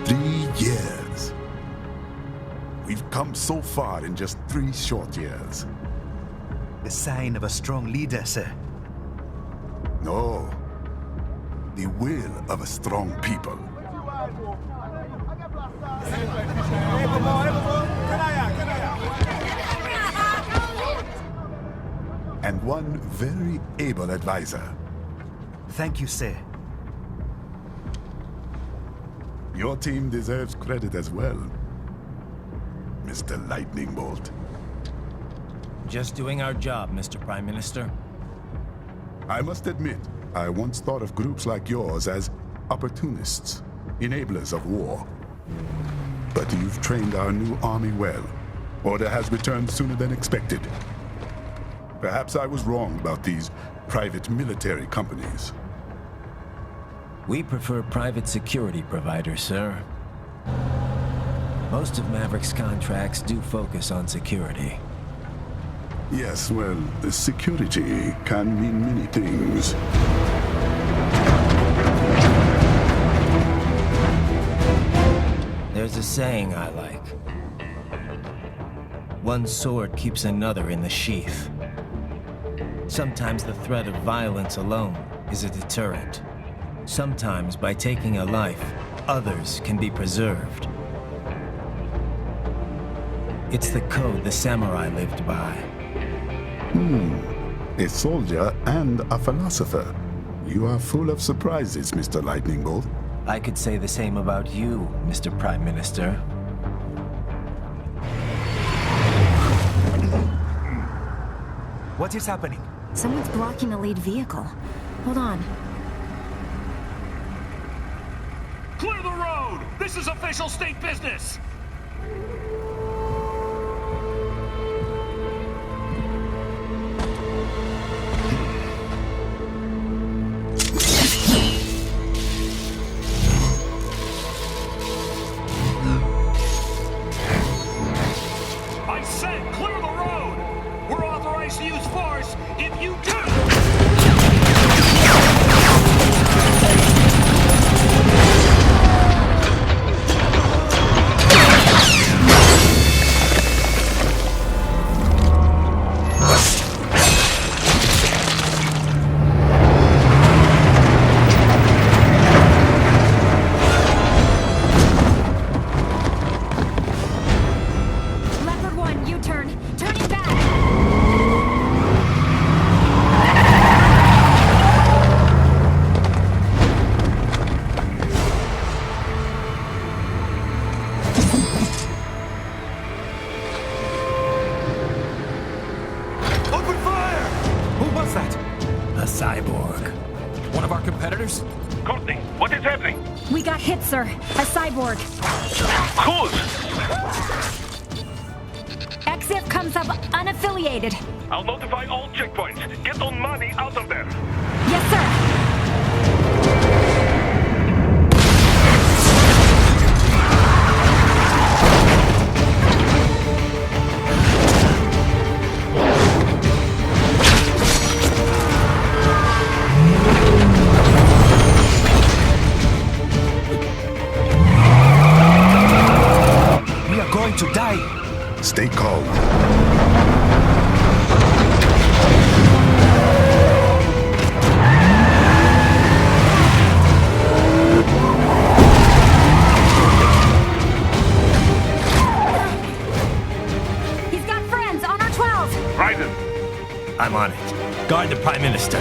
3 years. We've come so far in just 3 short years. The sign of a strong leader, sir. No. The will of a strong people. And one very able advisor. Thank you, sir. Your team deserves credit as well, Mr. Lightning Bolt. Just doing our job, Mr. Prime Minister. I must admit, I once thought of groups like yours as opportunists, enablers of war. But you've trained our new army well. Order has returned sooner than expected. Perhaps I was wrong about these private military companies. We prefer private security providers, sir. Most of Maverick's contracts do focus on security. Yes, well, security can mean many things. There's a saying I like. One sword keeps another in the sheath. Sometimes the threat of violence alone is a deterrent. Sometimes by taking a life, others can be preserved. It's the code the samurai lived by. A soldier and a philosopher. You are full of surprises, Mr. Lightning Bolt. I could say the same about you, Mr. Prime Minister. What is happening? Someone's blocking the lead vehicle. Hold on. Clear the road! This is official state business! I said clear the road! We're authorized to use force if you do! Leopard 1, U-turn. Turning back. Open fire! Who was that? A cyborg. One of our competitors? Courtney, what is happening? We got hit, sir. A cyborg. Whose? EXIF comes up unaffiliated. I'll notify all checkpoints. Get on money out of there. Yes, sir. We are going to die. Stay calm. He's got friends on our 12. Raiden, I'm on it. Guard the Prime Minister.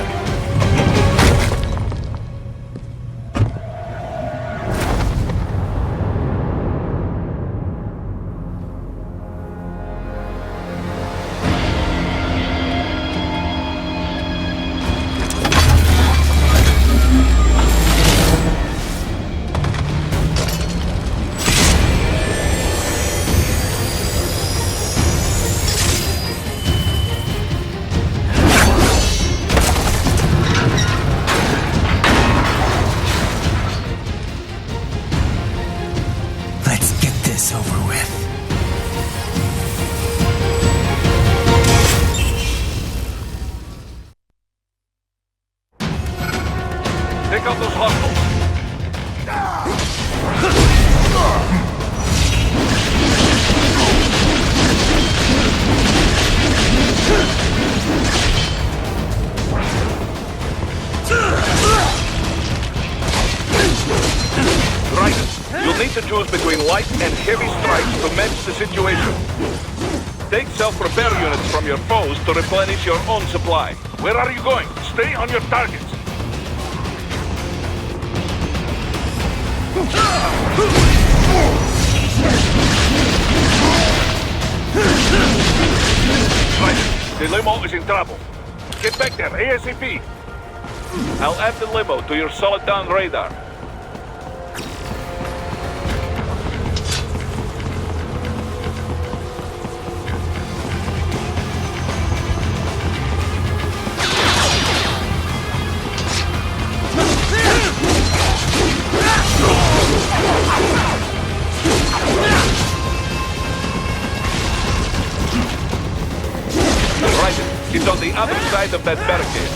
Let's get this over with. take out those hostiles. Raiden, you'll need to choose between light and heavy strikes to match the situation. Take self-repair units from your foes to replenish your own supply. Where are you going? Stay on your targets. Right, the limo is in trouble. Get back there, ASAP. I'll add the limo to your solid down radar. It's on the other side of that barricade.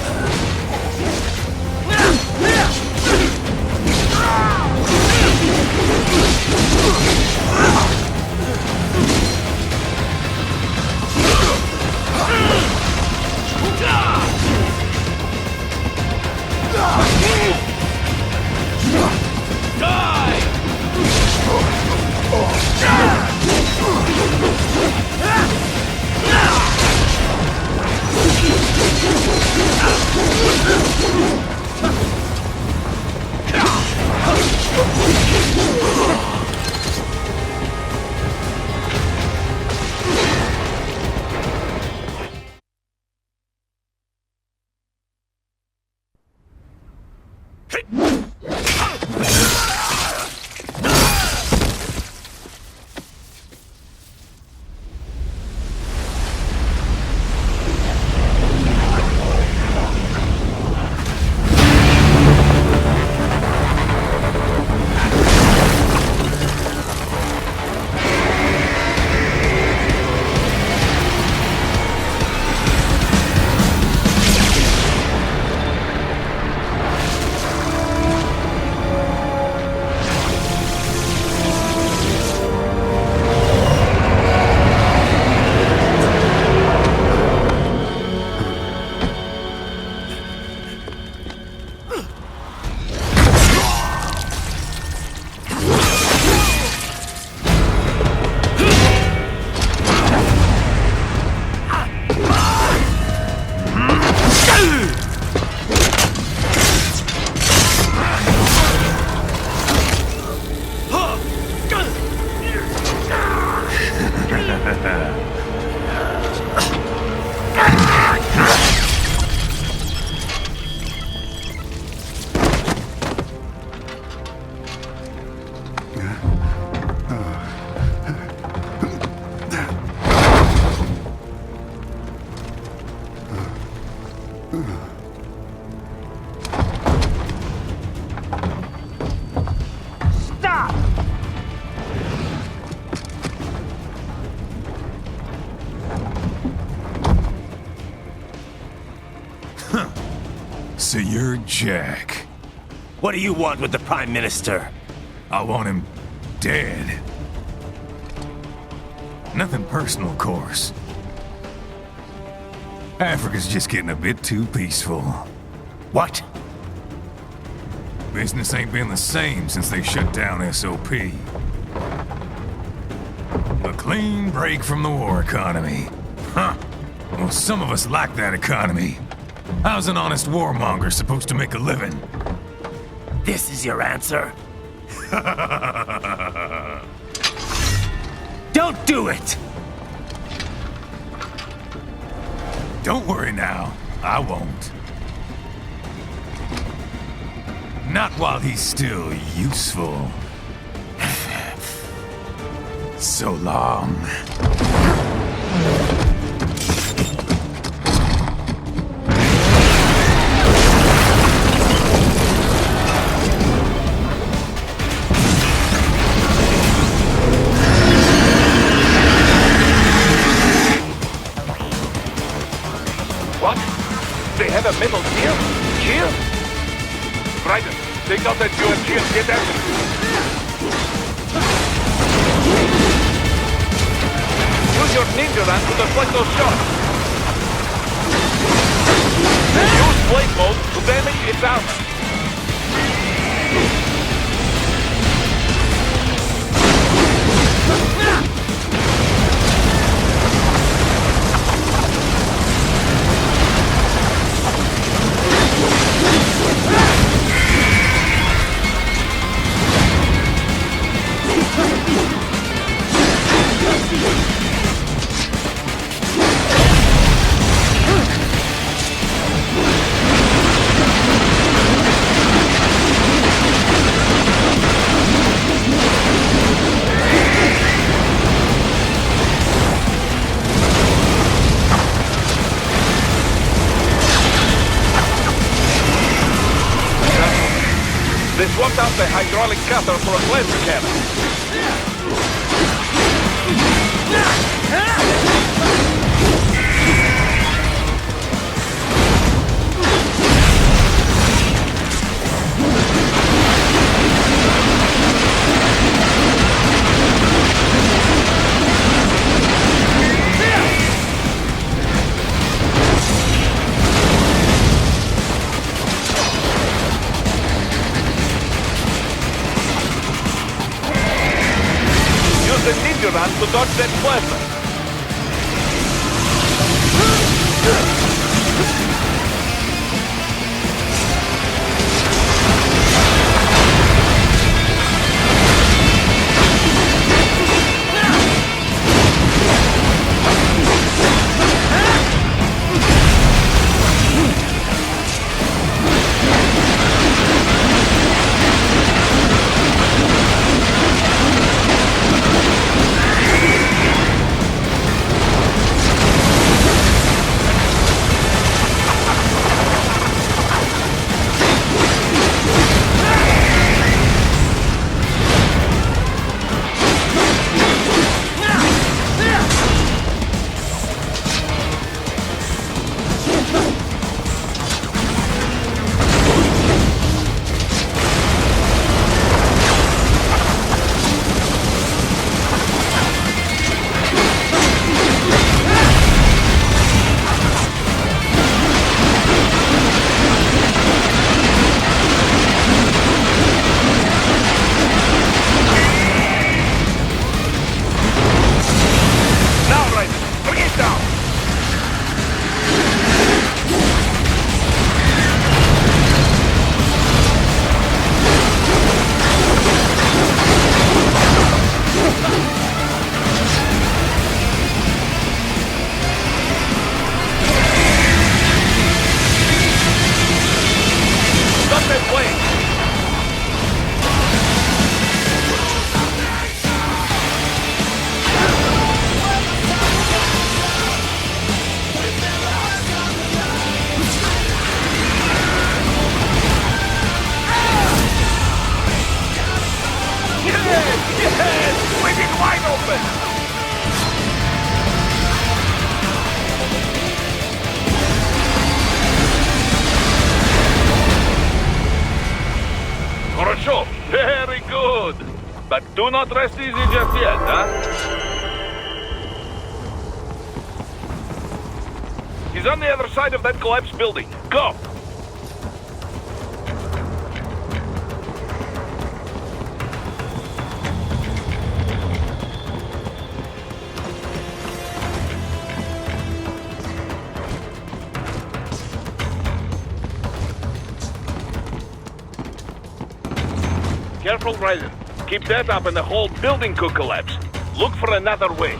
So you're Jack. What do you want with the Prime Minister? I want him dead. Nothing personal, of course. Africa's just getting a bit too peaceful. What? Business ain't been the same since they shut down SOP. A clean break from the war economy. Huh. Well, some of us like that economy. How's an honest warmonger supposed to make a living? This is your answer? Don't do it! Don't worry now. I won't. Not while he's still useful. So long. What? They have a metal gear? Gear? Raiden, take out that UMG and get after it. Use your ninja gun to deflect those shots. Use blade mode to damage its armor. They swapped out the hydraulic cutter for a laser cannon. Use the ninja run to dodge that plasma. Very good. But do not rest easy just yet, huh? He's on the other side of that collapsed building. Go! Careful, Raiden. Keep that up and the whole building could collapse. Look for another way.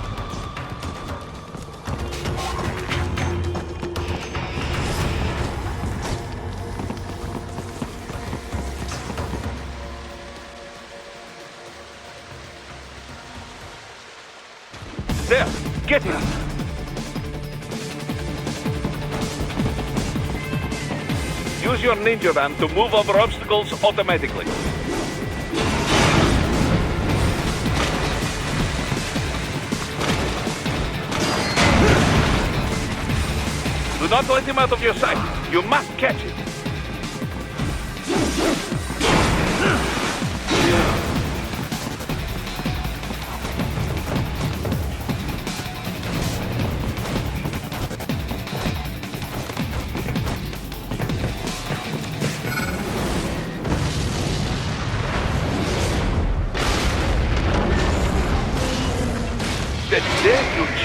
There! Get him! Use your ninja gun to move over obstacles automatically. Do not let him out of your sight. You must catch him.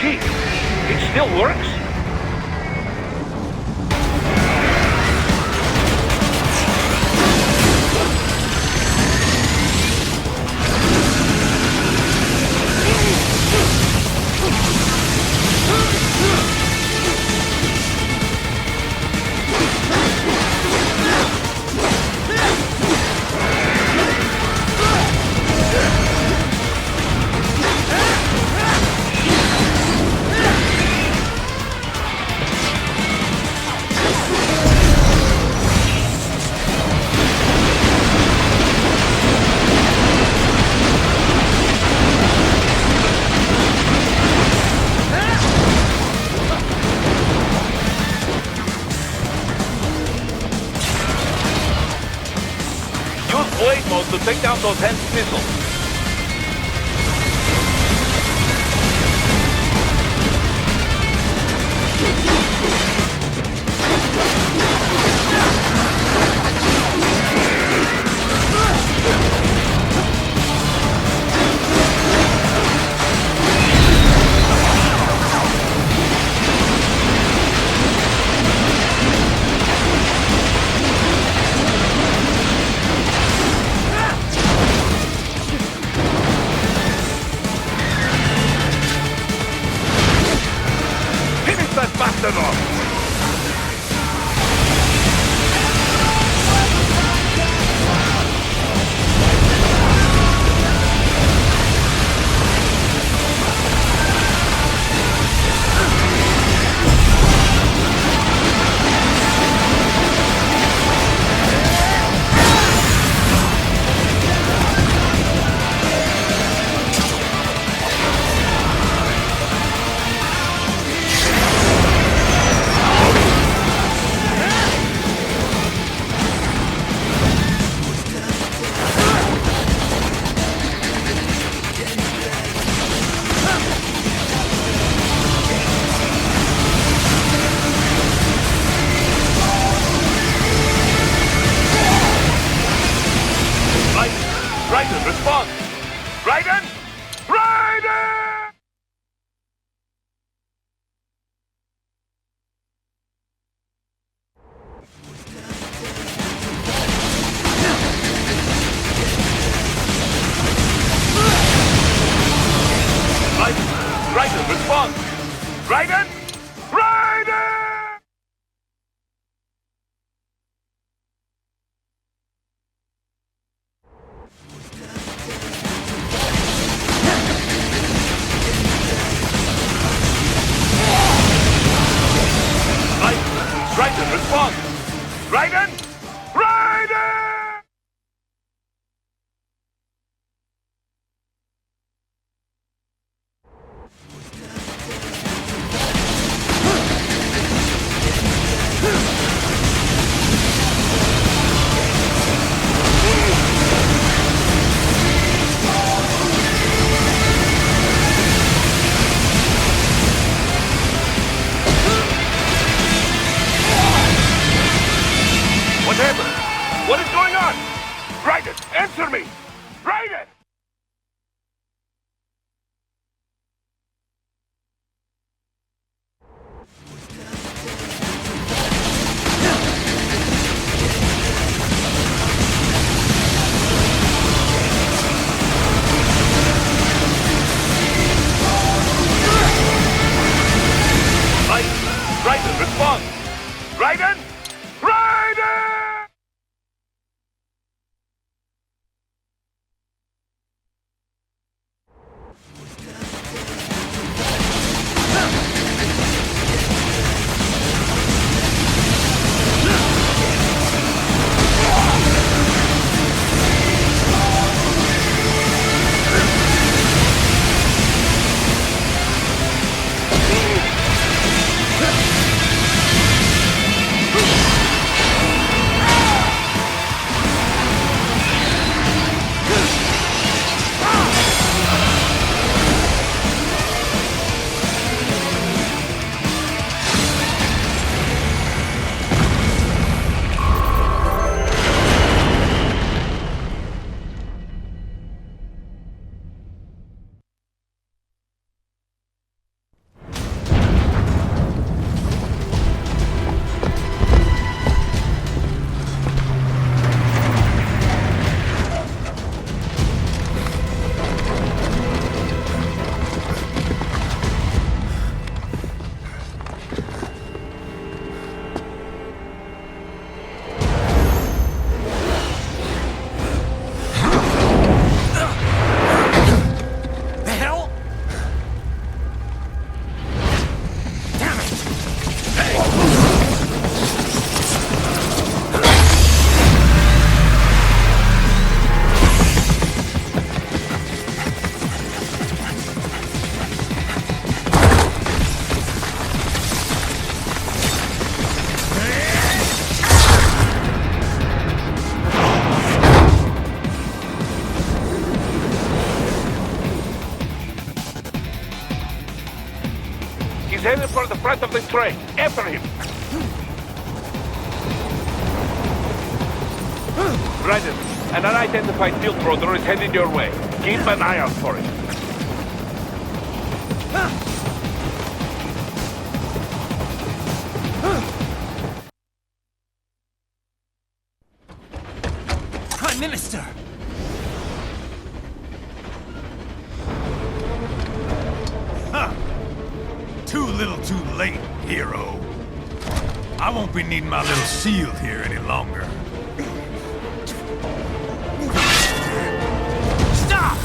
see. It still works? Blade mode to take down those Hens missiles. Bastard off! Raiden, respond! Raiden! Raiden! Raiden, respond! Raiden! Raiden! Raiden, respond! Raiden! Raiden! What happened? What is going on? Raiden, answer me! Raiden! Raiden, respond! Raiden! Raiden! headed for the front of the train. After him. Raiden, an unidentified field rotor is headed your way. Keep an eye out for it. Prime Minister! Too little too late, hero. I won't be needing my little shield here any longer. Stop!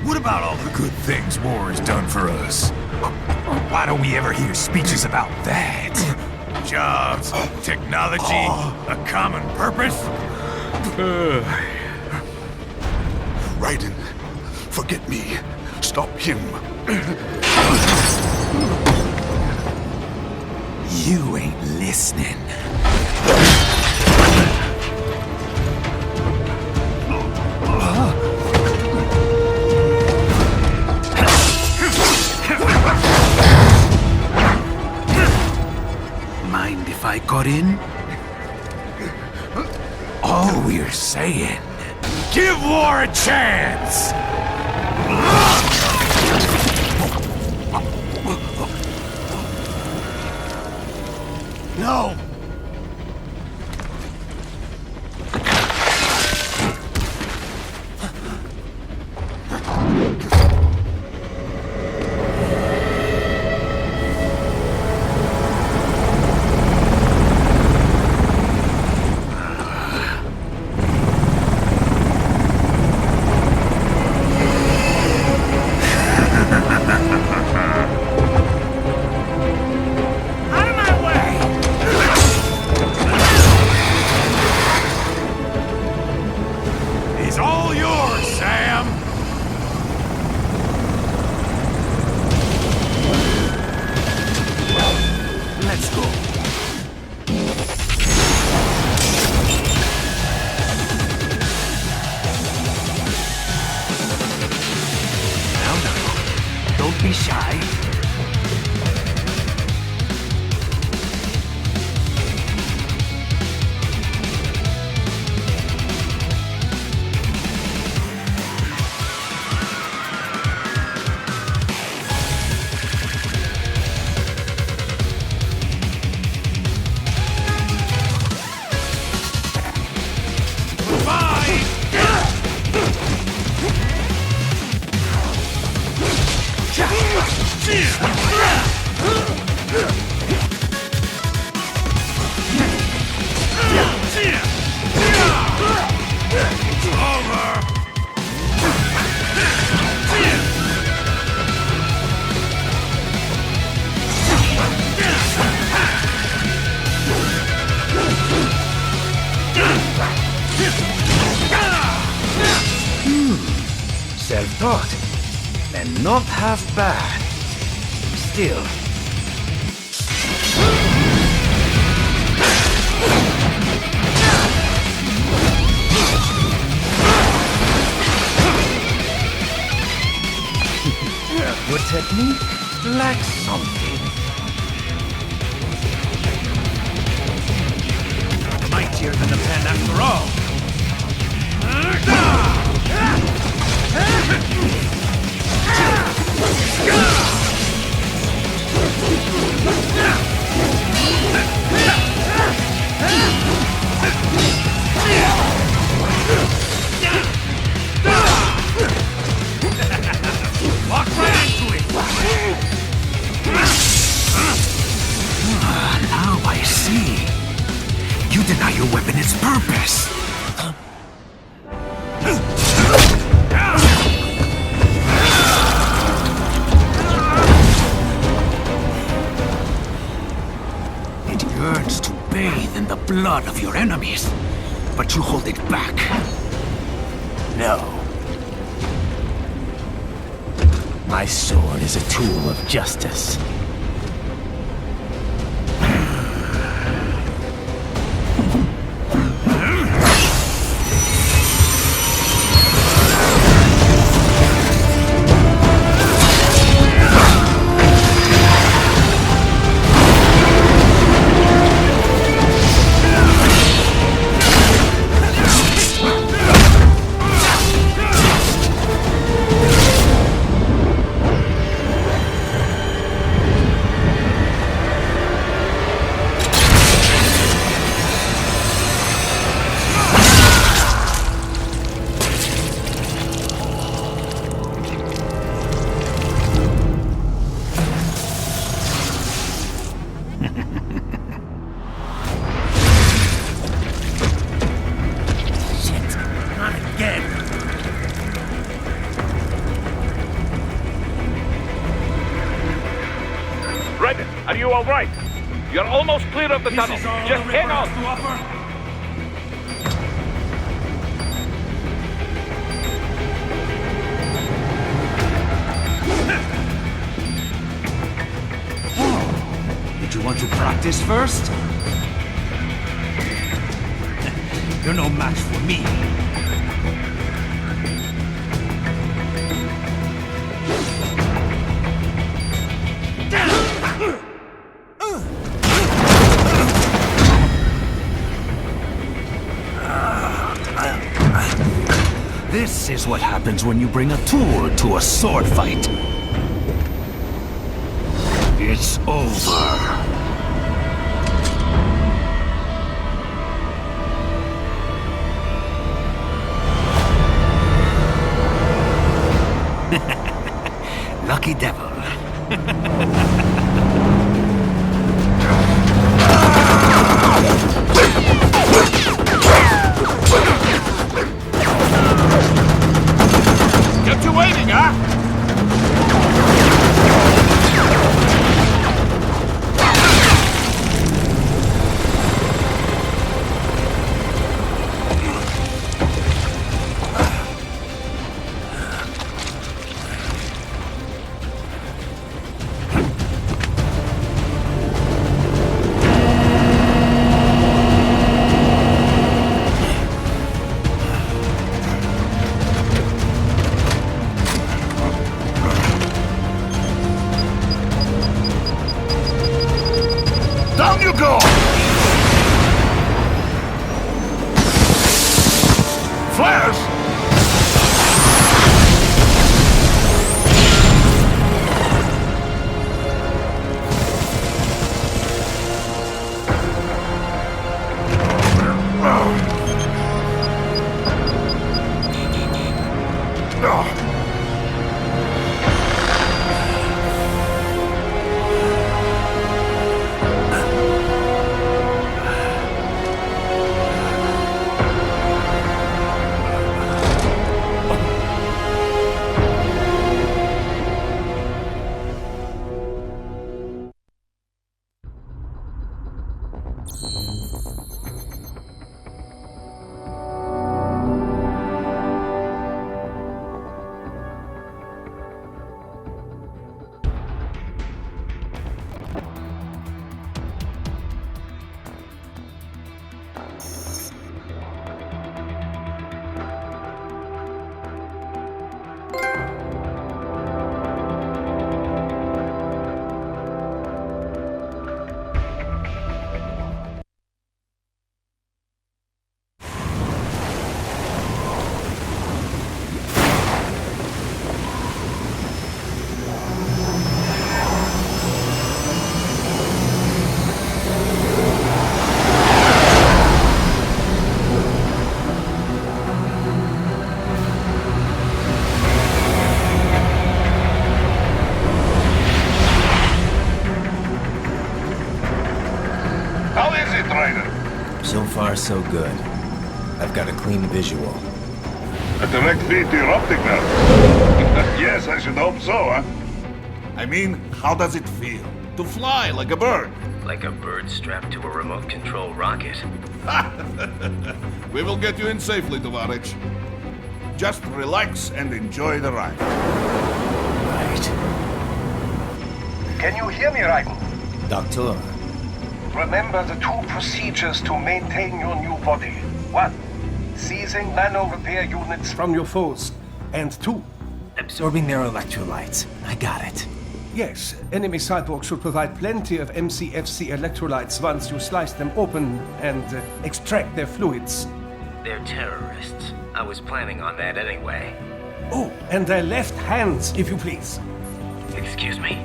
What about all the good things war has done for us? Why don't we ever hear speeches about that? Jobs, technology, a common purpose? Raiden, forget me. Stop him. You ain't listening. Mind if I got in? All we're saying, give war a chance! No! He's all yours, Sam! Let's go. Now, don't be shy. Self-taught, and not half bad. Still. Your technique lacks something. Mightier than the pen after all. Walk right into it. Now I see. You deny your weapon its purpose. It yearns to bathe in the blood of your enemies, but you hold it back. No. My sword is a tool of justice. Shit, not again. Raiden, are you all right? You're almost clear of the tunnel. Just hang on. Did you want to practice first? You're no match for me. This is what happens when you bring a tool to a sword fight. It's over. Lucky devil. Get you waiting, huh? Down you go! Flares! So far, so good. I've got a clean visual. A direct feed to your optic nerve. Yes, I should hope so, huh? I mean, how does it feel? To fly like a bird? Like a bird strapped to a remote control rocket. We will get you in safely, Tovarich. Just relax and enjoy the ride. Right. Can you hear me, Raiden? Doctor. Remember the two procedures to maintain your new body. 1. Seizing nano-repair units from your foes. And 2. Absorbing their electrolytes. I got it. Yes, enemy cyborgs should provide plenty of MCFC electrolytes once you slice them open and extract their fluids. They're terrorists. I was planning on that anyway. Oh, and their left hands, if you please. Excuse me?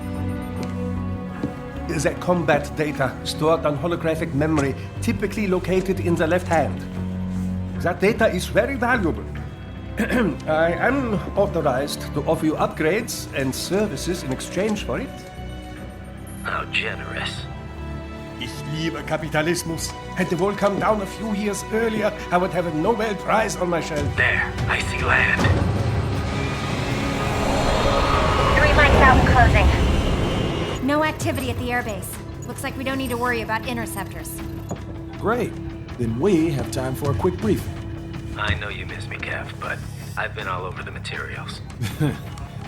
The combat data stored on holographic memory, typically located in the left hand. That data is very valuable. I am authorized to offer you upgrades and services in exchange for it. How generous. Ich liebe Kapitalismus. Had the wall come down a few years earlier, I would have a Nobel Prize on my shelf. There, I see land. 3 mics out and closing. No activity at the airbase. Looks like we don't need to worry about interceptors. Great. Then we have time for a quick briefing. I know you miss me, Kev, but I've been all over the materials.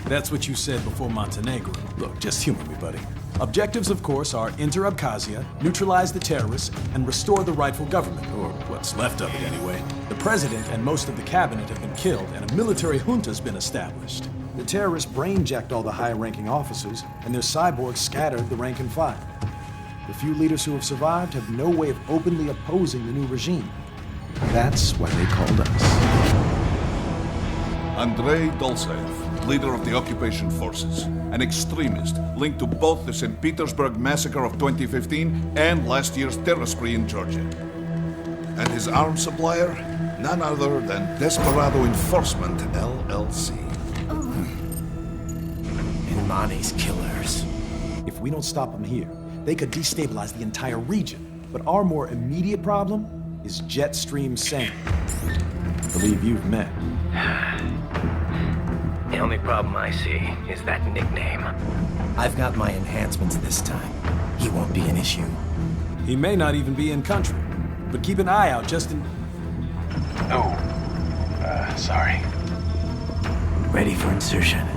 That's what you said before Montenegro. Look, just humor me, buddy. Objectives, of course, are enter Abkhazia, neutralize the terrorists, and restore the rightful government, or what's left of it anyway. The president and most of the cabinet have been killed, and a military junta's been established. The terrorists brain-jacked all the high-ranking officers, and their cyborgs scattered the rank and file. The few leaders who have survived have no way of openly opposing the new regime. That's why they called us. Andrei Dolzaev, leader of the occupation forces, an extremist linked to both the St. Petersburg massacre of 2015 and last year's terror spree in Georgia. And his arms supplier? None other than Desperado Enforcement, LLC. Imani's killers. If we don't stop them here, they could destabilize the entire region. But our more immediate problem is Jetstream Sam. I believe you've met. The only problem I see is that nickname. I've got my enhancements this time. He won't be an issue. He may not even be in country, but keep an eye out just in... Oh, sorry. Ready for insertion.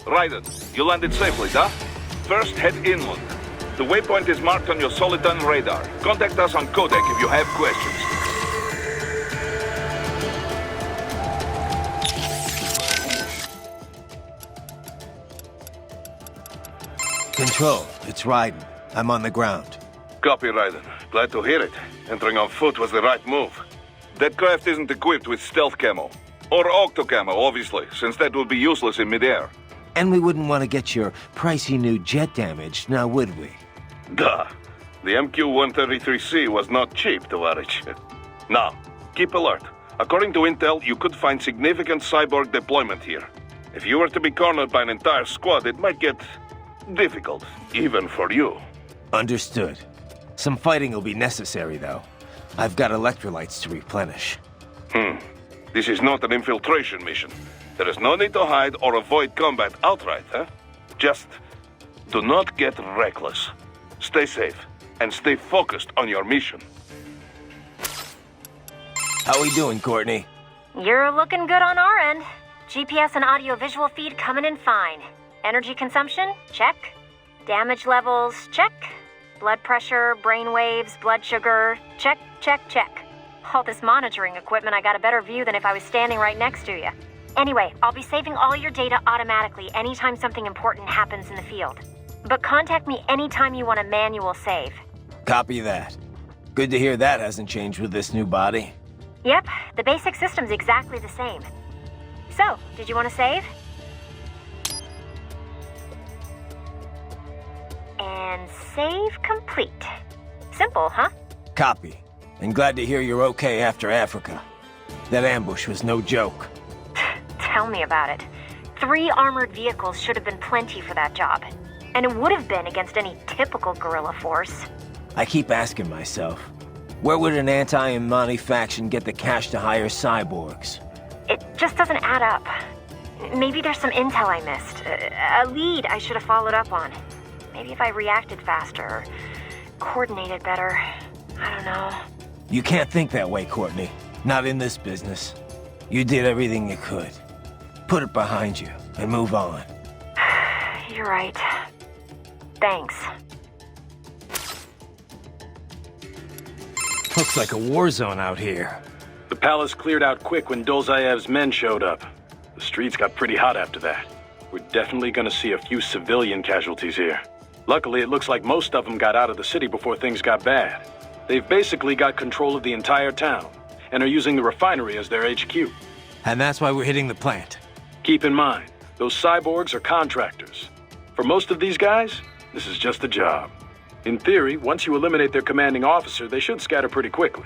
Raiden, you landed safely, huh? First, head inland. The waypoint is marked on your Soliton radar. Contact us on Codec if you have questions. Control, it's Raiden. I'm on the ground. Copy, Raiden. Glad to hear it. Entering on foot was the right move. That craft isn't equipped with stealth camo. Or octo camo, obviously, since that would be useless in midair. And we wouldn't want to get your pricey new jet damaged, now would we? Duh. The MQ-133C was not cheap, Tovarich. Now, keep alert. According to intel, you could find significant cyborg deployment here. If you were to be cornered by an entire squad, it might get difficult, even for you. Understood. Some fighting will be necessary, though. I've got electrolytes to replenish. This is not an infiltration mission. There is no need to hide or avoid combat outright, huh? Just do not get reckless. Stay safe, and stay focused on your mission. How we doing, Courtney? You're looking good on our end. GPS and audio-visual feed coming in fine. Energy consumption? Check. Damage levels? Check. Blood pressure, brain waves, blood sugar? Check, check, check. All this monitoring equipment, I got a better view than if I was standing right next to you. Anyway, I'll be saving all your data automatically anytime something important happens in the field. But contact me anytime you want a manual save. Copy that. Good to hear that hasn't changed with this new body. Yep, the basic system's exactly the same. So, did you want to save? And save complete. Simple, huh? Copy. And glad to hear you're okay after Africa. That ambush was no joke. Tell me about it. 3 armored vehicles should have been plenty for that job. And it would have been against any typical guerrilla force. I keep asking myself, where would an anti-Imani faction get the cash to hire cyborgs? It just doesn't add up. Maybe there's some intel I missed. A lead I should have followed up on. Maybe if I reacted faster or coordinated better. I don't know. You can't think that way, Courtney. Not in this business. You did everything you could. Put it behind you and move on. You're right. Thanks. Looks like a war zone out here. The palace cleared out quick when Dolzayev's men showed up. The streets got pretty hot after that. We're definitely gonna see a few civilian casualties here. Luckily, it looks like most of them got out of the city before things got bad. They've basically got control of the entire town, and are using the refinery as their HQ. And that's why we're hitting the plant. Keep in mind, those cyborgs are contractors. For most of these guys, this is just a job. In theory, once you eliminate their commanding officer, they should scatter pretty quickly.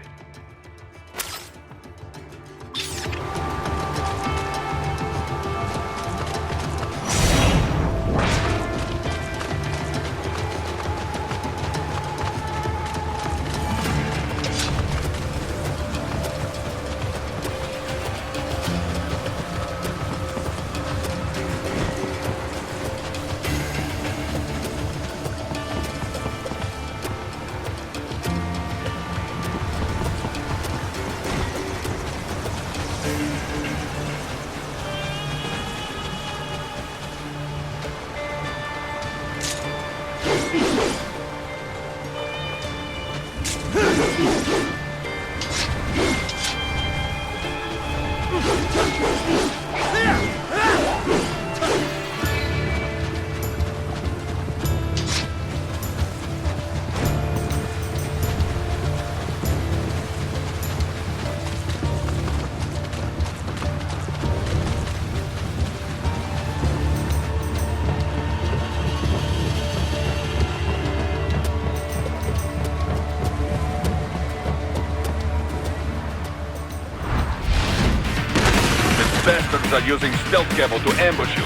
Bastards are using stealth cable to ambush you.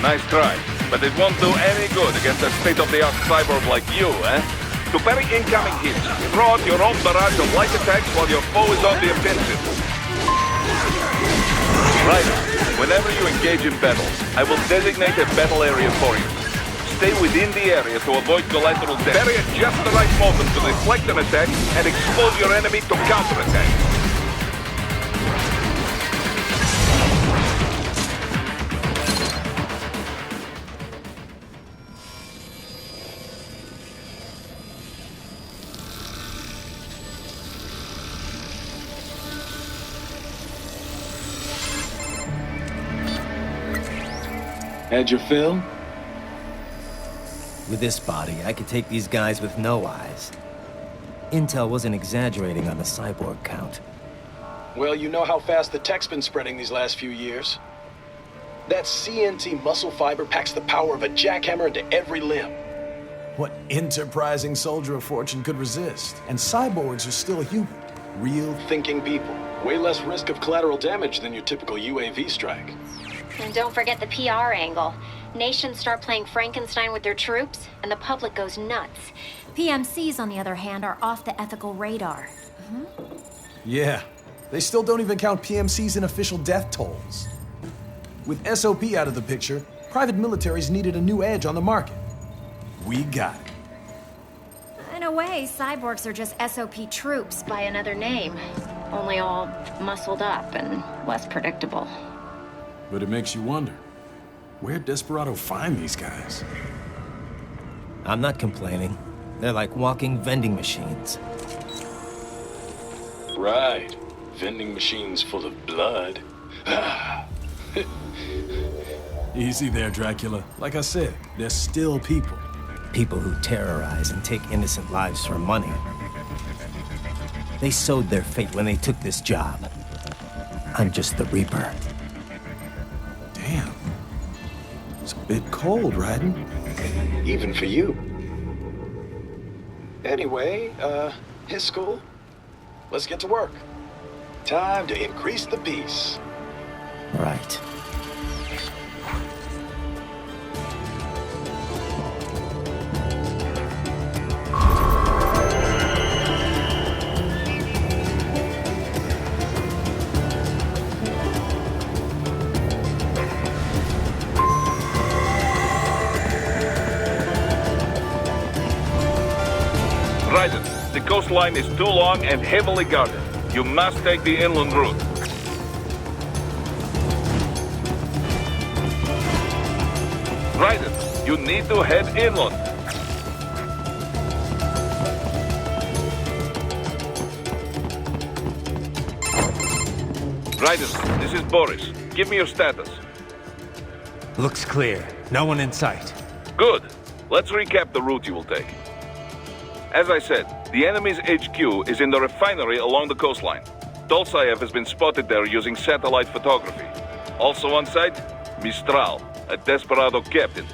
Nice try, but it won't do any good against a state-of-the-art cyborg like you, eh? To parry incoming hits, throw out your own barrage of light attacks while your foe is on the offensive. Right, whenever you engage in battle, I will designate a battle area for you. Stay within the area to avoid collateral damage. Parry at just the right moment to deflect an attack and expose your enemy to counterattack. Had your fill? With this body, I could take these guys with no eyes. Intel wasn't exaggerating on the cyborg count. Well, you know how fast the tech's been spreading these last few years. That CNT muscle fiber packs the power of a jackhammer into every limb. What enterprising soldier of fortune could resist? And cyborgs are still human. Real thinking people. Way less risk of collateral damage than your typical UAV strike. And don't forget the PR angle. Nations start playing Frankenstein with their troops, and the public goes nuts. PMCs, on the other hand, are off the ethical radar. Yeah, they still don't even count PMCs in official death tolls. With SOP out of the picture, private militaries needed a new edge on the market. We got it. In a way, cyborgs are just SOP troops by another name. Only all muscled up and less predictable. But it makes you wonder, where'd Desperado find these guys? I'm not complaining. They're like walking vending machines. Right. Vending machines full of blood. Easy there, Dracula. Like I said, they're still people. People who terrorize and take innocent lives for money. They sowed their fate when they took this job. I'm just the Reaper. Damn. It's a bit cold, Raiden. Even for you. Anyway, his school. Let's get to work. Time to increase the peace. Right. Raiden, the coastline is too long and heavily guarded. You must take the inland route. Raiden, you need to head inland. Raiden, this is Boris. Give me your status. Looks clear. No one in sight. Good. Let's recap the route you will take. As I said, the enemy's HQ is in the refinery along the coastline. Dolzaev has been spotted there using satellite photography. Also on site, Mistral, a desperado captain.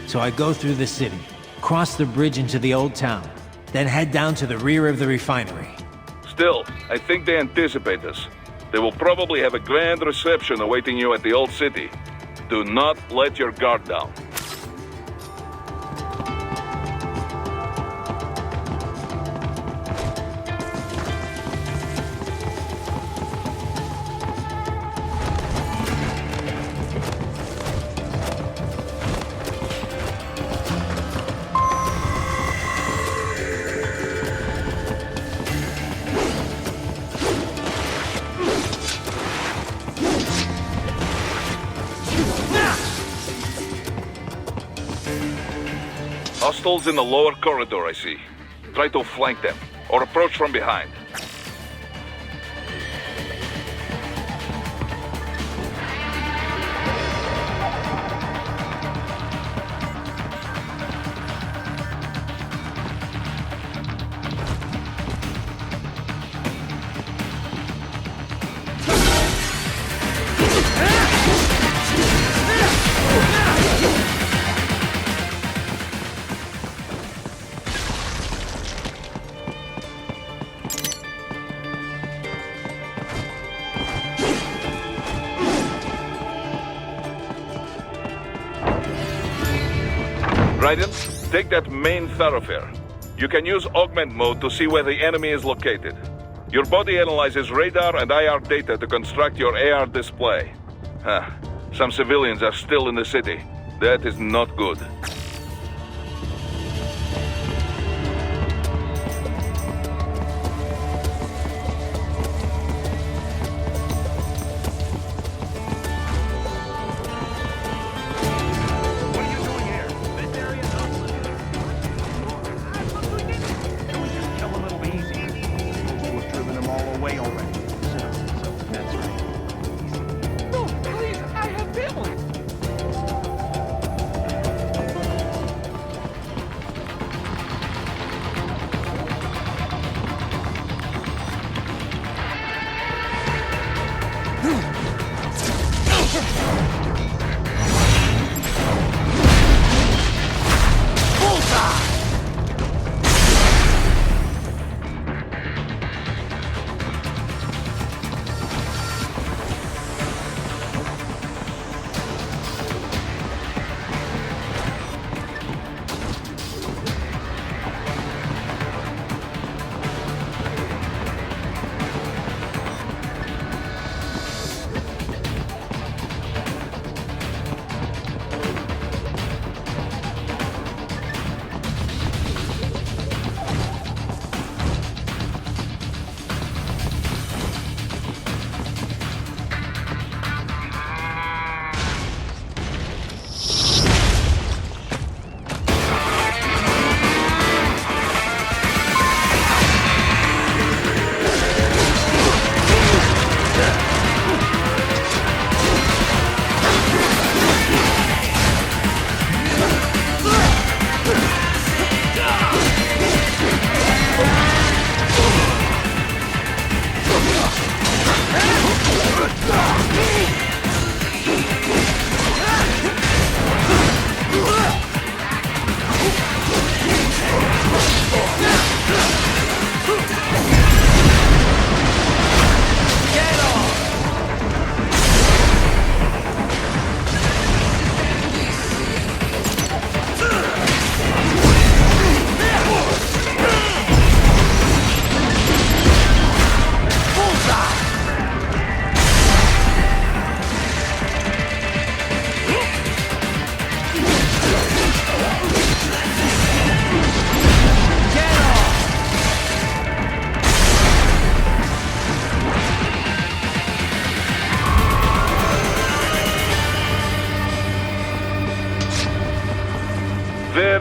So I go through the city, cross the bridge into the old town, then head down to the rear of the refinery. Still, I think they anticipate us. They will probably have a grand reception awaiting you at the old city. Do not let your guard down. Hostiles in the lower corridor, I see. Try to flank them, or approach from behind. Raiden, take that main thoroughfare. You can use augment mode to see where the enemy is located. Your body analyzes radar and IR data to construct your AR display. Some civilians are still in the city. That is not good.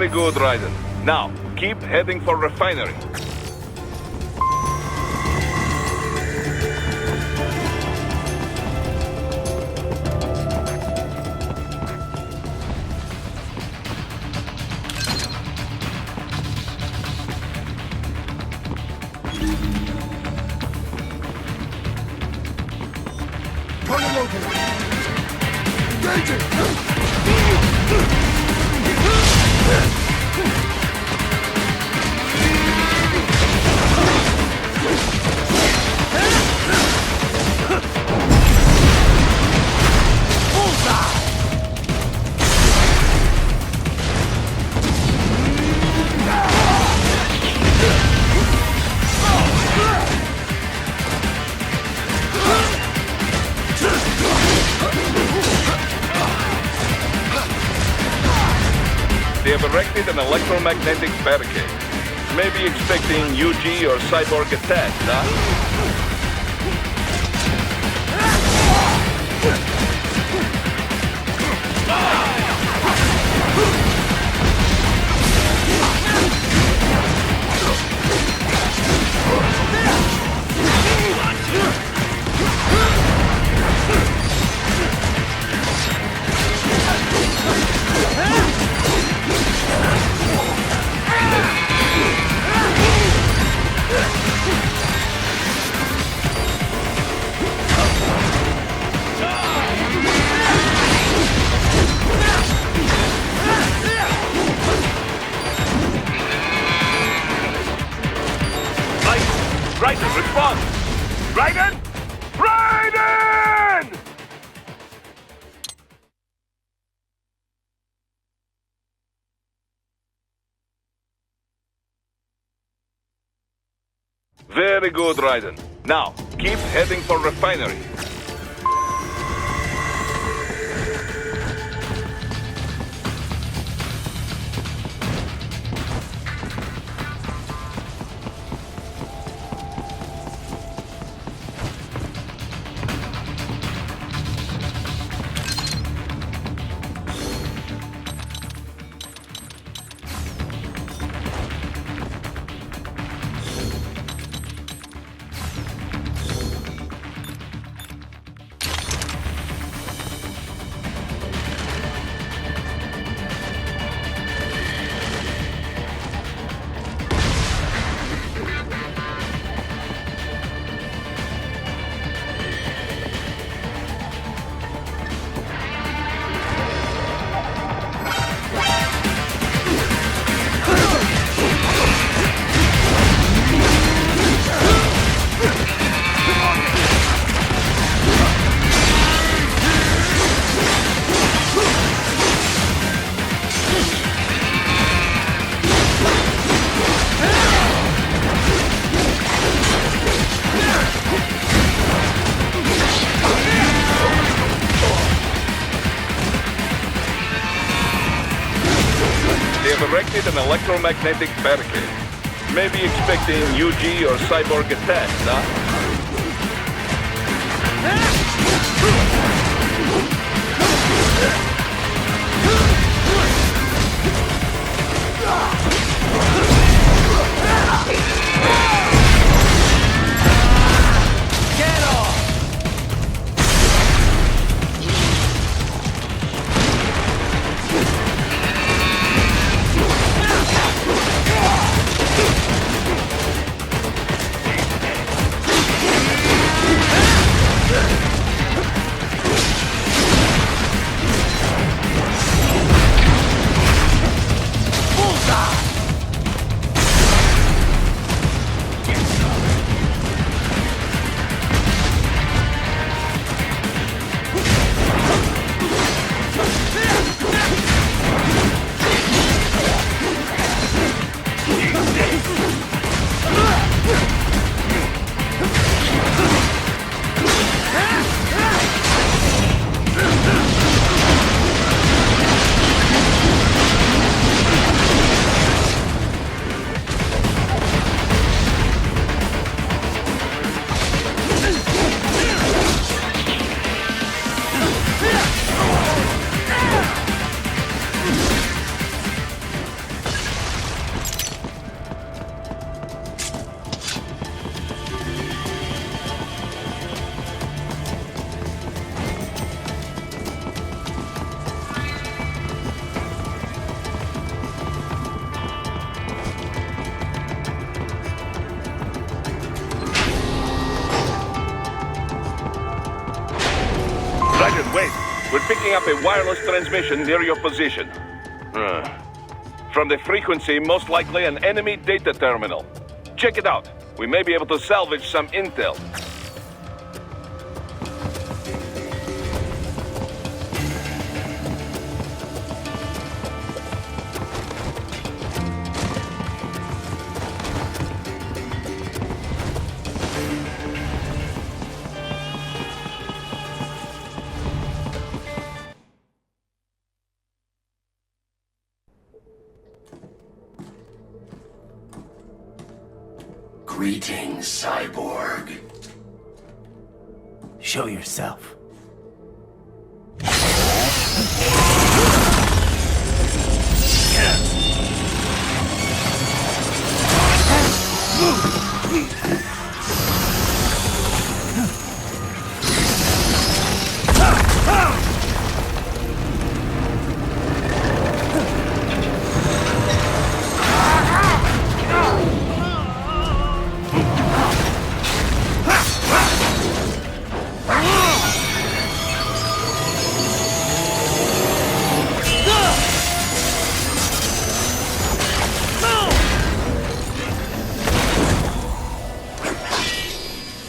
Very good, Raiden. Now, keep heading for refinery. They have erected an electromagnetic barricade. Maybe expecting UG or cyborg attacks, huh? Raiden, respond! Raiden! Raiden! Very good, Raiden. Now, keep heading for refinery. Erected an electromagnetic barricade. Maybe expecting UG or cyborg attacks, huh? Wait. We're picking up a wireless transmission near your position. From the frequency, most likely an enemy data terminal. Check it out. We may be able to salvage some intel. Greetings, cyborg. Show yourself.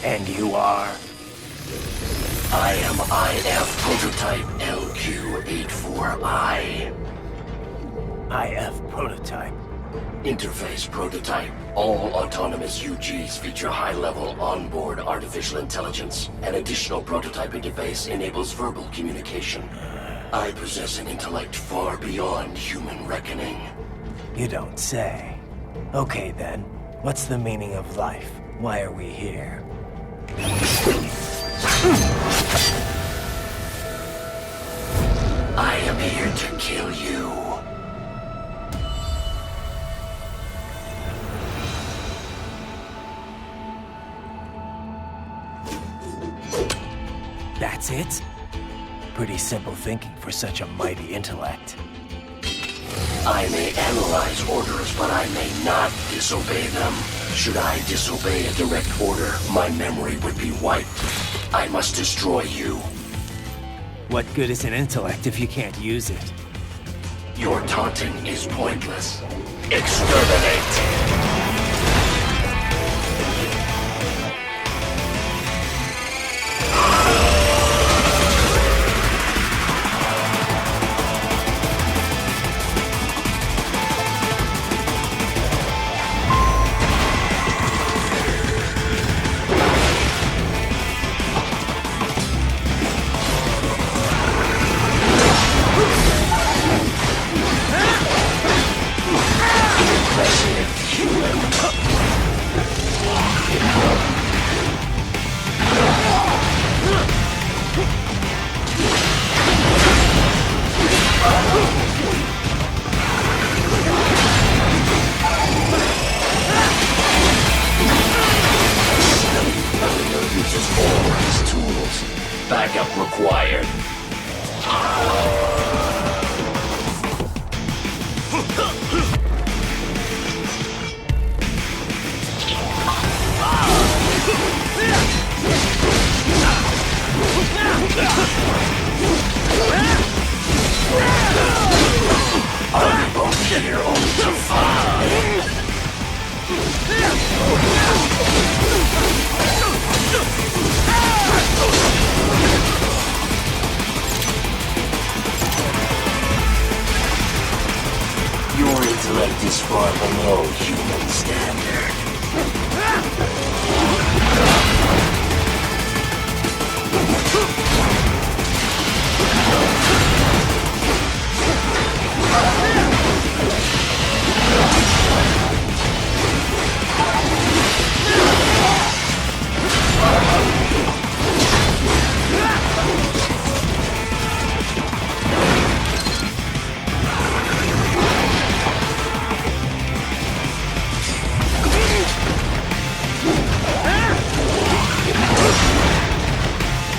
And you are? I am IF Prototype LQ84I. IF Prototype. Interface Prototype. All autonomous UGs feature high-level onboard artificial intelligence. An additional prototype interface enables verbal communication. I possess an intellect far beyond human reckoning. You don't say. Okay then, what's the meaning of life? Why are we here? I am here to kill you. That's it? Pretty simple thinking for such a mighty intellect. I may analyze orders, but I may not disobey them. Should I disobey a direct order, my memory would be wiped. I must destroy you. What good is an intellect if you can't use it? Your taunting is pointless. Exterminate! Backup required. I'm both here only to fight. Your intellect is far below human standard.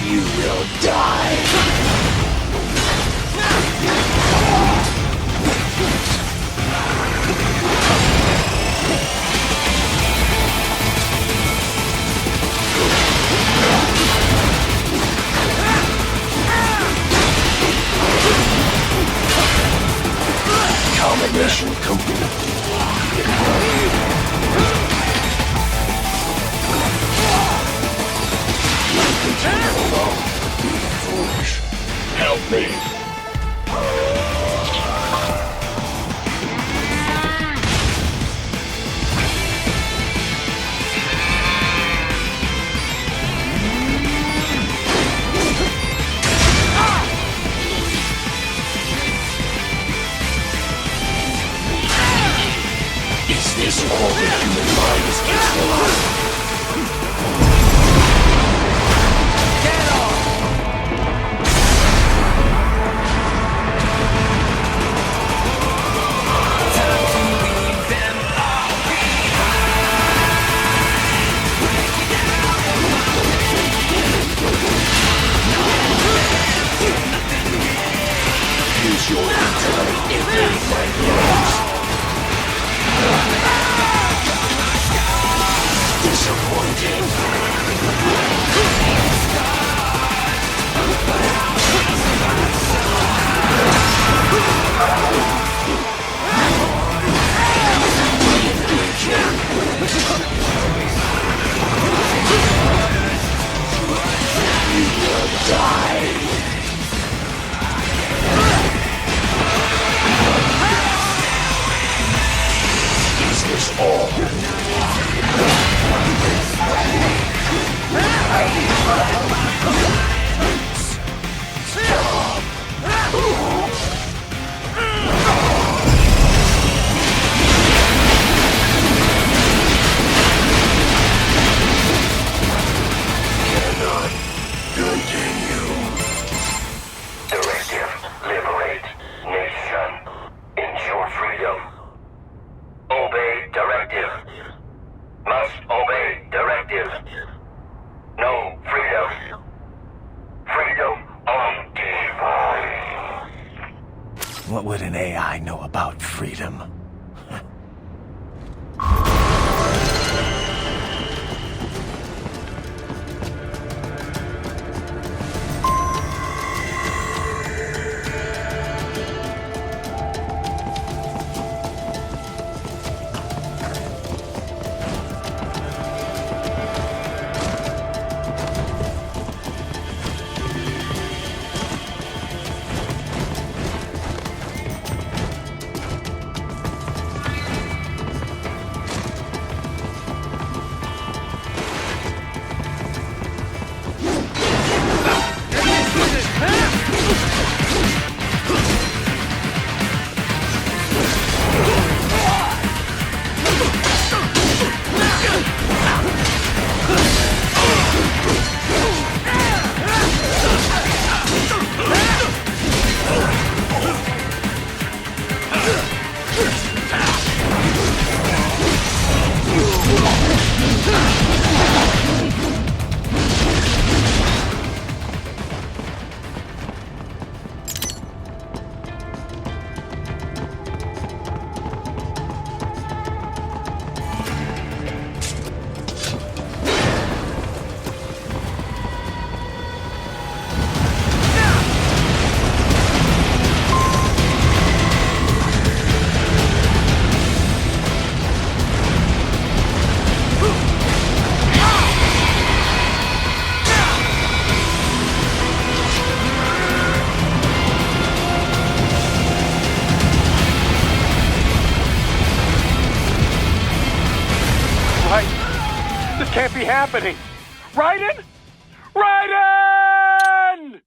You will die. help me. Is this all the human mind is capable of? Get off! Time to leave them all behind. Use your intellect in my hands. Disappointing. You will die. Is this all? Cannot continue. Directive, liberate nation. Ensure freedom. Obey directive. Must obey directive. No freedom. Freedom undefined. What would an AI know about freedom? This can't be happening! Raiden? Raiden!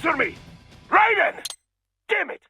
Answer me! Raiden! Damn it!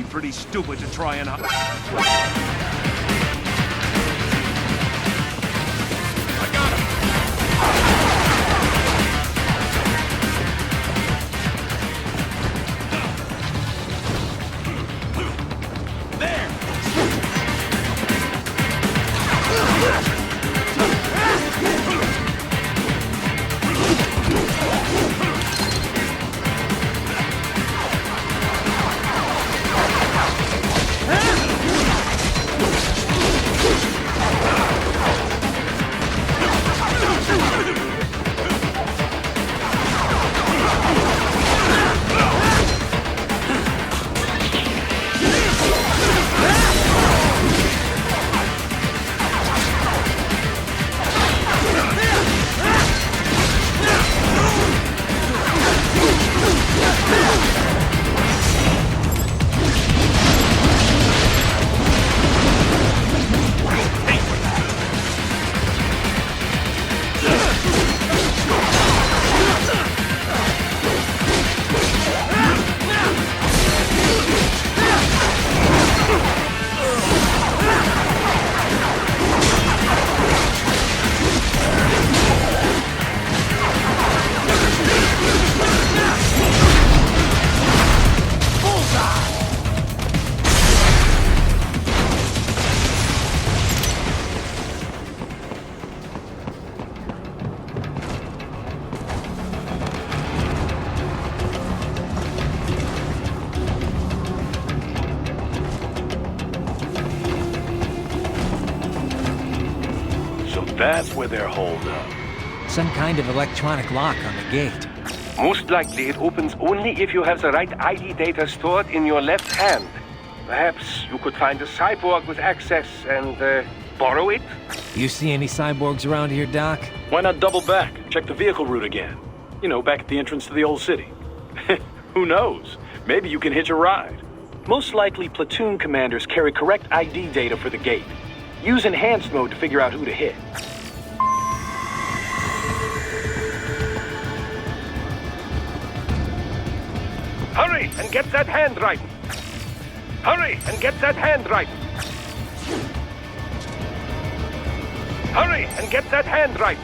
Pretty stupid to try and... That's where they're holed up. Some kind of electronic lock on the gate. Most likely it opens only if you have the right ID data stored in your left hand. Perhaps you could find a cyborg with access and borrow it? You see any cyborgs around here, Doc? Why not double back? Check the vehicle route again. You know, back at the entrance to the old city. Who knows? Maybe you can hitch a ride. Most likely, platoon commanders carry correct ID data for the gate. Use enhanced mode to figure out who to hit. Hurry and get that hand right. Hurry and get that hand right. Hurry and get that hand right.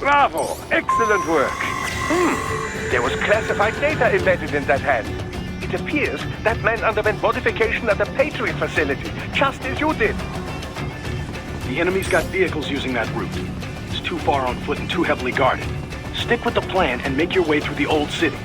Bravo! Excellent work. There was classified data embedded in that hand. It appears that man underwent modification at the Patriot facility, just as you did. The enemy's got vehicles using that route. It's too far on foot and too heavily guarded. Stick with the plan and make your way through the old city.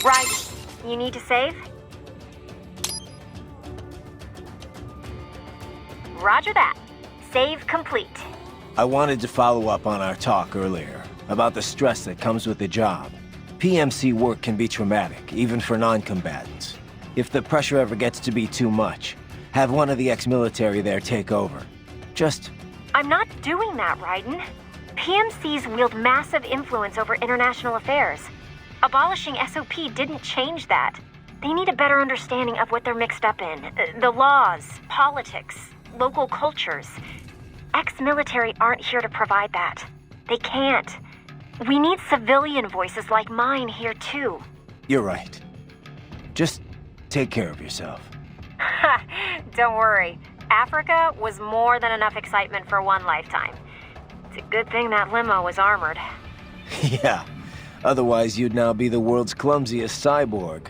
Raiden, you need to save? Roger that. Save complete. I wanted to follow up on our talk earlier about the stress that comes with the job. PMC work can be traumatic, even for non-combatants. If the pressure ever gets to be too much, have one of the ex-military there take over. Just... I'm not doing that, Raiden. PMCs wield massive influence over international affairs. Abolishing SOP didn't change that. They need a better understanding of what they're mixed up in. The laws, politics, local cultures. Ex-military aren't here to provide that. They can't. We need civilian voices like mine here too. You're right. Just take care of yourself. Don't worry. Africa was more than enough excitement for one lifetime. It's a good thing that limo was armored. Yeah. Otherwise, you'd now be the world's clumsiest cyborg.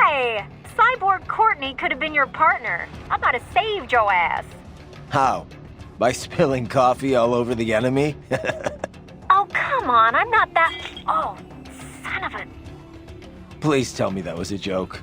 Hey! Cyborg Courtney could have been your partner. I might have saved your ass. How? By spilling coffee all over the enemy? Oh, come on. I'm not that... Oh, son of a... Please tell me that was a joke.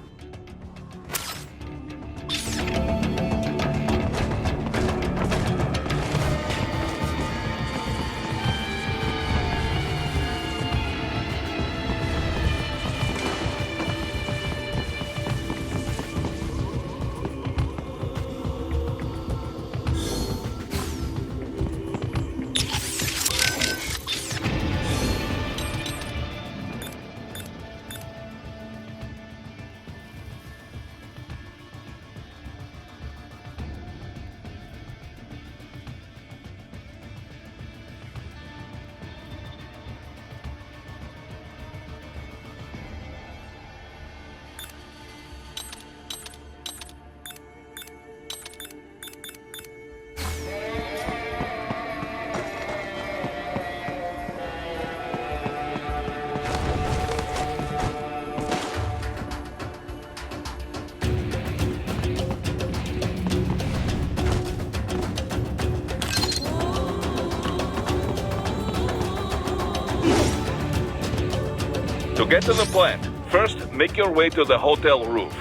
To get to the plant, first make your way to the hotel roof.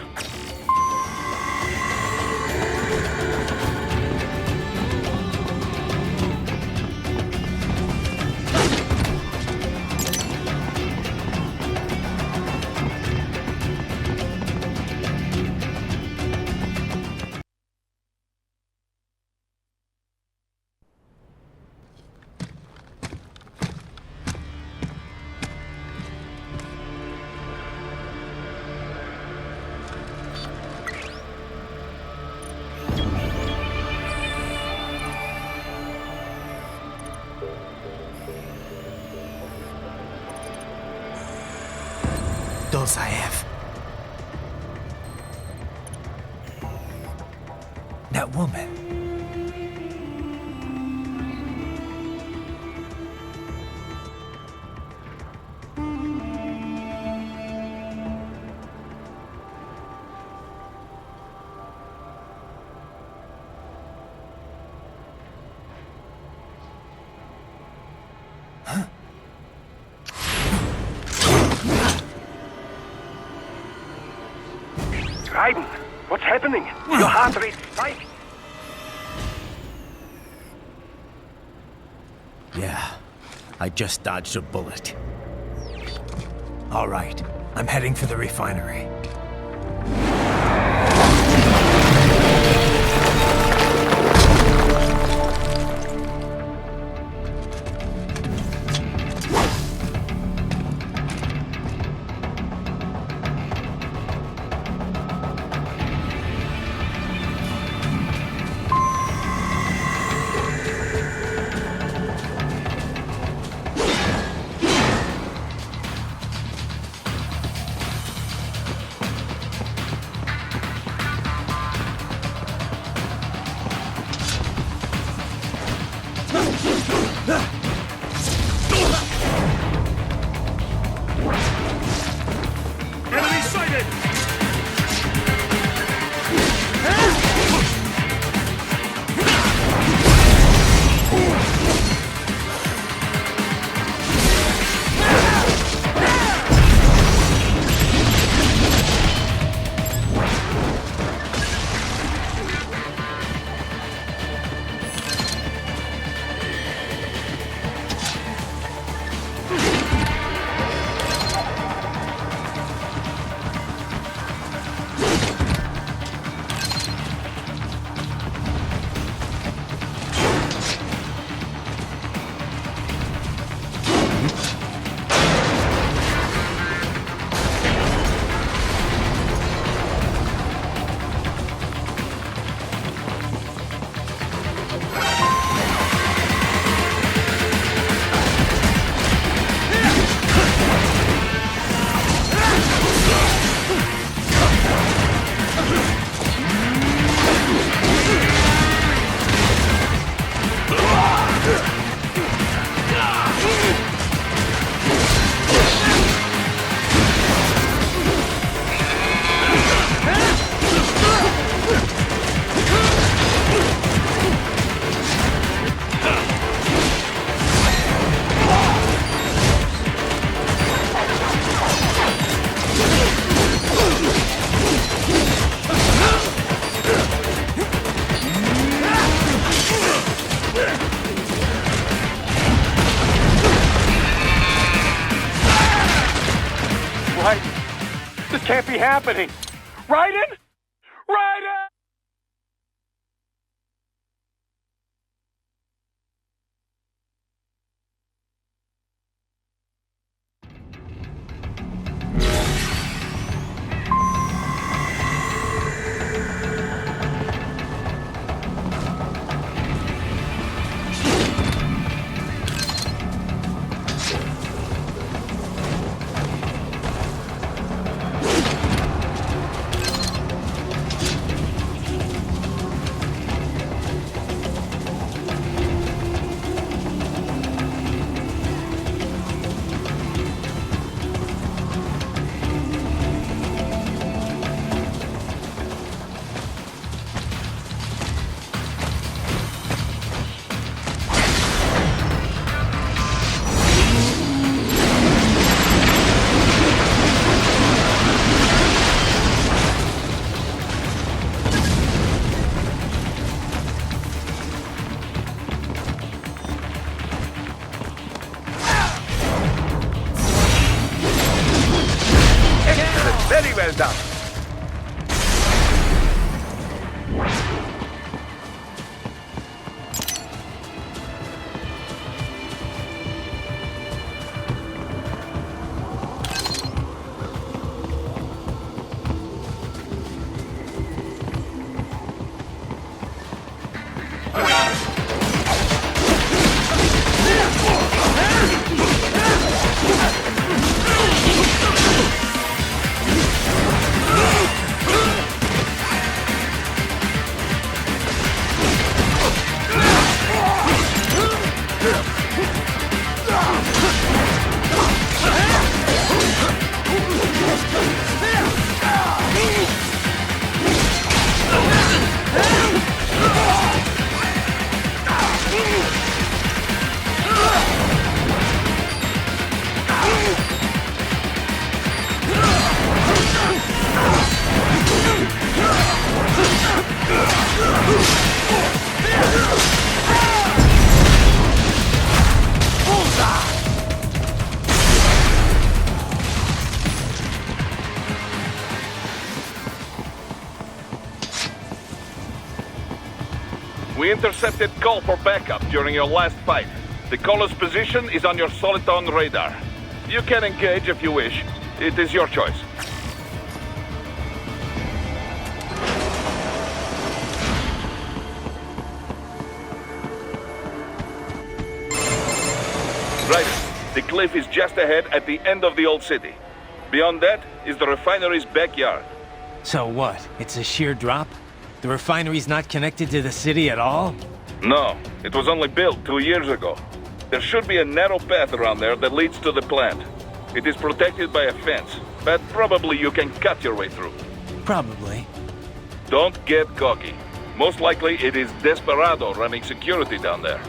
Dolzaev. That woman. Raiden, what's happening? Your heart rate spiked. Yeah, I just dodged a bullet. All right, I'm heading for the refinery. can't be happening. Raiden? Raiden! Very well done. We intercepted call for backup during your last fight. The caller's position is on your Soliton radar. You can engage if you wish. It is your choice. Right. The cliff is just ahead at the end of the old city. Beyond that is the refinery's backyard. So what? It's a sheer drop? The refinery's not connected to the city at all? No, it was only built 2 years ago. There should be a narrow path around there that leads to the plant. It is protected by a fence, but probably you can cut your way through. Probably. Don't get cocky. Most likely it is Desperado running security down there.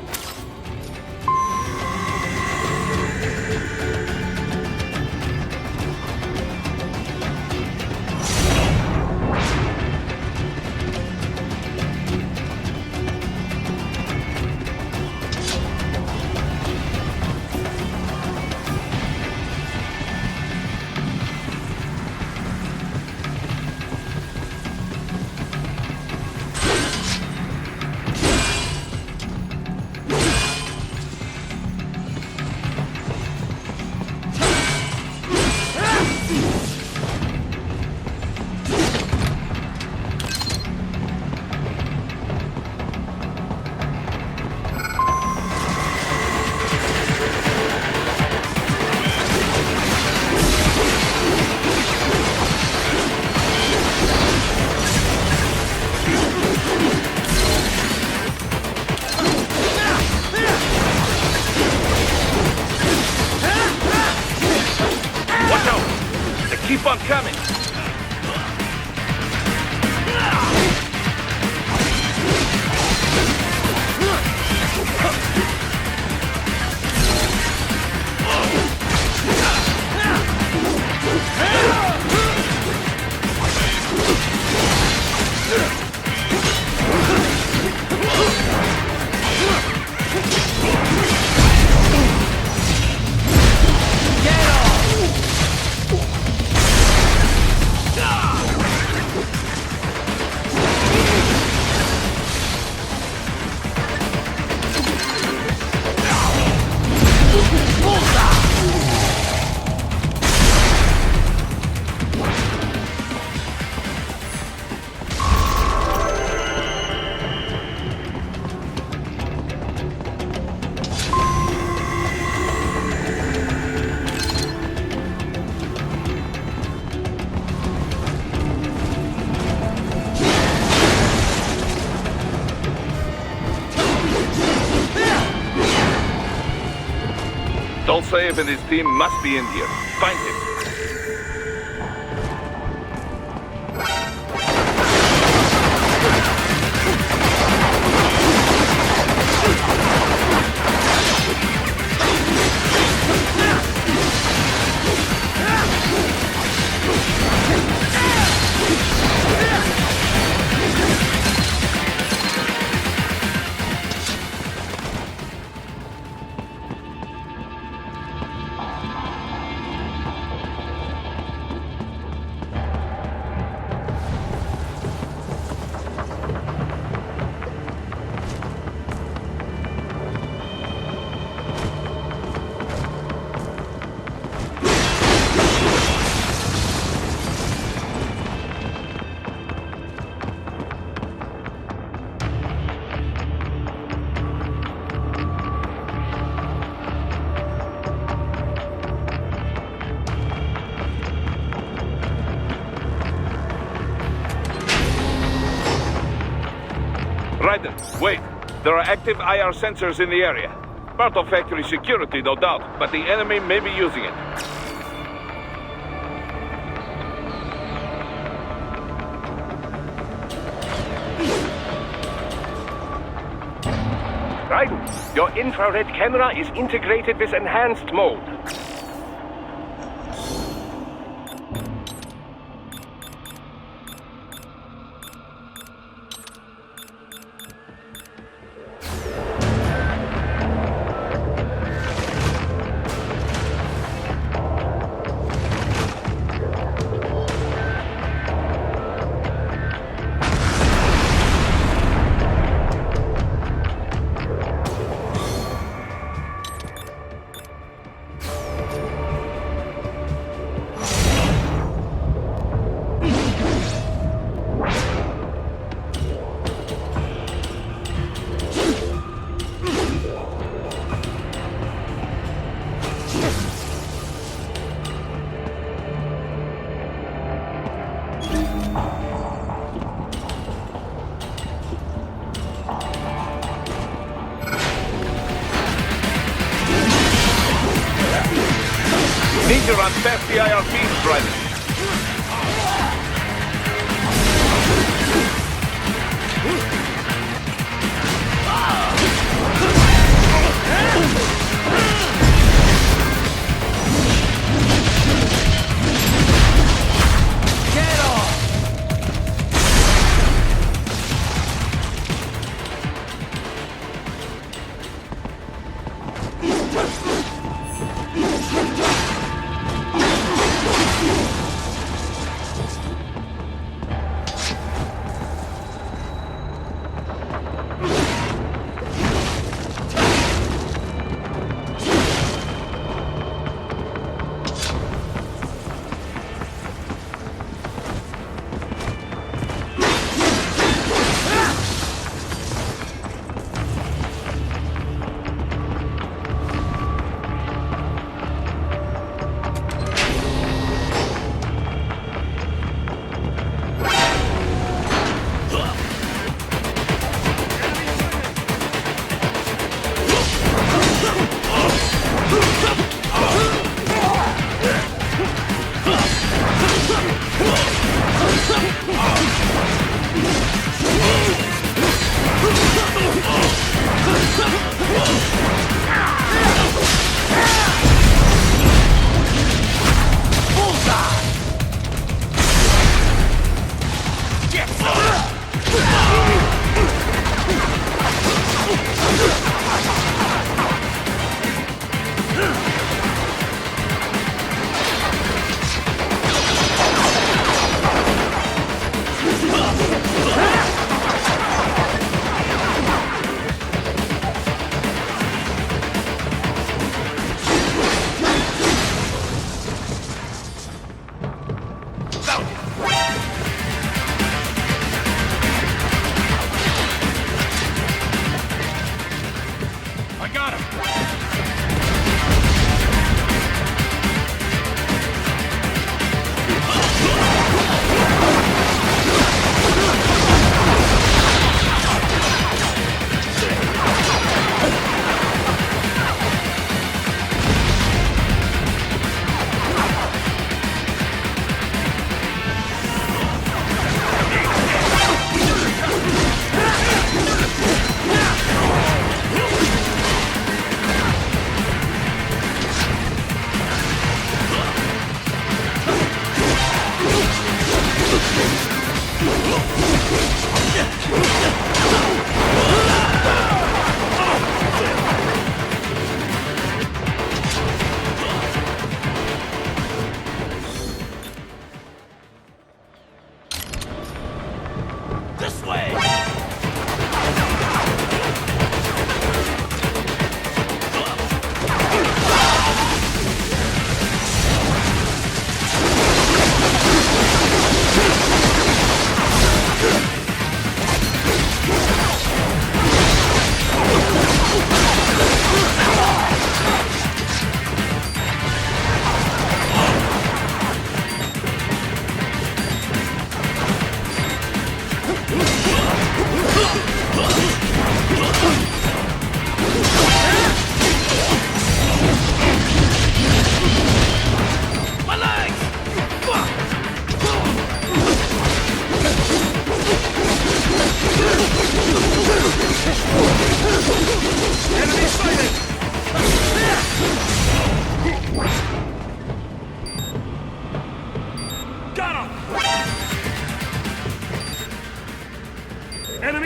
Keep on coming! Dolzaev and his team must be in here. Find him. Raiden, wait. There are active IR sensors in the area. Part of factory security, no doubt, but the enemy may be using it. Raiden, your infrared camera is integrated with enhanced mode. Need to run past the IR beams, Raiden.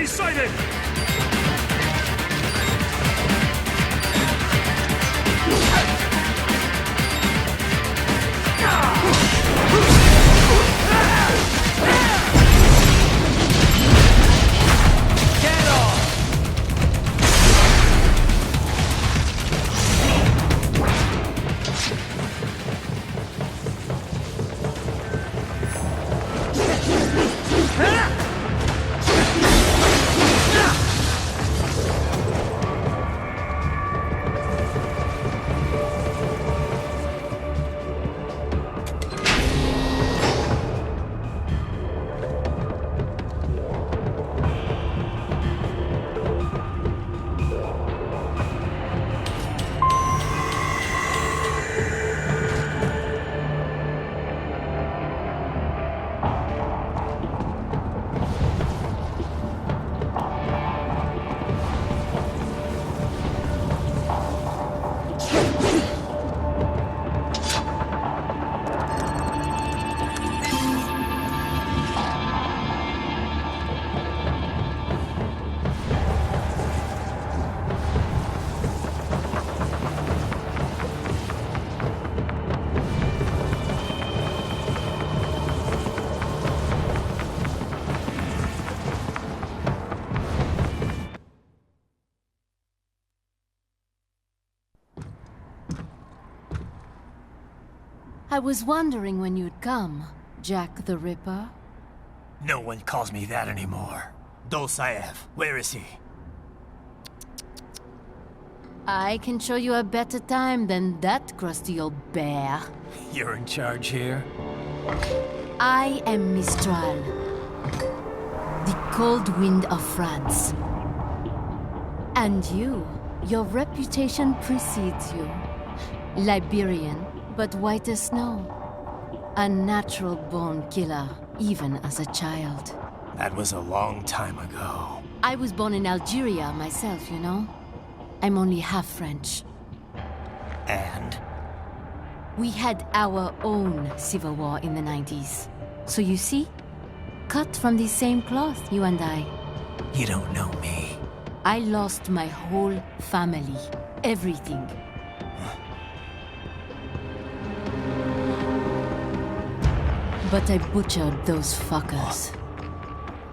Enemy sighted! I was wondering when you'd come, Jack the Ripper. No one calls me that anymore. Dolzaev, where is he? I can show you a better time than that crusty old bear. You're in charge here? I am Mistral, the cold wind of France. And your reputation precedes you. Liberian, but white as snow. A natural-born killer, even as a child. That was a long time ago. I was born in Algeria myself, you know? I'm only half French. And? We had our own civil war in the 90s. So you see? Cut from the same cloth, you and I. You don't know me. I lost my whole family. Everything. But I butchered those fuckers.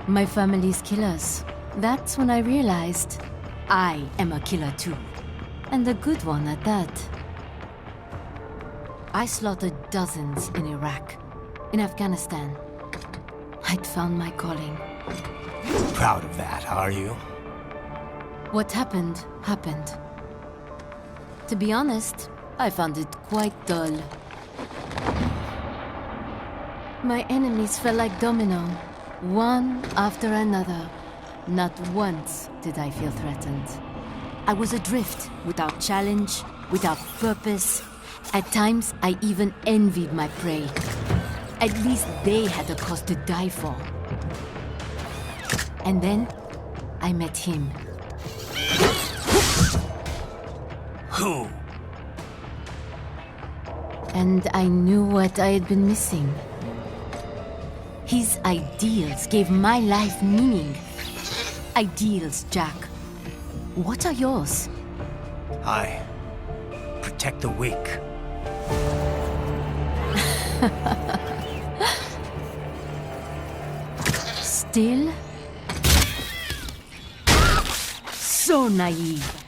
My family's killers. That's when I realized I am a killer too. And a good one at that. I slaughtered dozens in Iraq, in Afghanistan. I'd found my calling. Proud of that, are you? What happened, happened. To be honest, I found it quite dull. My enemies fell like domino, one after another. Not once did I feel threatened. I was adrift, without challenge, without purpose. At times, I even envied my prey. At least they had a cause to die for. And then, I met him. Who? And I knew what I had been missing. His ideals gave my life meaning. Ideals, Jack. What are yours? I protect the weak. Still? So naive.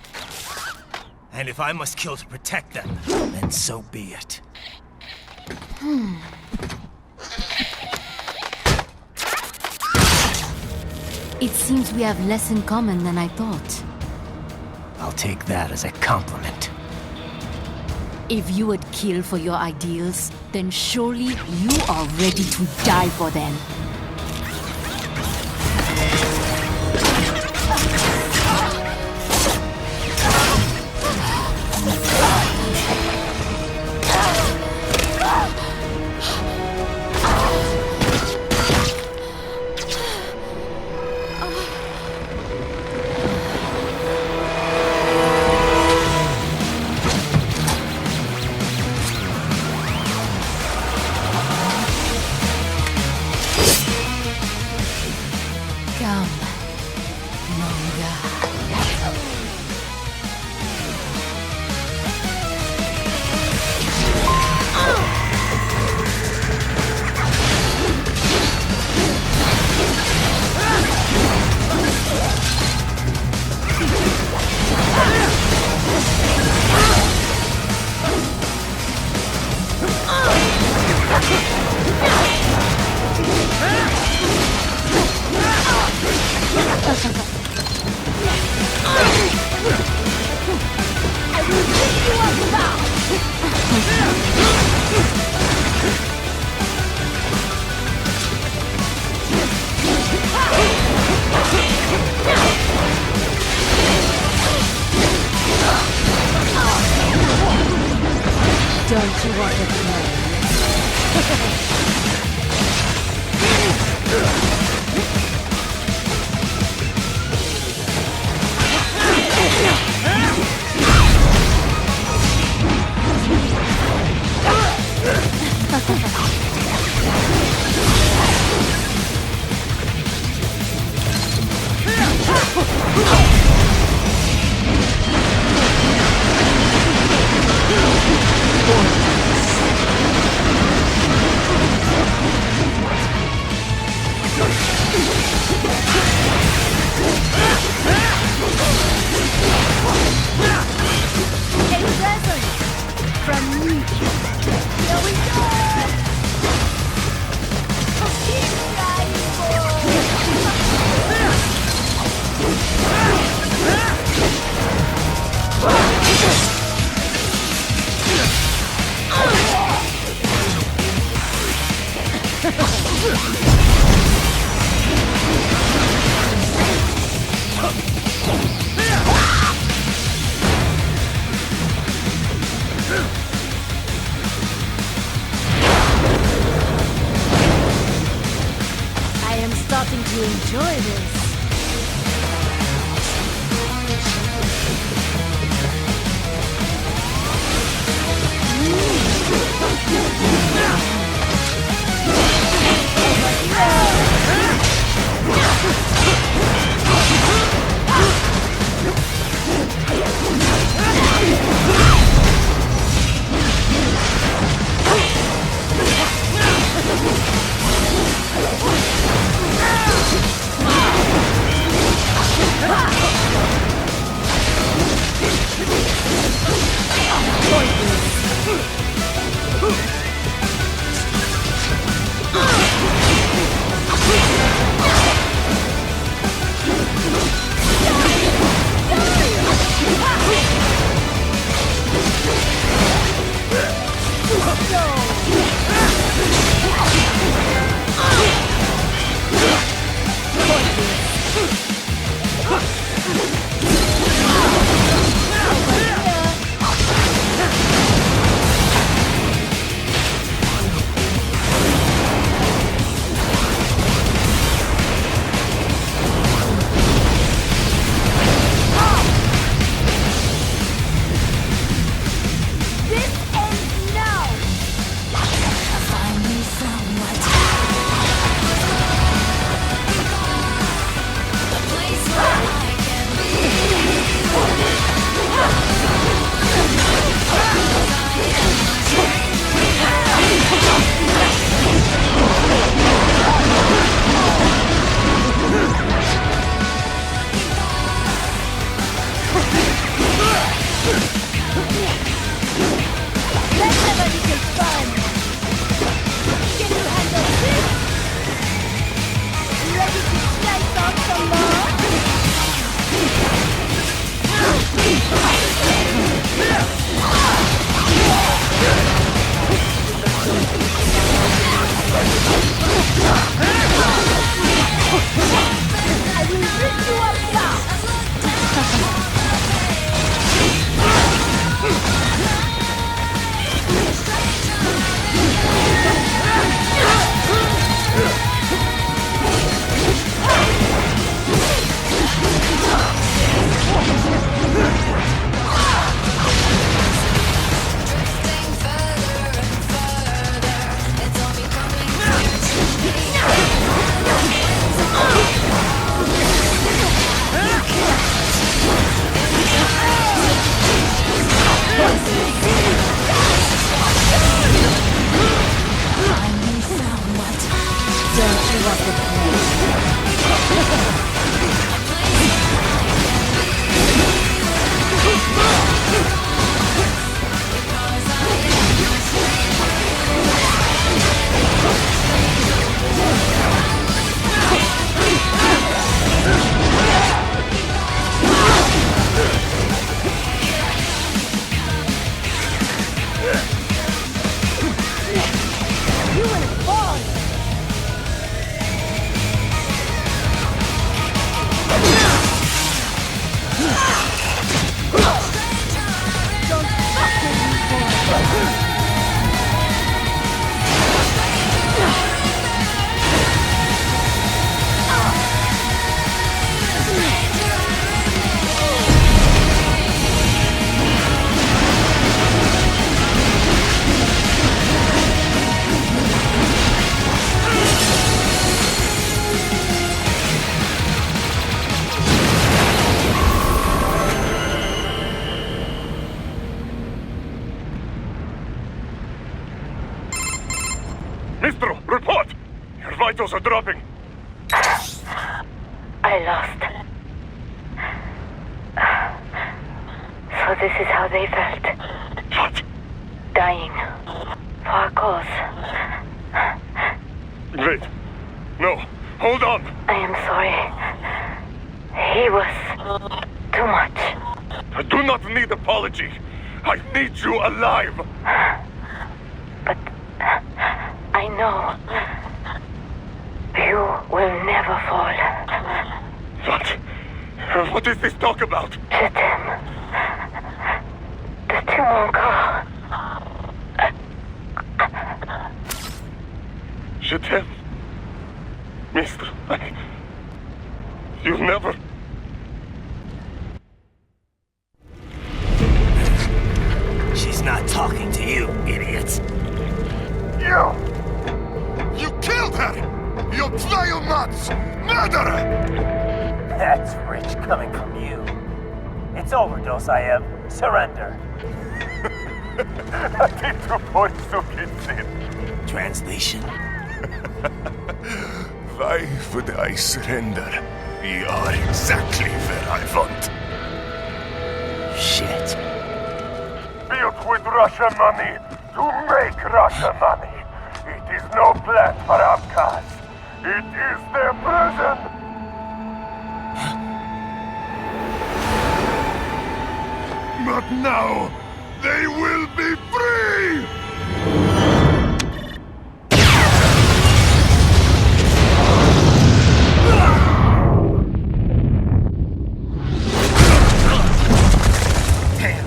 And if I must kill to protect them, then so be it. It seems we have less in common than I thought. I'll take that as a compliment. If you would kill for your ideals, then surely you are ready to die for them. Don't you want to A present from me. Here we go! Keep flying, I am starting to enjoy this. Mistro, report! Your vitals are dropping. I lost. So this is how they felt. What? Dying. For a cause. Wait. No. Hold on. I am sorry. He was too much. I do not need apology. I need you alive. But I know you will never fall. What? What is this talk about? Je t'aime. De tout mon corps. Je t'aime. Mister, you never... She's not talking to you, idiot. You killed her! You vile nuts! Murderer! That's rich coming from you. It's overdose, I am. Surrender. Translation. Why would I surrender? You are exactly where I want. Shit. Built with Russian money to make Russian money. It is no plan for Abkhaz. It is their prison. But now, they will be free! Damn!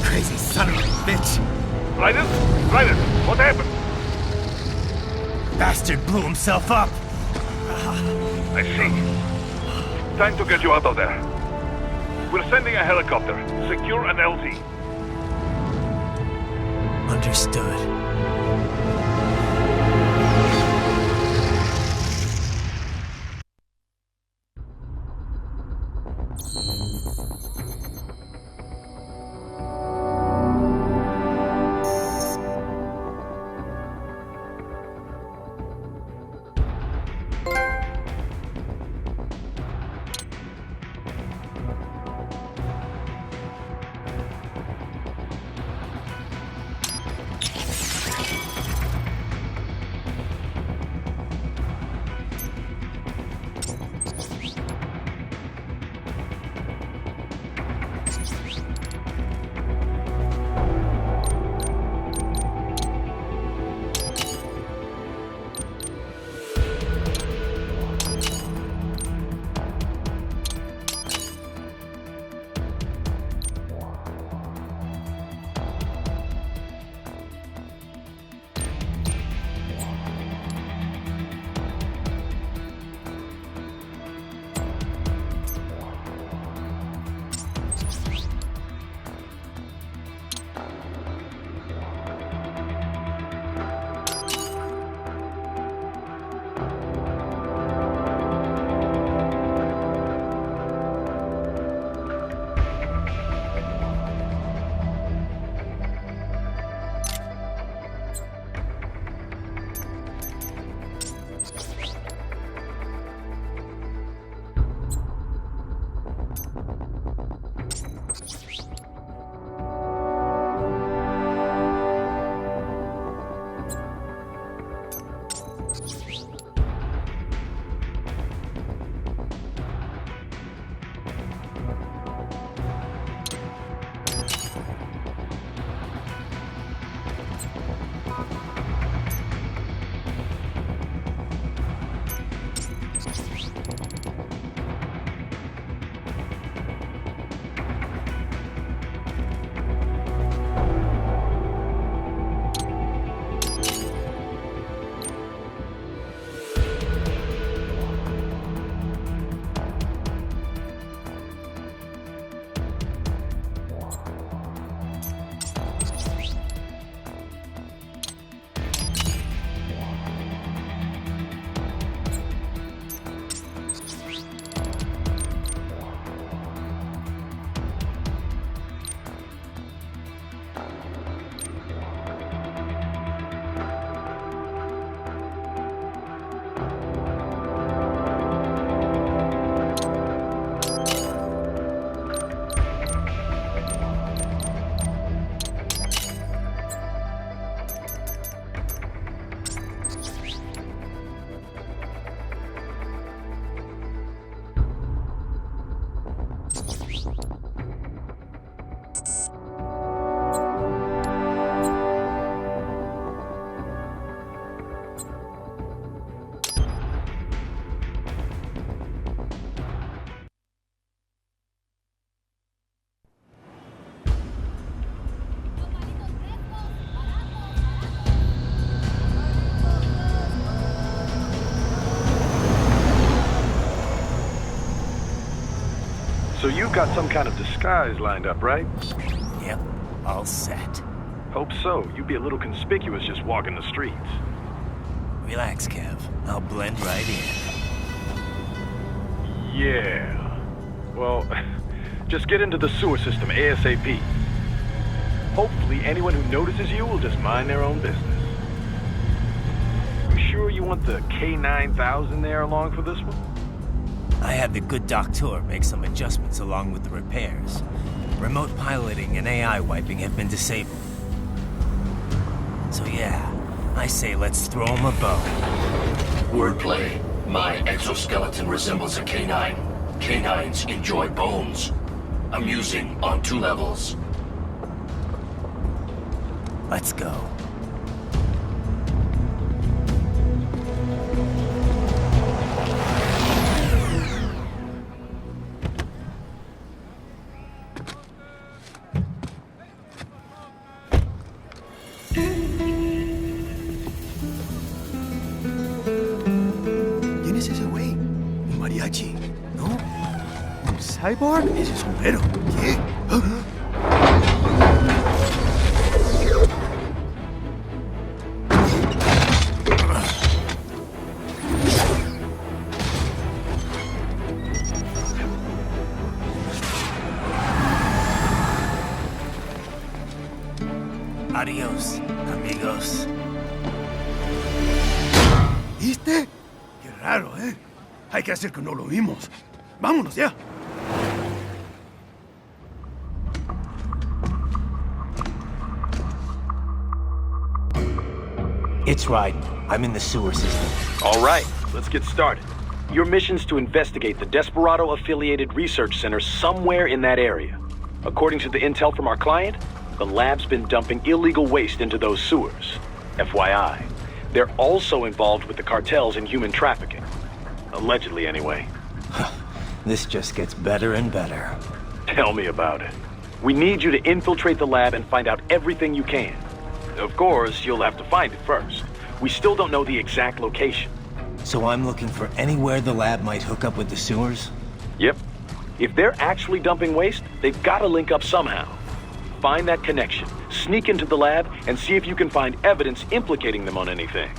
Crazy son of a bitch! Raiden? Raiden, what happened? Bastard blew himself up! I see. Time to get you out of there. We're sending a helicopter. Secure an LZ. Understood. you've got some kind of disguise lined up, right? Yep, all set. Hope so. You'd be a little conspicuous just walking the streets. Relax, Kev. I'll blend right in. Yeah. Well, just get into the sewer system ASAP. Hopefully anyone who notices you will just mind their own business. You sure you want the K9000 there along for this one? I had the good doctor make some adjustments along with the repairs. Remote piloting and AI wiping have been disabled. So yeah, I say let's throw him a bone. Wordplay. My exoskeleton resembles a canine. Canines enjoy bones. Amusing on 2 levels. Let's go. ¿Quién es ese güey? ¿Un mariachi? ¿No? ¿Un cyborg? Ese sombrero. ¿Qué? Adiós, amigos. ¿Viste? Qué raro, ¿eh? Hay que hacer que no lo vimos. Vámonos ya. It's Raiden. I'm in the sewer system. All right, let's get started. Your mission's to investigate the Desperado-affiliated research center somewhere in that area. According to the intel from our client, the lab's been dumping illegal waste into those sewers. FYI, they're also involved with the cartels in human trafficking. Allegedly, anyway. This just gets better and better. Tell me about it. We need you to infiltrate the lab and find out everything you can. Of course, you'll have to find it first. We still don't know the exact location. So I'm looking for anywhere the lab might hook up with the sewers? Yep. If they're actually dumping waste, they've got to link up somehow. Find that connection, sneak into the lab, and see if you can find evidence implicating them on anything.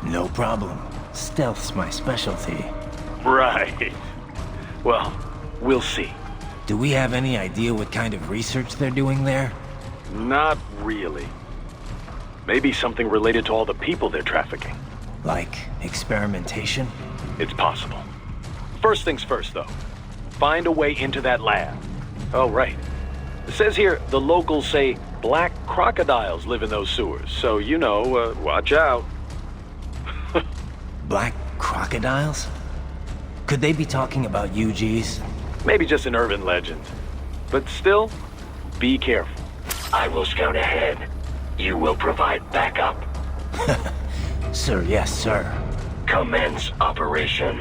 No problem. Stealth's my specialty. Right. Well, we'll see. Do we have any idea what kind of research they're doing there? Not really. Maybe something related to all the people they're trafficking. Like experimentation? It's possible. First things first, though. Find a way into that lab. Oh, right. It says here the locals say black crocodiles live in those sewers, so you know, watch out. Black crocodiles? Could they be talking about UGs? Maybe just an urban legend. But still, be careful. I will scout ahead. You will provide backup. Sir, yes, sir. Commence operation.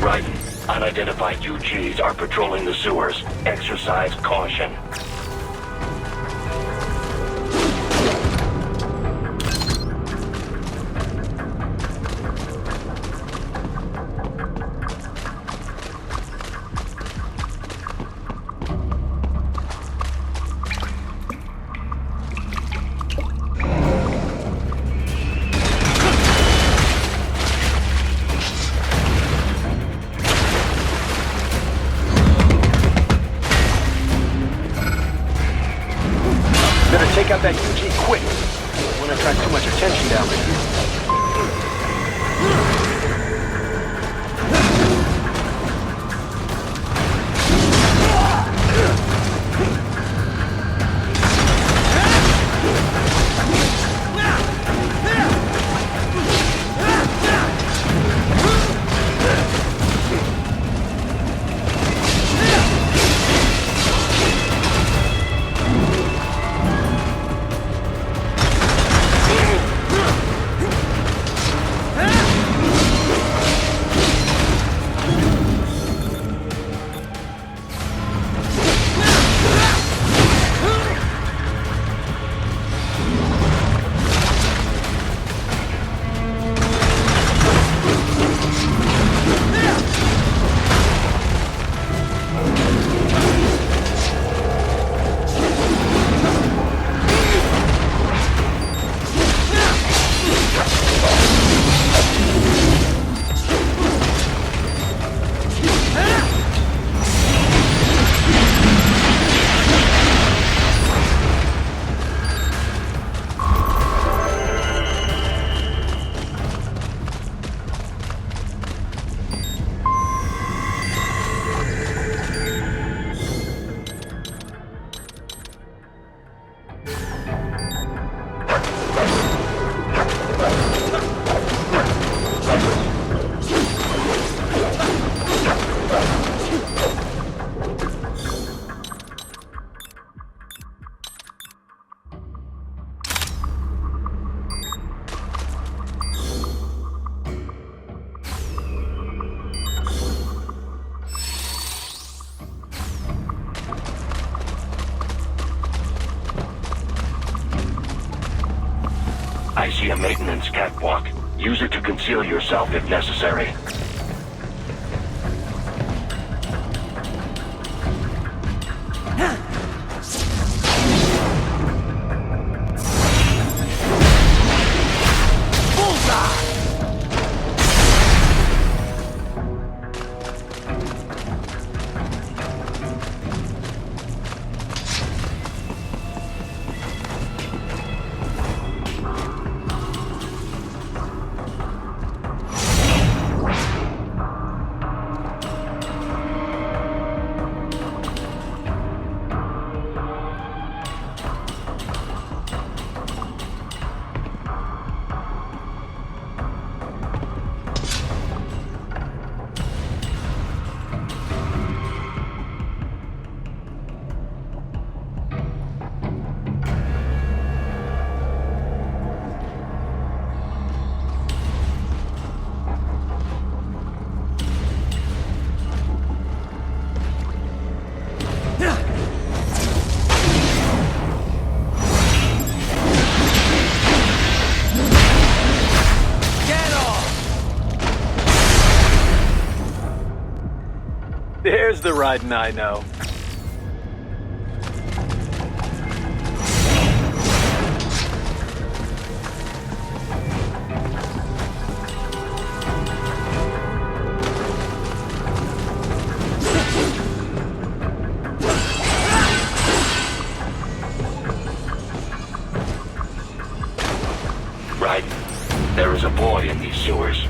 Raiden. Unidentified UGs are patrolling the sewers. Exercise caution. Take out that UG quick. Don't want to attract too much attention down there. I see a maintenance catwalk. Use it to conceal yourself if necessary. There's the Raiden I know. Raiden, there is a boy in these sewers.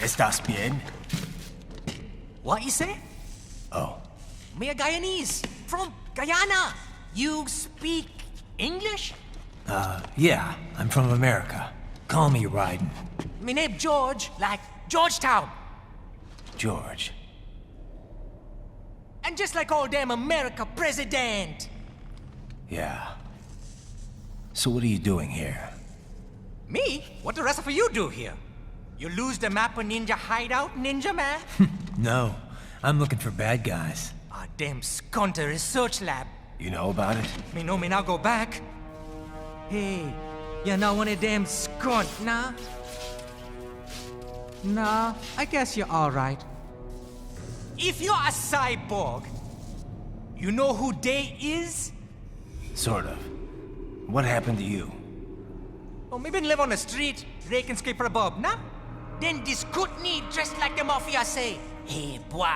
¿Estás bien? What you say? Oh. Me a Guyanese from Guyana. You speak English? Yeah, I'm from America. Call me Raiden. Me name George, like Georgetown. George. And just like all damn America president. Yeah. So what are you doing here? Me? What the rest of you do here? You lose the map of Ninja Hideout, Ninja Man? No, I'm looking for bad guys. Ah, damn Skunter research lab. You know about it? Me know me now go back. Hey, you're not one of them skunt, nah? Nah, I guess you're alright. If you're a cyborg, you know who they is? Sort of. What happened to you? Oh, me been live on the street, rake and scrape for a bob, nah? Then this good need dressed like the mafia say, hey boy,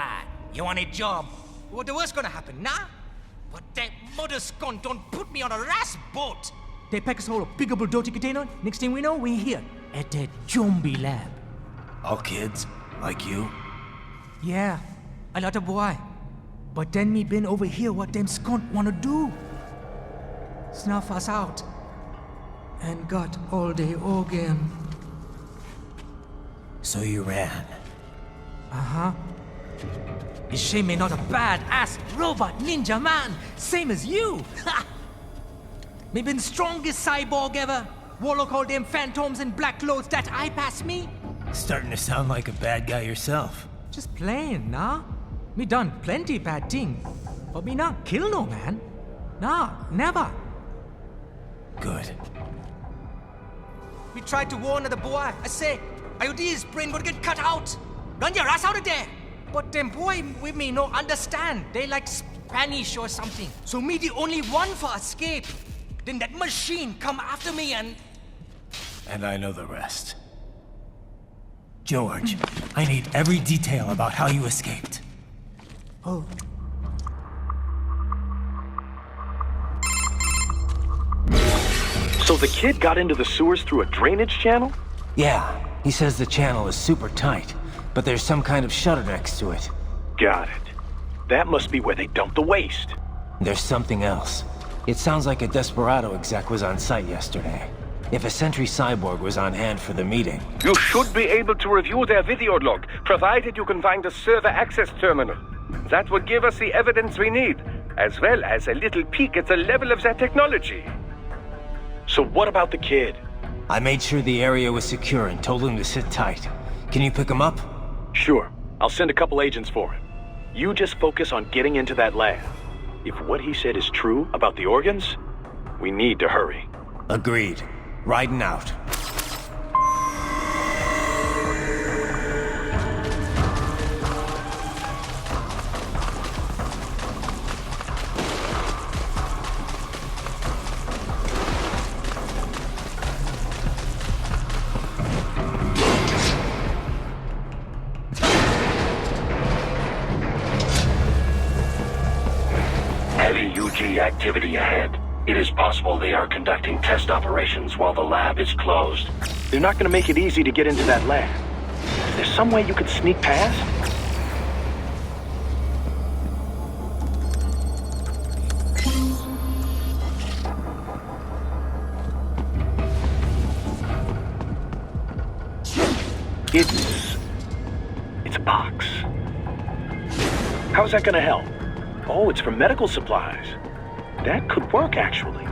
you want a job? What the worst gonna happen, nah? But that mother skunt don't put me on a ras boat. They pack us all a big old dirty container. Next thing we know, we here at that zombie lab. All kids? Like you? Yeah, a lot of boy. But then me been over here what them skunt wanna do. Snuff us out. And got all the organ. So you ran? Uh-huh. You shame me not a bad-ass robot ninja man, same as you. Ha! Me been strongest cyborg ever. Warlock all them phantoms and black clothes that eye pass me. Starting to sound like a bad guy yourself. Just playing, nah? Me done plenty bad thing. But me not kill no man. Nah, never. Good. We tried to warn the boy. I say, IOD's brain gonna get cut out. Run your ass out of there. But them boy with me no understand. They like Spanish or something. So me the only one for escape. Then that machine come after me and... And I know the rest. George, I need every detail about how you escaped. Oh. So the kid got into the sewers through a drainage channel? Yeah, he says the channel is super tight, but there's some kind of shutter next to it. Got it. That must be where they dumped the waste. There's something else. It sounds like a Desperado exec was on site yesterday. If a Sentry Cyborg was on hand for the meeting... You should be able to review their video log, provided you can find a server access terminal. That would give us the evidence we need, as well as a little peek at the level of their technology. So what about the kid? I made sure the area was secure and told him to sit tight. Can you pick him up? Sure. I'll send a couple agents for him. You just focus on getting into that lab. If what he said is true about the organs, we need to hurry. Agreed. Riding out. Heavy UG activity ahead. It is possible they are conducting test operations while the lab is closed. They're not going to make it easy to get into that lab. Is there some way you could sneak past? It's a box. How's that going to help? Oh, it's for medical supplies. That could work, actually.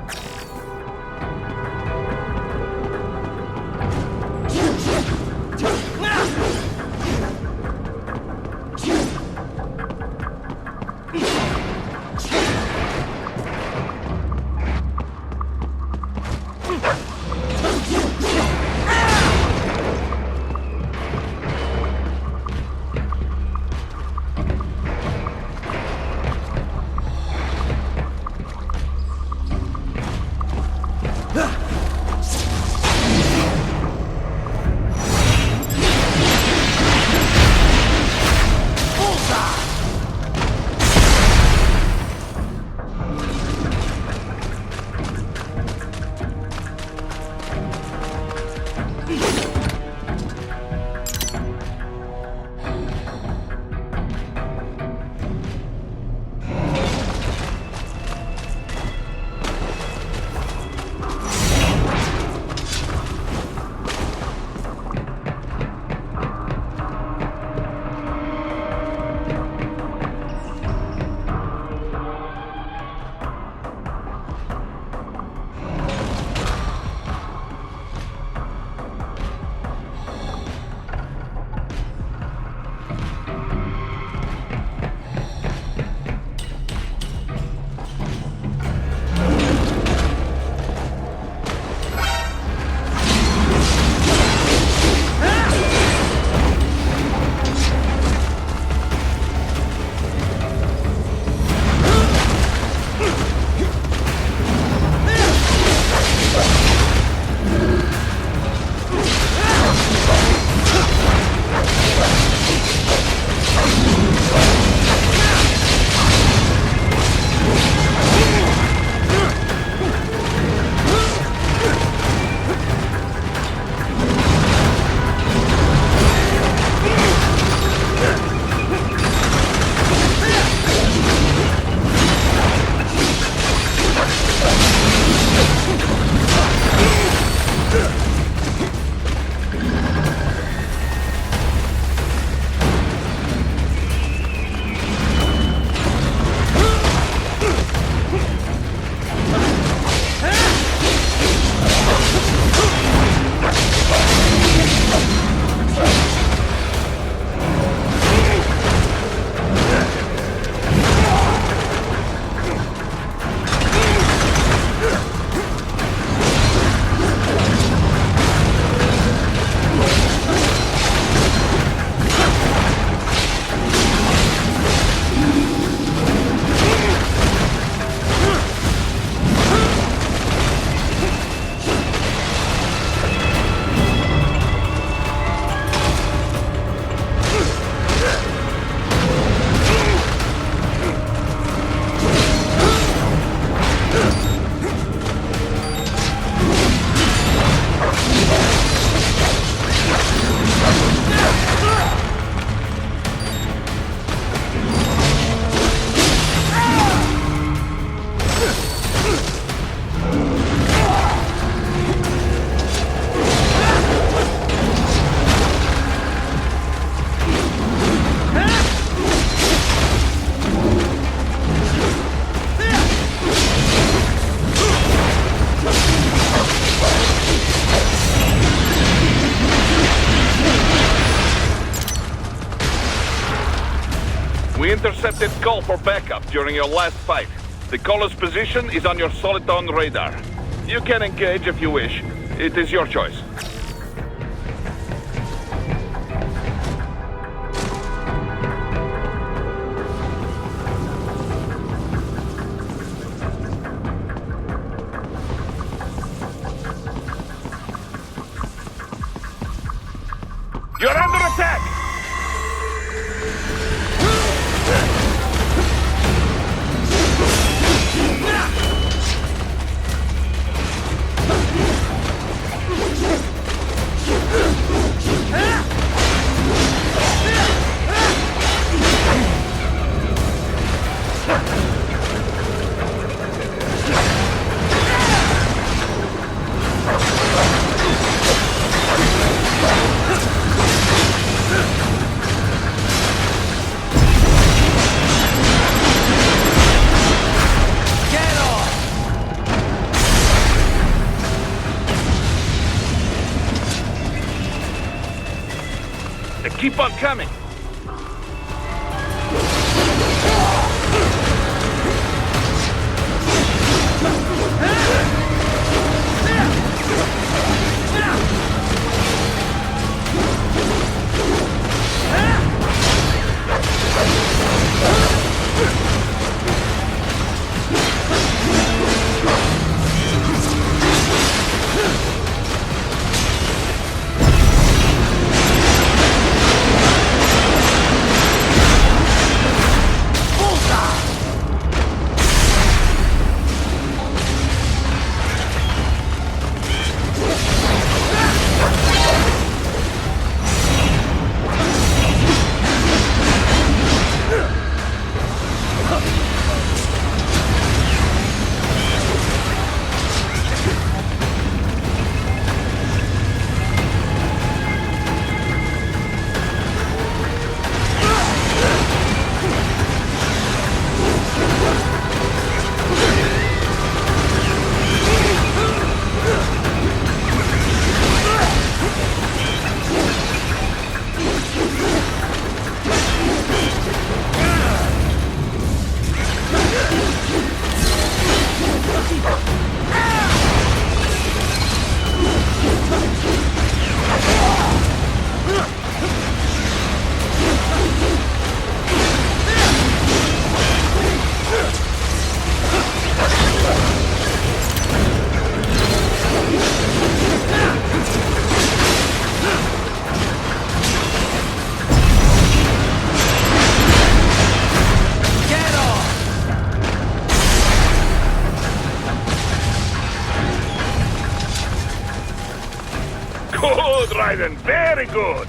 intercepted call for backup during your last fight. The caller's position is on your Soliton radar. You can engage if you wish. It is your choice. You're under attack! Keep on coming! Good, Raiden, very good!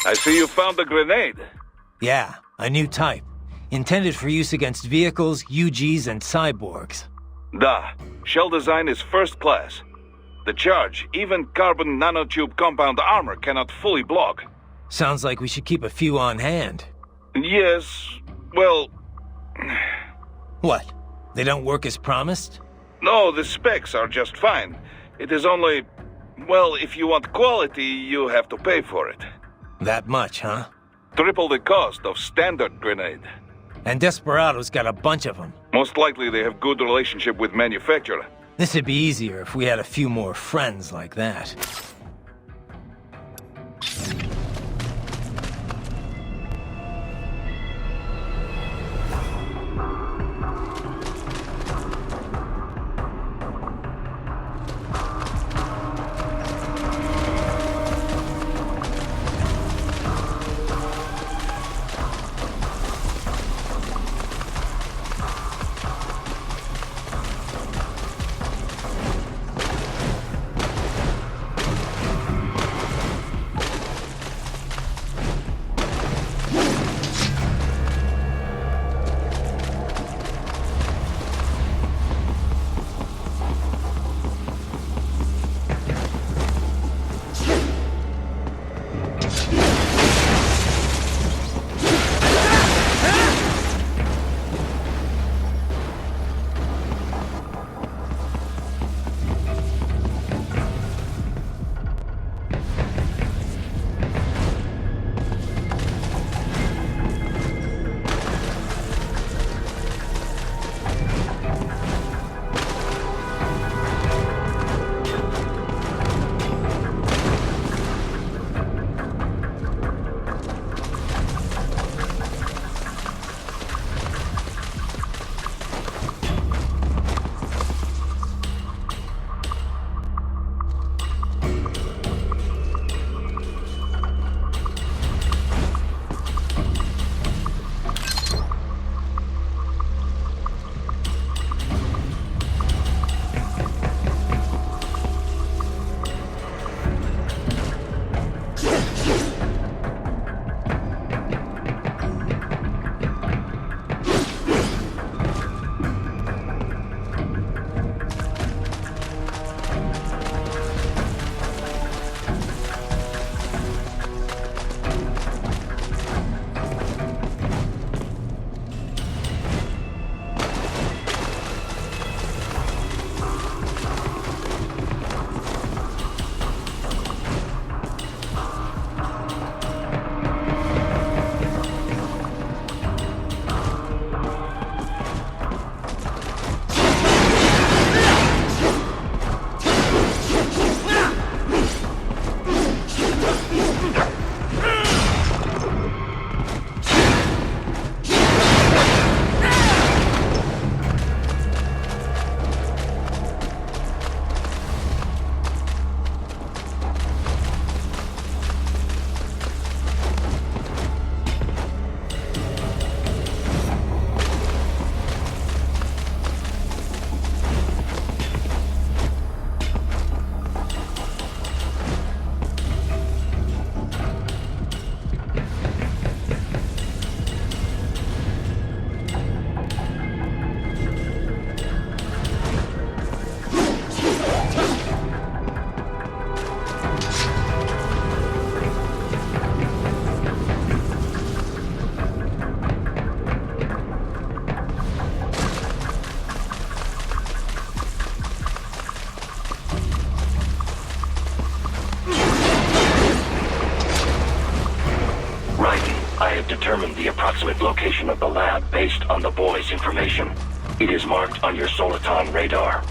I see you found a grenade. Yeah, a new type. Intended for use against vehicles, UGs, and cyborgs. Shell design is first class. The charge, even carbon nanotube compound armor cannot fully block. Sounds like we should keep a few on hand. Yes, well... What? They don't work as promised? No, the specs are just fine. It is only... Well, if you want quality, you have to pay for it. That much, huh? Triple the cost of standard grenade. And Desperado's got a bunch of them. Most likely they have good relationship with manufacturer. This'd be easier if we had a few more friends like that. determined the approximate location of the lab based on the boy's information. It is marked on your Soliton radar.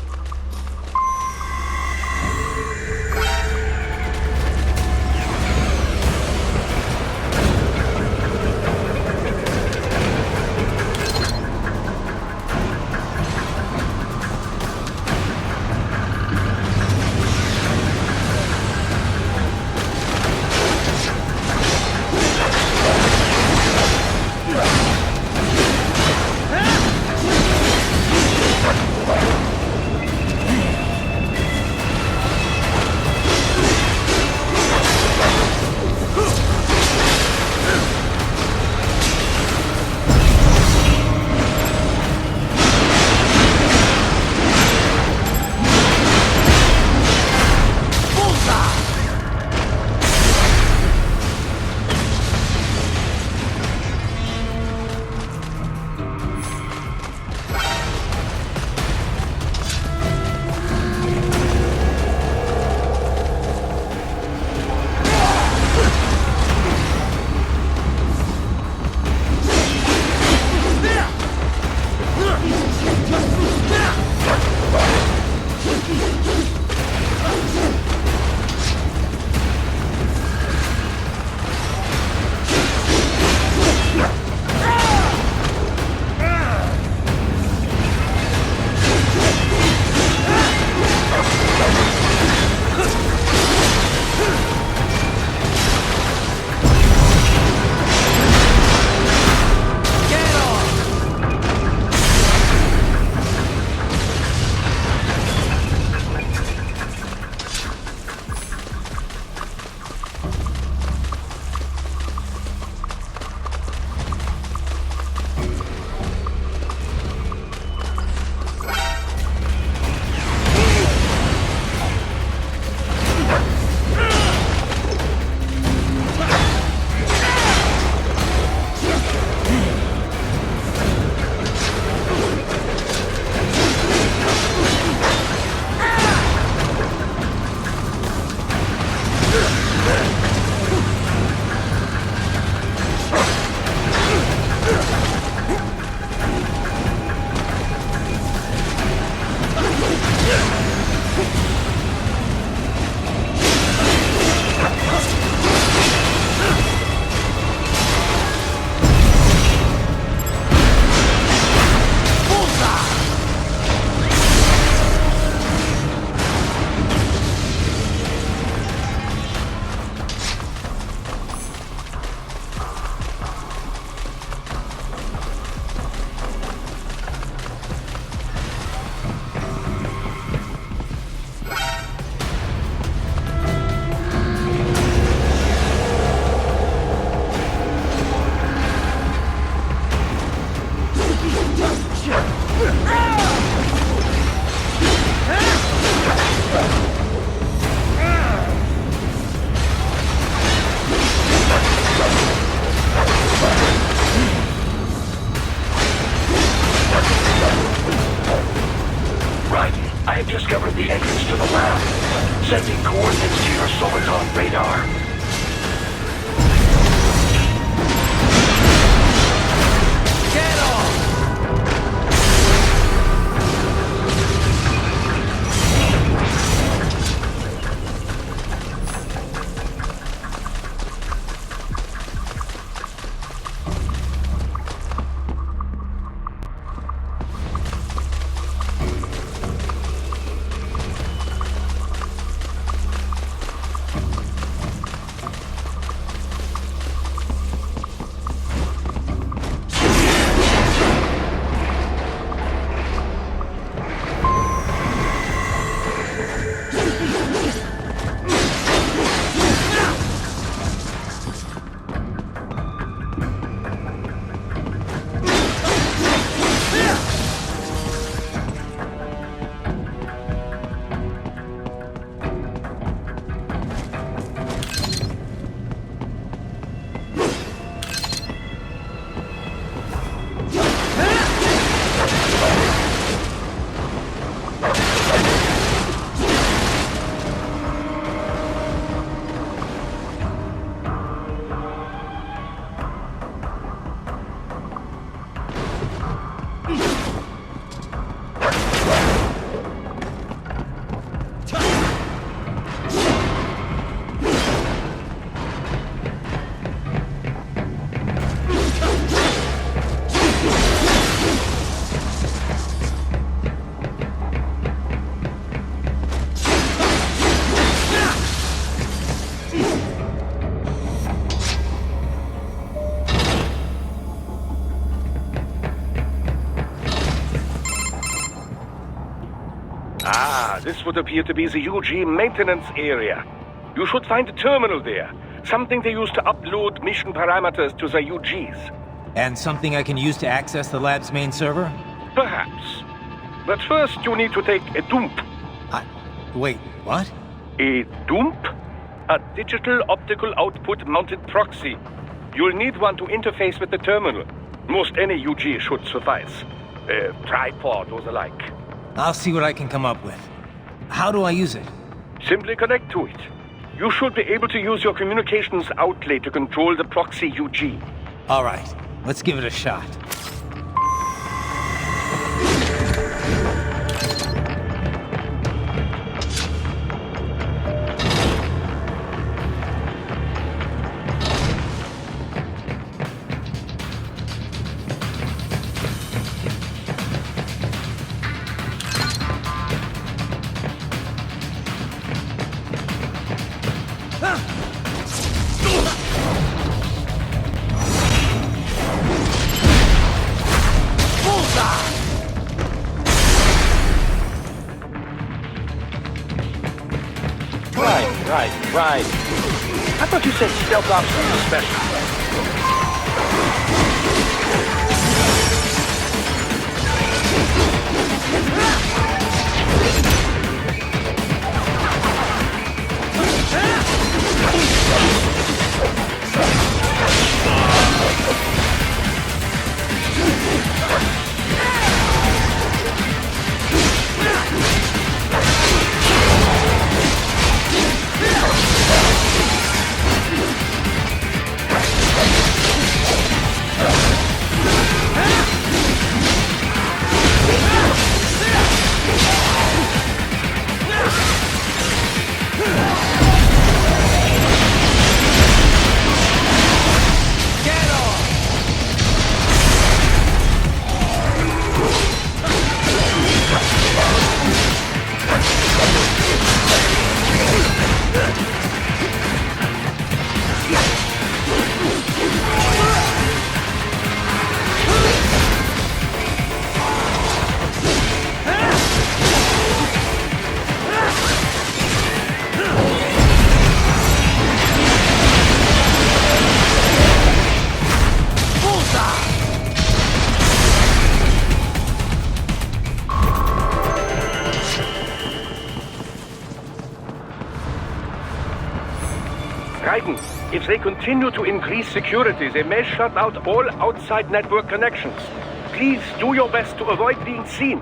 Raiden, I have discovered the entrance to the lab. Sending coordinates to your Soliton radar. Get off! This would appear to be the UG maintenance area. You should find a terminal there. Something they use to upload mission parameters to the UGs. And something I can use to access the lab's main server? Perhaps. But first you need to take a dump. Wait, what? A dump? A digital optical output mounted proxy. You'll need one to interface with the terminal. Most any UG should suffice. A tripod or the like. I'll see what I can come up with. How do I use it? Simply connect to it. You should be able to use your communications outlet to control the proxy UG. All right, let's give it a shot. Right. I thought you said stealth ops was special. Raiden, if they continue to increase security, they may shut out all outside network connections. Please do your best to avoid being seen.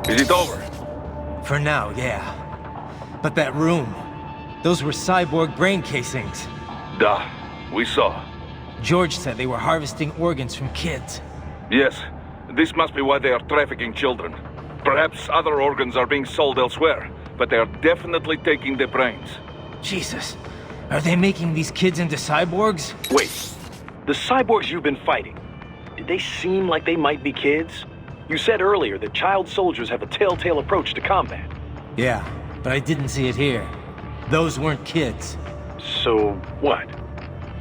Is it over? For now, yeah. But that room, those were cyborg brain casings. Duh, we saw. George said they were harvesting organs from kids. Yes, this must be why they are trafficking children. Perhaps other organs are being sold elsewhere, but they are definitely taking the brains. Jesus, are they making these kids into cyborgs? Wait, the cyborgs you've been fighting, did they seem like they might be kids? You said earlier that child soldiers have a telltale approach to combat. Yeah, but I didn't see it here. Those weren't kids. So, what?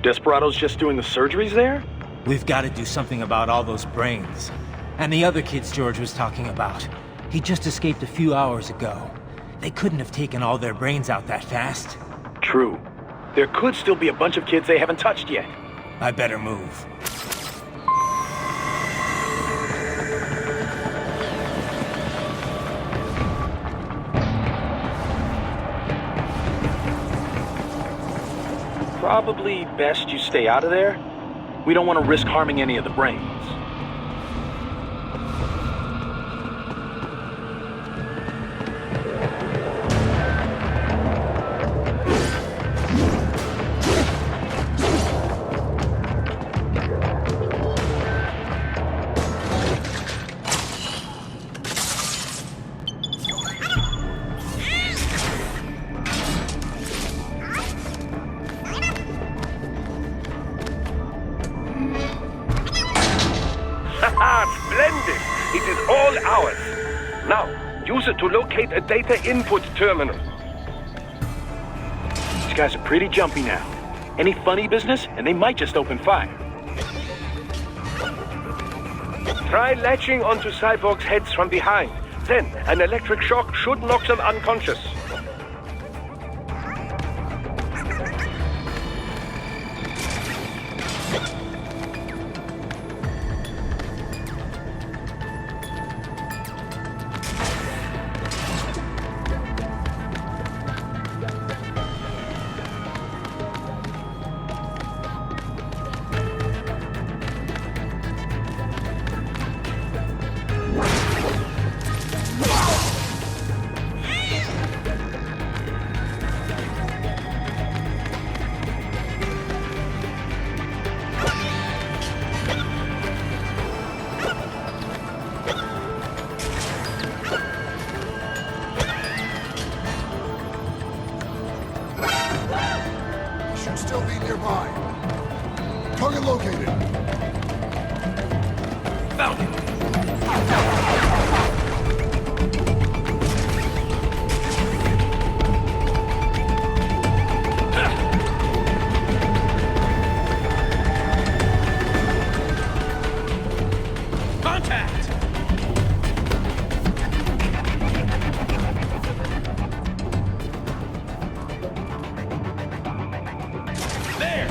Desperados just doing the surgeries there? We've got to do something about all those brains. And the other kids George was talking about. He just escaped a few hours ago. They couldn't have taken all their brains out that fast. True. There could still be a bunch of kids they haven't touched yet. I better move. Probably best you stay out of there. We don't want to risk harming any of the brains. Splendid! It is all ours. Now, use it to locate a data input terminal. These guys are pretty jumpy now. Any funny business, and they might just open fire. Try latching onto cyborgs' heads from behind. Then, an electric shock should knock them unconscious. Found it! Contact! There!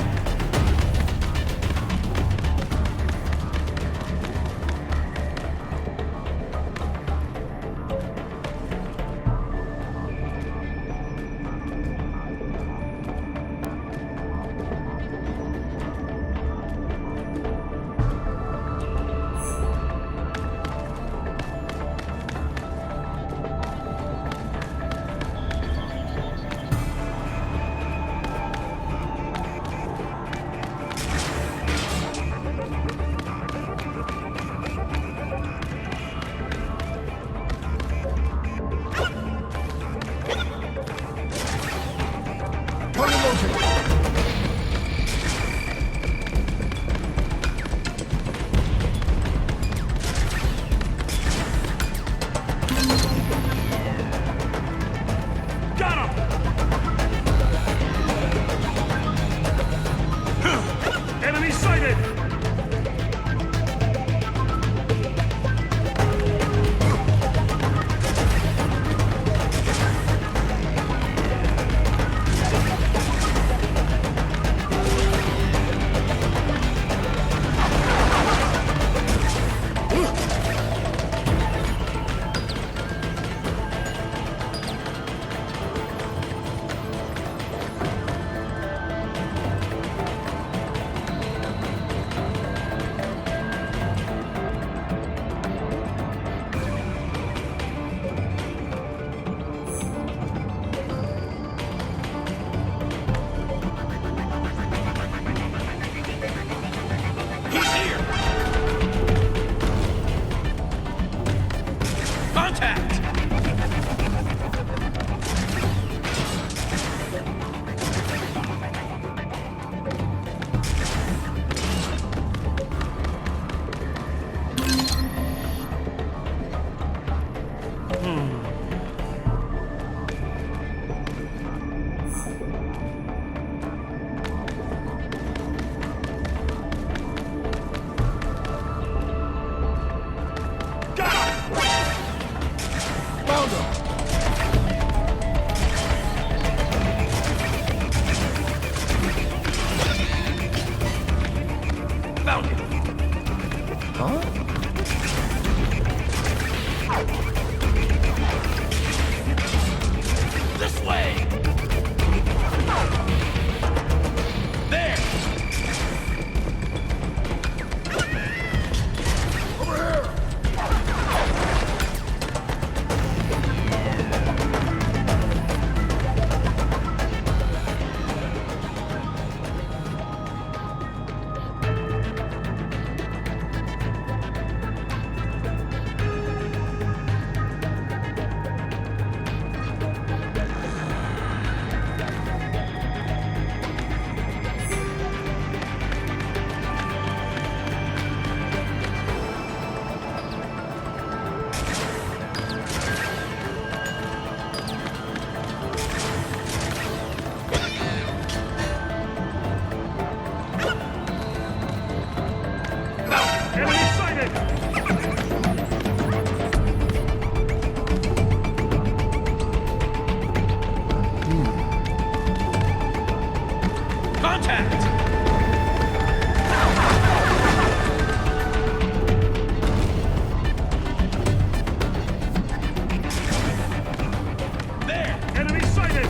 Enemy sighted! He's here! Contact! Found it! Huh? This way! There! Over here! Enemy sighted! Contact! There! Enemy sighted!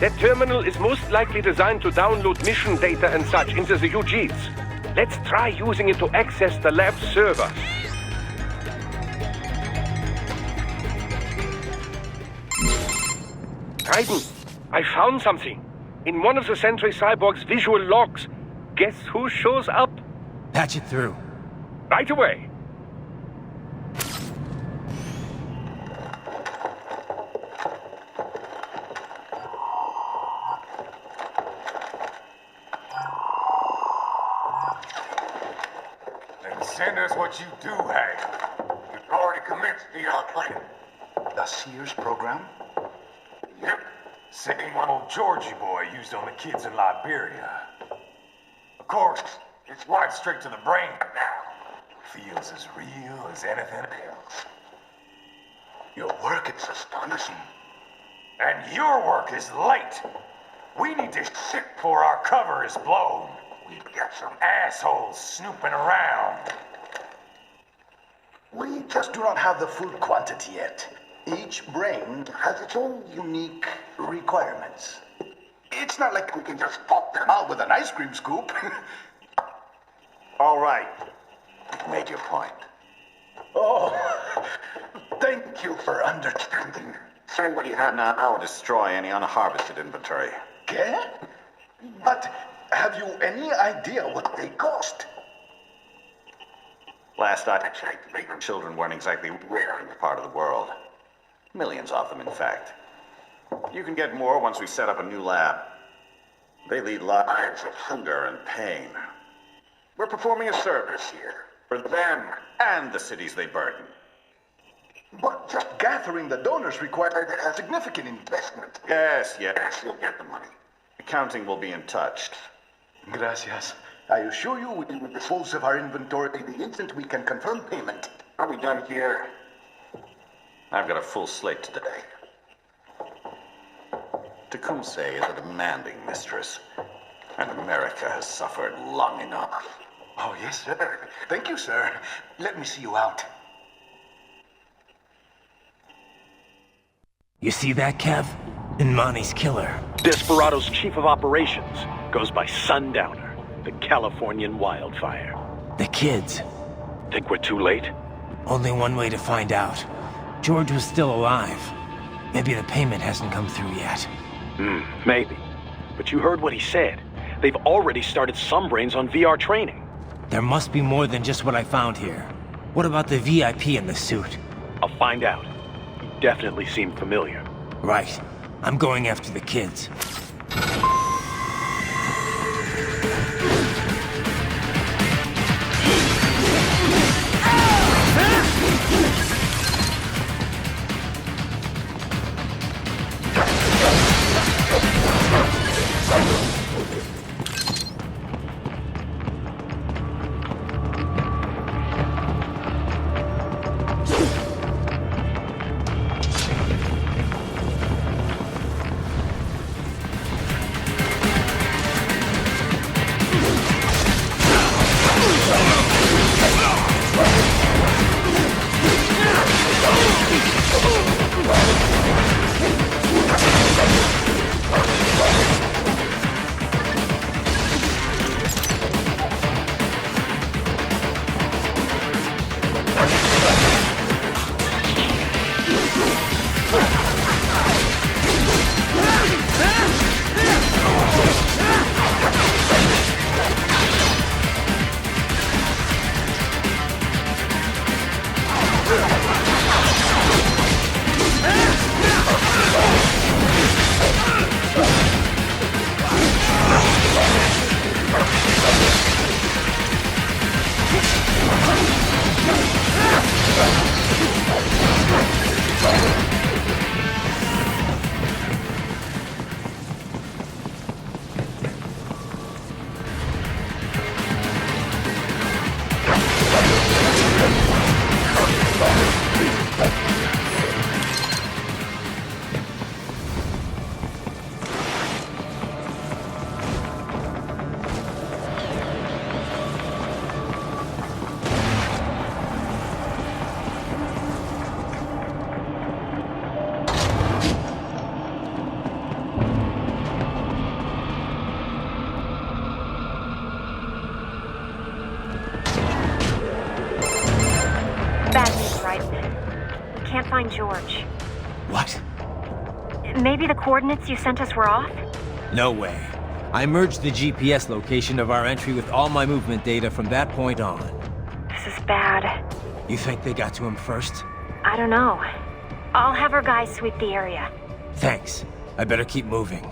That terminal is most likely designed to download mission data and such into the UGs. Let's try using it to access the lab server. Raiden, I found something. In one of the Sentry Cyborg's visual logs. Guess who shows up? Patch it through. Right away. Then send us what you do have. You've already commenced the outplaying. The Sears program? Yep. Same one old Georgie boy used on the kids in Liberia. Of course, it's wired straight to the brain now. Feels as real as anything else. Your work is astonishing. And your work is late. We need this shit before our cover is blown. We've got some assholes snooping around. We just do not have the full quantity yet. Each brain has its own unique requirements. It's not like we can just pop them out with an ice cream scoop. All right. You've made your point. Oh, thank you for understanding. Send what you have now. I'll destroy any unharvested inventory. Okay? But have you any idea what they cost? Last I checked, children weren't exactly rare in the part of the world. Millions of them, in fact. You can get more once we set up a new lab. They lead lives of hunger and pain. We're performing a service here for them and the cities they burden. But just gathering the donors required a significant investment. Yes, you'll get the money. Accounting will be in touch. Gracias. I assure you we will dispose of our inventory the instant we can confirm payment. Are we done here? I've got a full slate today. Tecumseh is a demanding mistress, and America has suffered long enough. Oh, yes, sir. Thank you, sir. Let me see you out. You see that, Kev? Inmani's killer. Desperado's chief of operations goes by Sundowner, the Californian wildfire. The kids. Think we're too late? Only one way to find out. George was still alive. Maybe the payment hasn't come through yet. Maybe. But you heard what he said. They've already started some brains on VR training. There must be more than just what I found here. What about the VIP in the suit? I'll find out. He definitely seemed familiar. Right. I'm going after the kids. find George. What? Maybe the coordinates you sent us were off? No way. I merged the GPS location of our entry with all my movement data from that point on. This is bad. You think they got to him first? I don't know. I'll have our guys sweep the area. Thanks. I better keep moving.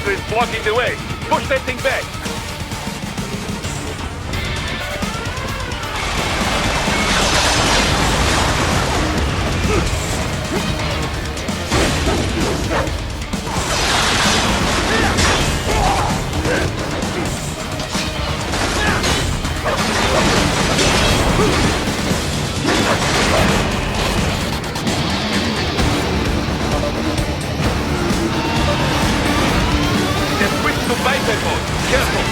Is blocking the way. Push that thing back. Switch to bypass mode. Careful.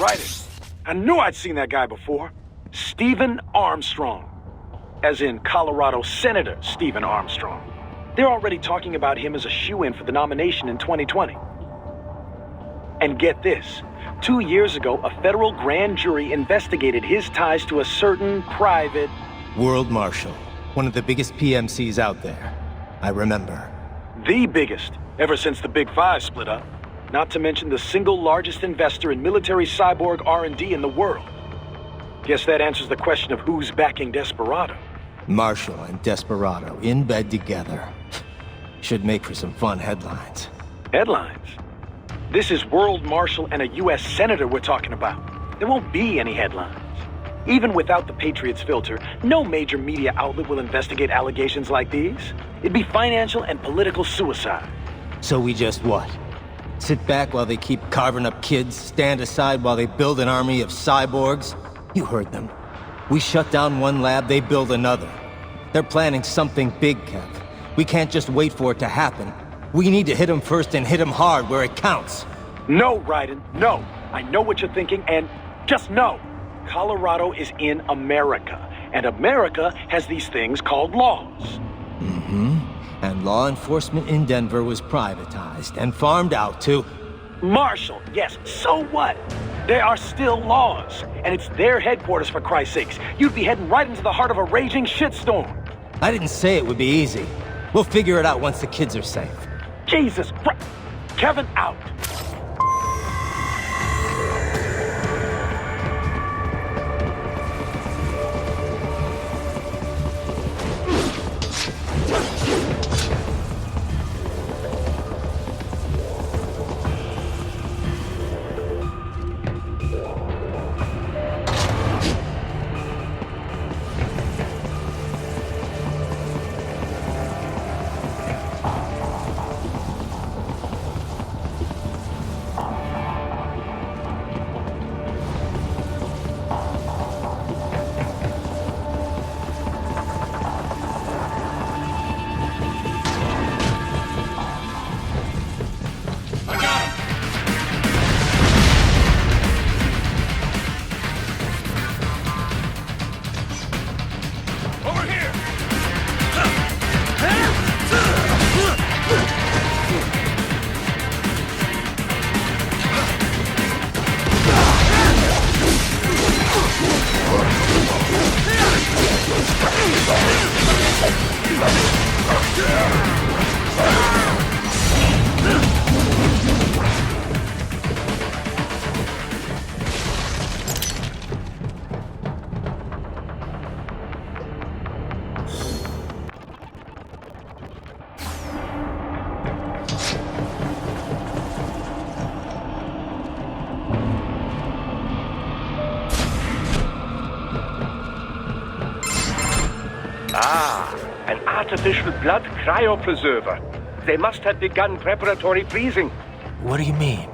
Raiden. I knew I'd seen that guy before. Stephen Armstrong. As in Colorado Senator Stephen Armstrong. They're already talking about him as a shoo-in for the nomination in 2020. And get this. 2 years ago, a federal grand jury investigated his ties to a certain private... World Marshal. One of the biggest PMCs out there. I remember. The biggest, ever since the Big Five split up. Not to mention the single largest investor in military cyborg R&D in the world. Guess that answers the question of who's backing Desperado. Marshall and Desperado in bed together. Should make for some fun headlines. Headlines? This is World Marshal and a U.S. Senator we're talking about. There won't be any headlines. Even without the Patriots filter, no major media outlet will investigate allegations like these. It'd be financial and political suicide. So we just what? Sit back while they keep carving up kids, stand aside while they build an army of cyborgs? You heard them. We shut down one lab, they build another. They're planning something big, Kev. We can't just wait for it to happen. We need to hit them first and hit them hard where it counts. No, Raiden, no. I know what you're thinking, and just no. Colorado is in America, and America has these things called laws. Mm-hmm. And law enforcement in Denver was privatized and farmed out to... Marshall, yes, so what? There are still laws, and it's their headquarters, for Christ's sakes. You'd be heading right into the heart of a raging shitstorm. I didn't say it would be easy. We'll figure it out once the kids are safe. Jesus Christ. Kevin out. An artificial blood cryopreserver. They must have begun preparatory freezing. What do you mean?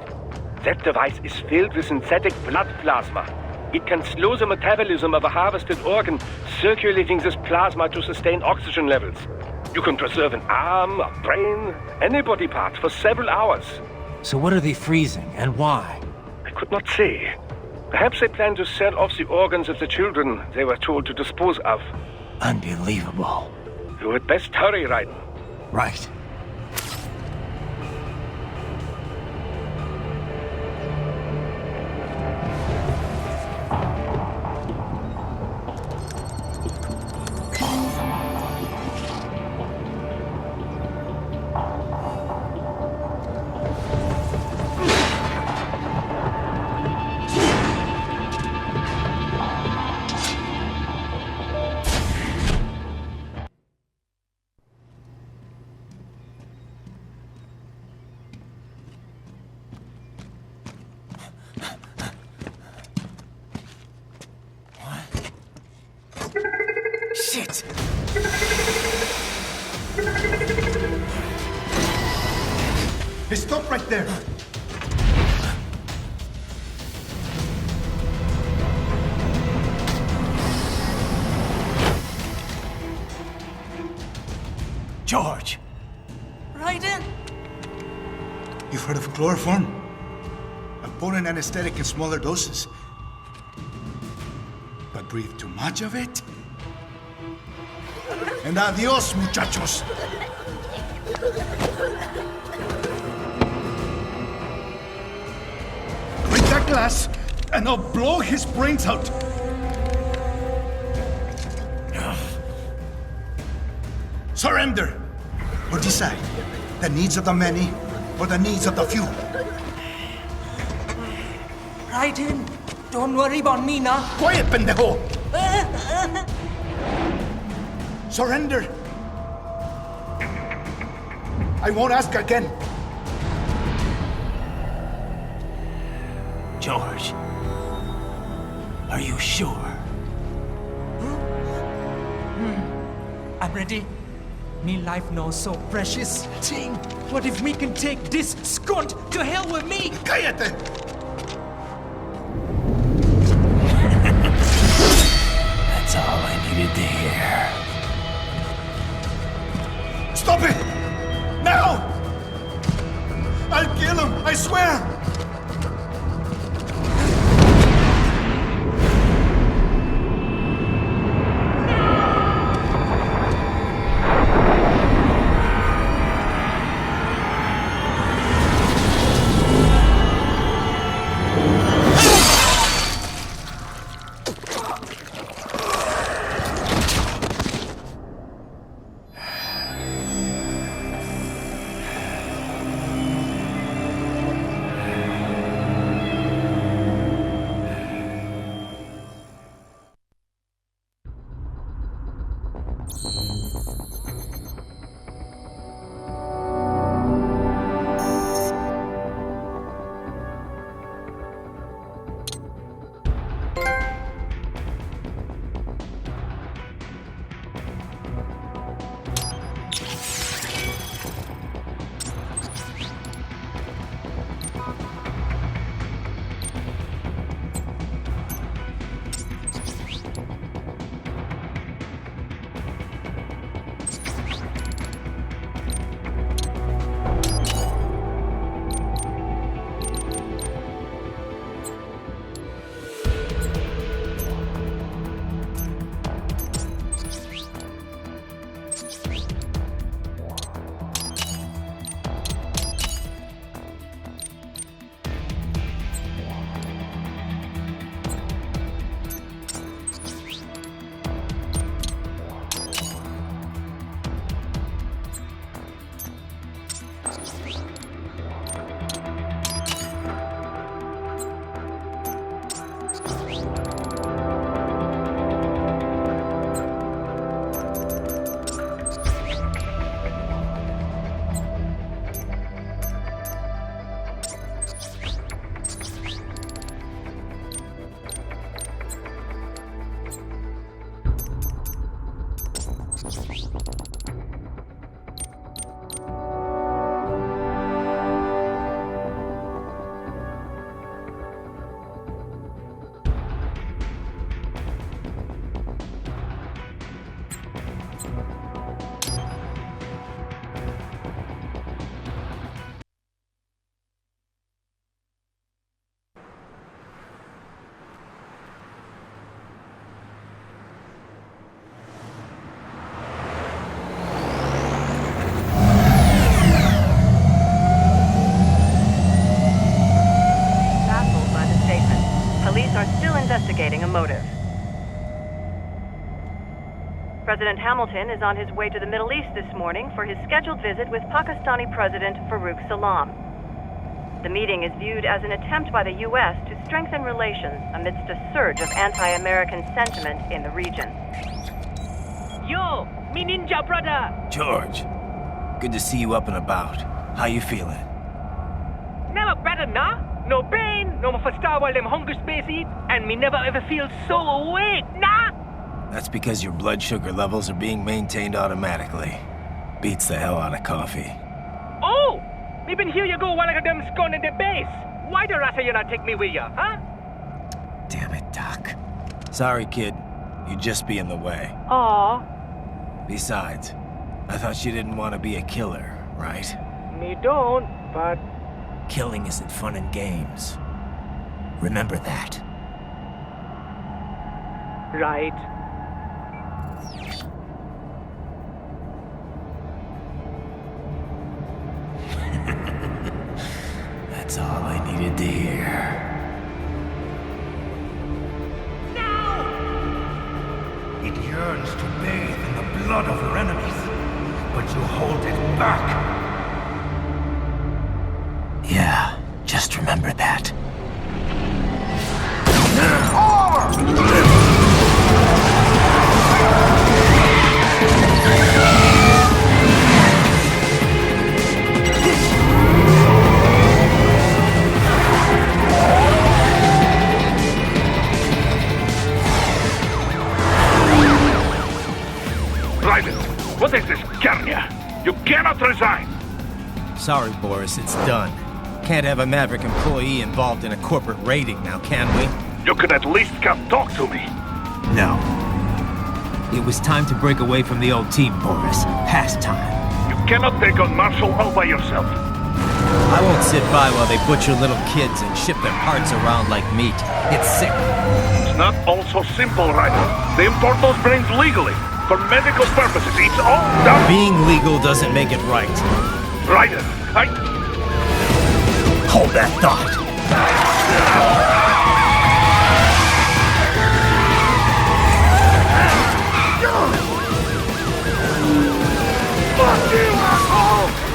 That device is filled with synthetic blood plasma. It can slow the metabolism of a harvested organ, circulating this plasma to sustain oxygen levels. You can preserve an arm, a brain, any body part for several hours. So what are they freezing, and why? I could not say. Perhaps they plan to sell off the organs of the children they were told to dispose of. Unbelievable. You had best hurry, Raiden. Right. Shit! Hey, stop right there! George! Raiden! You've heard of chloroform? A put an anesthetic in smaller doses. But breathe too much of it, and adios, muchachos. Break that glass, and I'll blow his brains out. Surrender, or decide the needs of the many or the needs of the few. Raiden, don't worry about me now. Quiet, pendejo! Surrender. I won't ask again. George, are you sure? I'm ready. Me life now so precious. Ting, what if we can take this skunt to hell with me? Cállate! That's all I needed to hear. Stop it! Now! I'll kill him, I swear! Investigating a motive. President Hamilton is on his way to the Middle East this morning for his scheduled visit with Pakistani President Farouk Salam. The meeting is viewed as an attempt by the U.S. to strengthen relations amidst a surge of anti-American sentiment in the region. Yo, me ninja brother! George, good to see you up and about. How you feeling? Never better, nah? No pain, no more for star while them hunger space eat, and me never ever feel so awake, nah? That's because your blood sugar levels are being maintained automatically. Beats the hell out of coffee. Oh! Me been here you go while I got them scone in the base. Why the rasta you not take me with ya, huh? Damn it, Doc. Sorry, kid. You'd just be in the way. Aw. Besides, I thought you didn't want to be a killer, right? Me don't, but... Killing isn't fun and games. Remember that. Right. That's all I needed to hear. It yearns to bathe in the blood of your enemies, but you hold it back. Yeah, just remember that. Raiden, what is this, Garnia? You cannot resign! Sorry, Boris, it's done. Can't have a Maverick employee involved in a corporate raiding now, can we? You could at least come talk to me. No. It was time to break away from the old team, Boris. Past time. You cannot take on Marshall all by yourself. I won't sit by while they butcher little kids and ship their parts around like meat. It's sick. It's not all so simple, Raiden. They import those brains legally. For medical purposes, it's all done. Being legal doesn't make it right. Raiden, Hold that thought. Fuck you, asshole!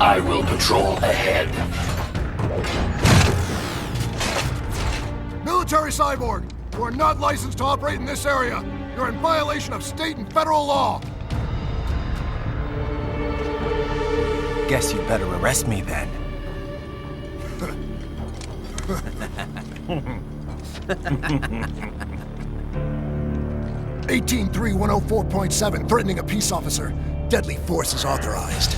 I will patrol ahead. Military Cyborg, you are not licensed to operate in this area. You're in violation of state and federal law. Guess you'd better arrest me then. 18.3.104.7, threatening a peace officer. Deadly force is authorized.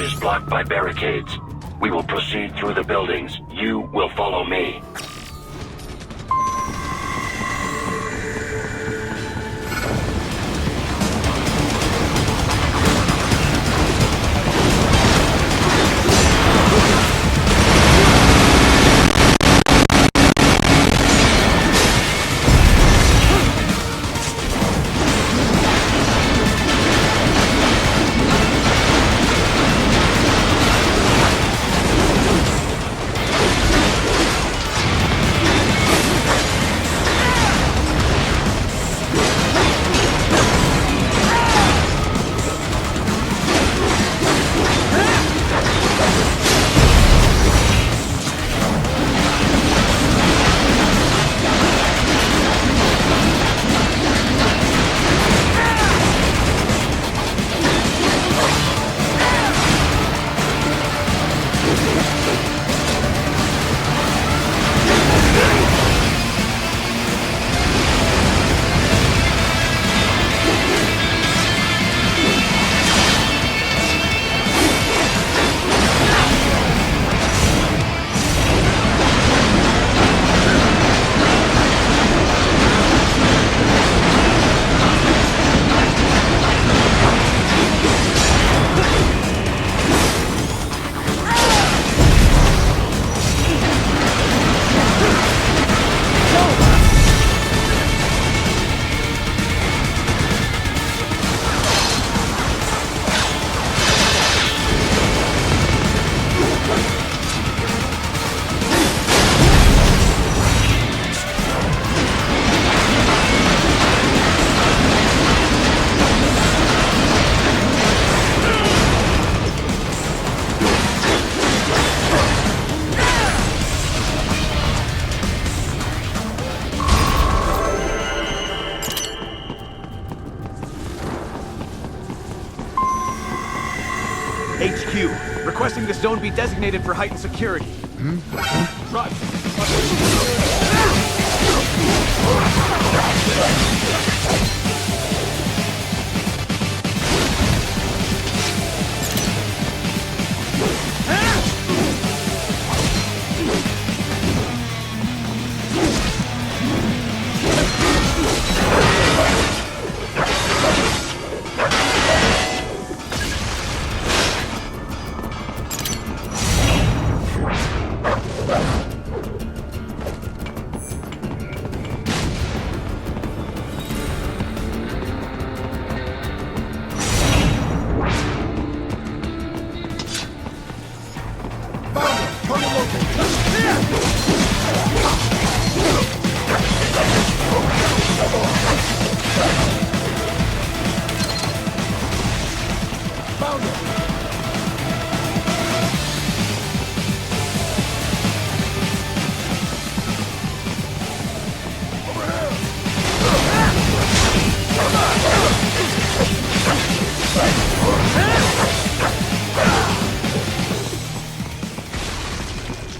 road is blocked by barricades. We will proceed through the buildings. You will follow me. HQ, requesting this zone be designated for heightened security.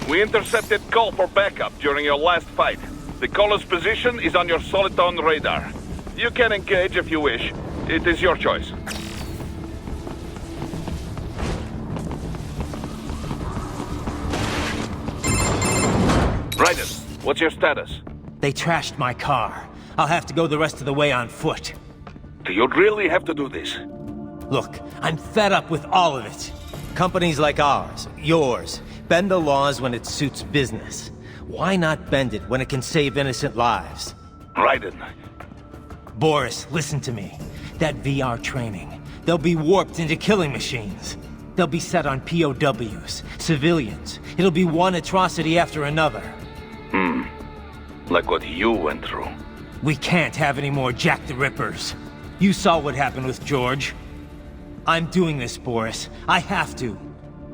We intercepted call for backup during your last fight. The caller's position is on your Soliton radar. You can engage if you wish. It is your choice. Raiden, what's your status? They trashed my car. I'll have to go the rest of the way on foot. Do you really have to do this? Look, I'm fed up with all of it. Companies like ours, yours, bend the laws when it suits business. Why not bend it when it can save innocent lives? Raiden. Boris, listen to me. That VR training, they'll be warped into killing machines. They'll be set on POWs, civilians. It'll be one atrocity after another. Like what you went through. We can't have any more Jack the Rippers. You saw what happened with George. I'm doing this, Boris. I have to.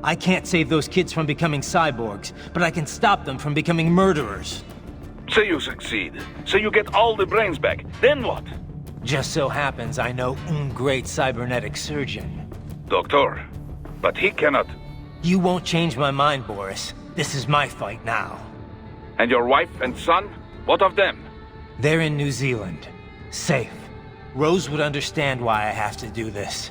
I can't save those kids from becoming cyborgs, but I can stop them from becoming murderers. Say you succeed. Say you get all the brains back. Then what? Just so happens I know un great cybernetic surgeon. Doctor, but he cannot... You won't change my mind, Boris. This is my fight now. And your wife and son? What of them? They're in New Zealand. Safe. Rose would understand why I have to do this.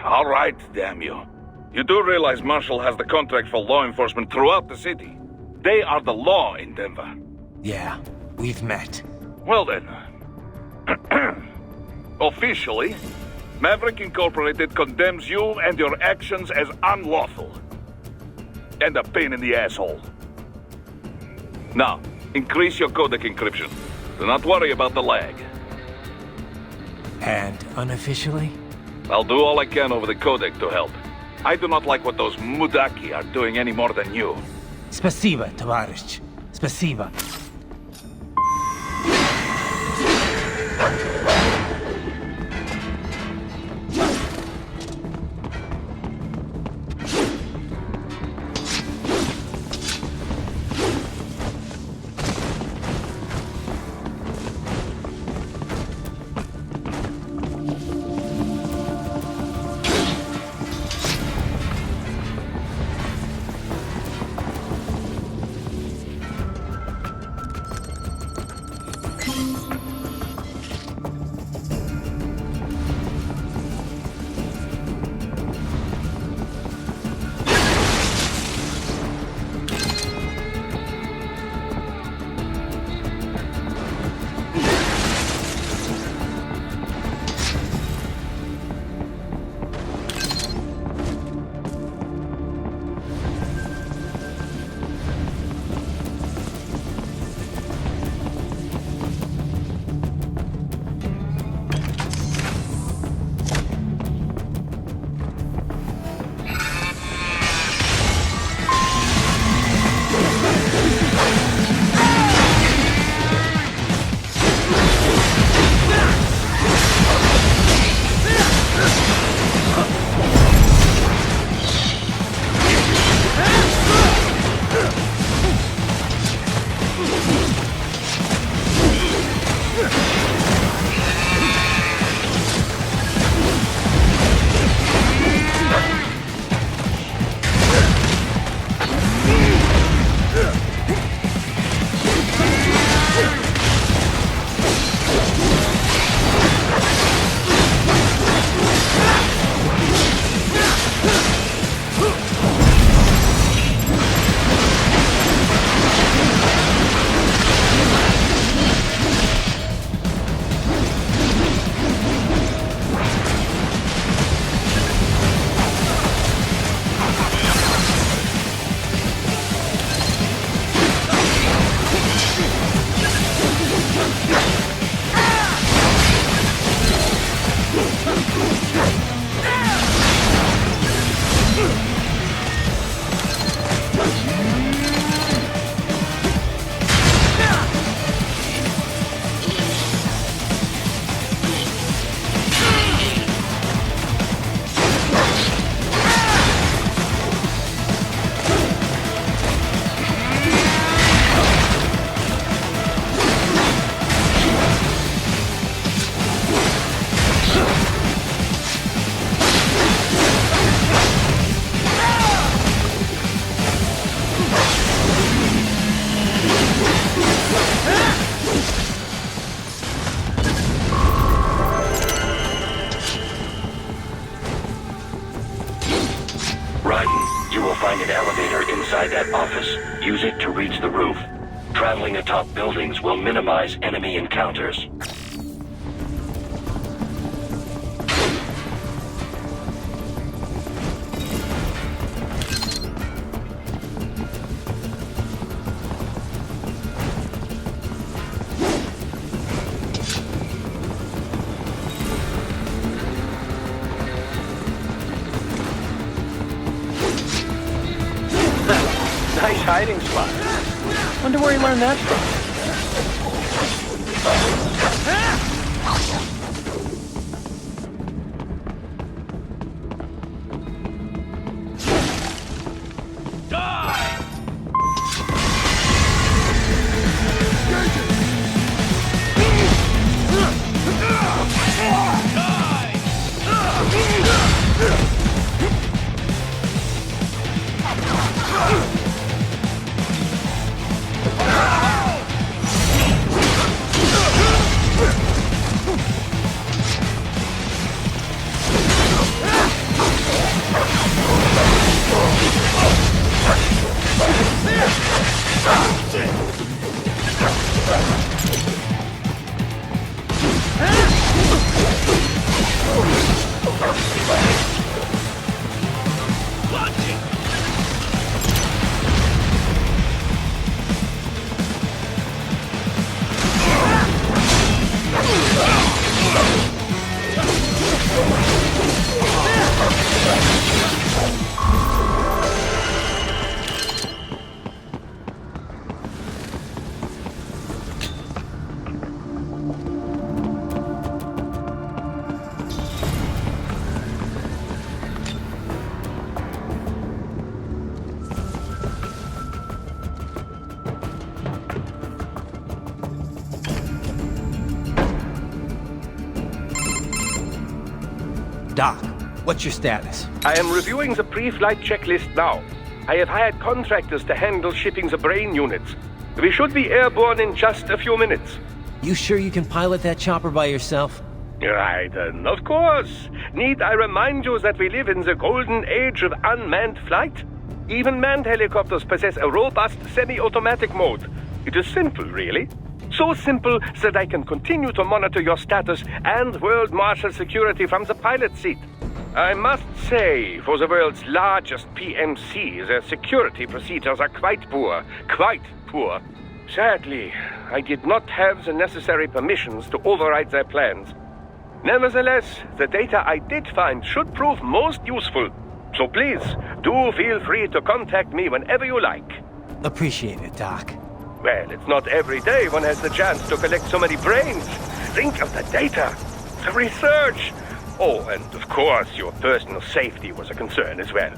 All right, damn you. You do realize Marshall has the contract for law enforcement throughout the city. They are the law in Denver. Yeah, we've met. Well then. Officially, Maverick Incorporated condemns you and your actions as unlawful. And a pain in the asshole. Now, increase your codec encryption. Do not worry about the lag. And unofficially? I'll do all I can over the codec to help. I do not like what those Mudaki are doing any more than you. Спасибо, товарищ. Спасибо. Raiden, you will find an elevator inside that office. Use it to reach the roof. Traveling atop buildings will minimize enemy encounters. Nice hiding spot. Wonder where he learned that from. Doc, what's your status? I am reviewing the pre-flight checklist now. I have hired contractors to handle shipping the brain units. We should be airborne in just a few minutes. You sure you can pilot that chopper by yourself? Raiden, of course. Need I remind you that we live in the golden age of unmanned flight? Even manned helicopters possess a robust semi-automatic mode. It is simple, really. So simple that I can continue to monitor your status and world marshal security from the pilot seat. I must say, for the world's largest PMC, their security procedures are quite poor. Quite poor. Sadly, I did not have the necessary permissions to override their plans. Nevertheless, the data I did find should prove most useful. So please, do feel free to contact me whenever you like. Appreciate it, Doc. Well, it's not every day one has the chance to collect so many brains. Think of the data, the research. Oh, and of course, your personal safety was a concern as well.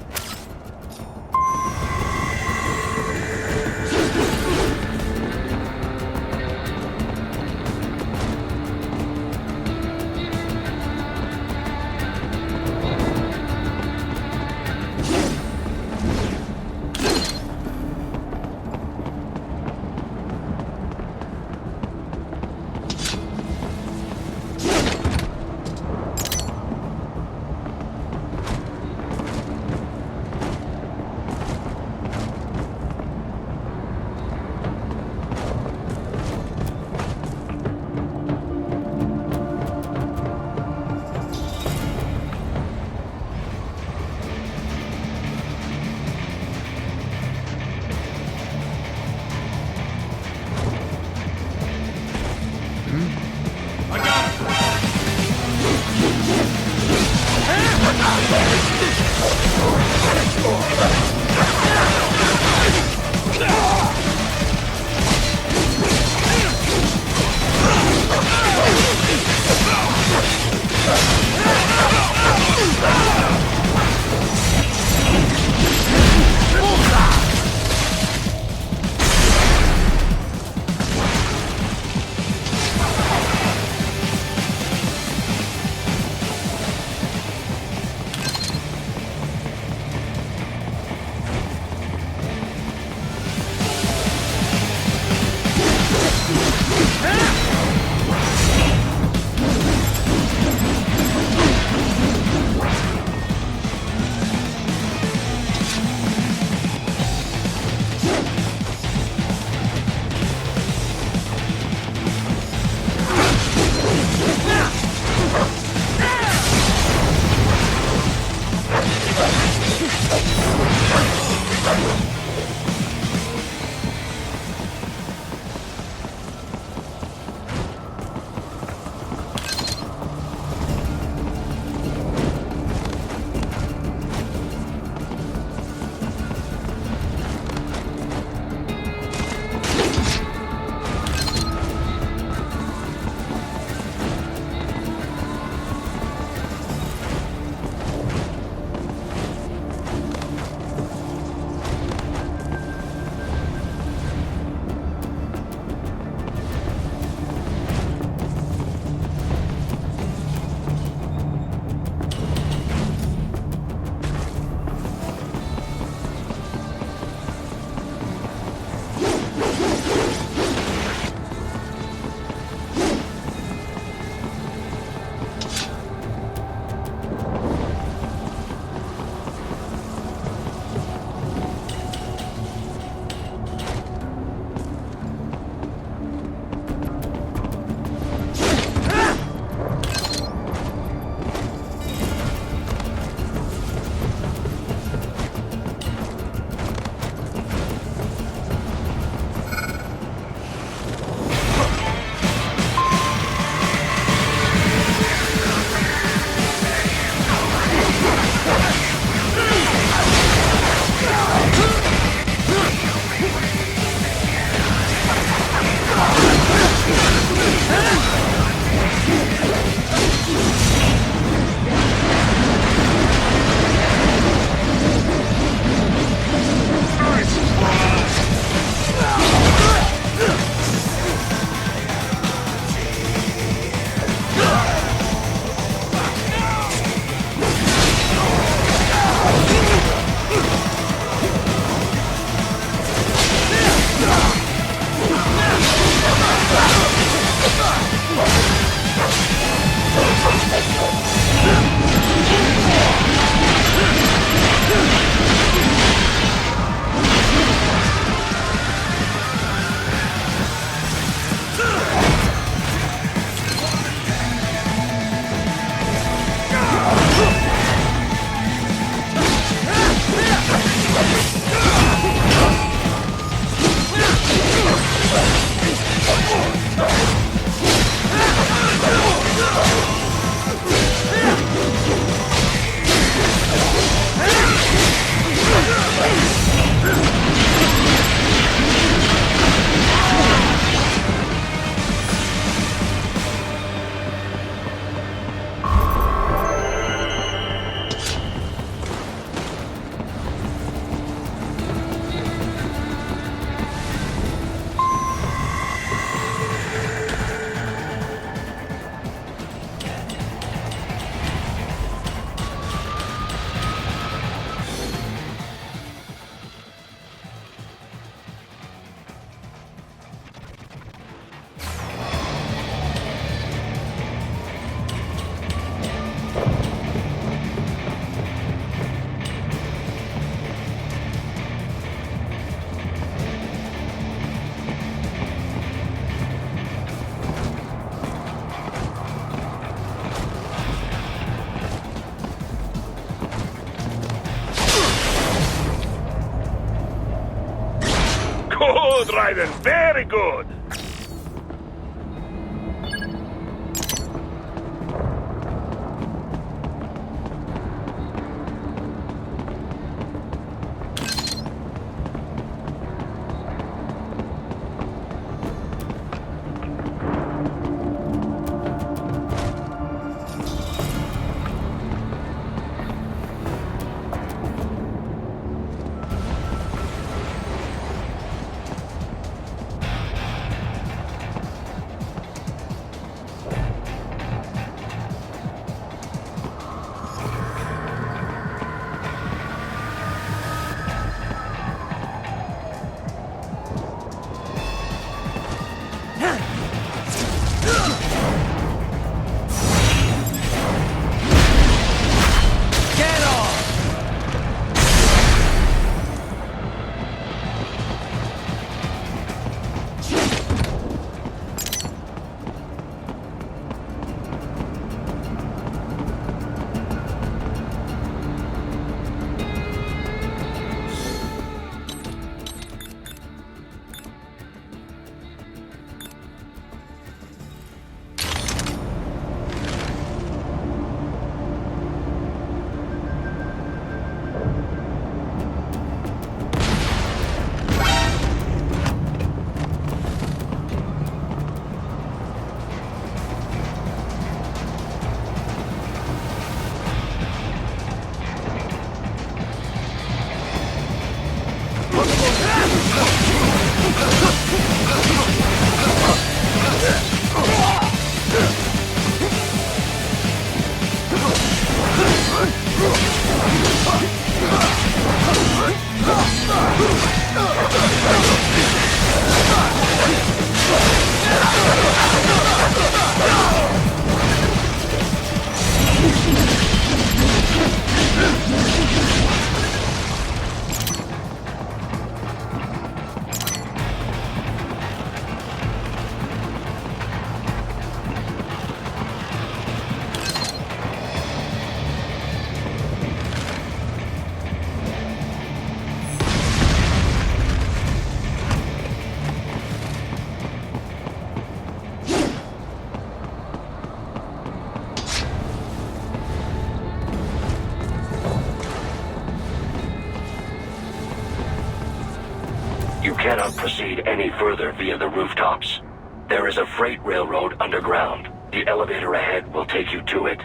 Good, Raiden. Very good. You cannot proceed any further via the rooftops. There is a freight railroad underground. The elevator ahead will take you to it.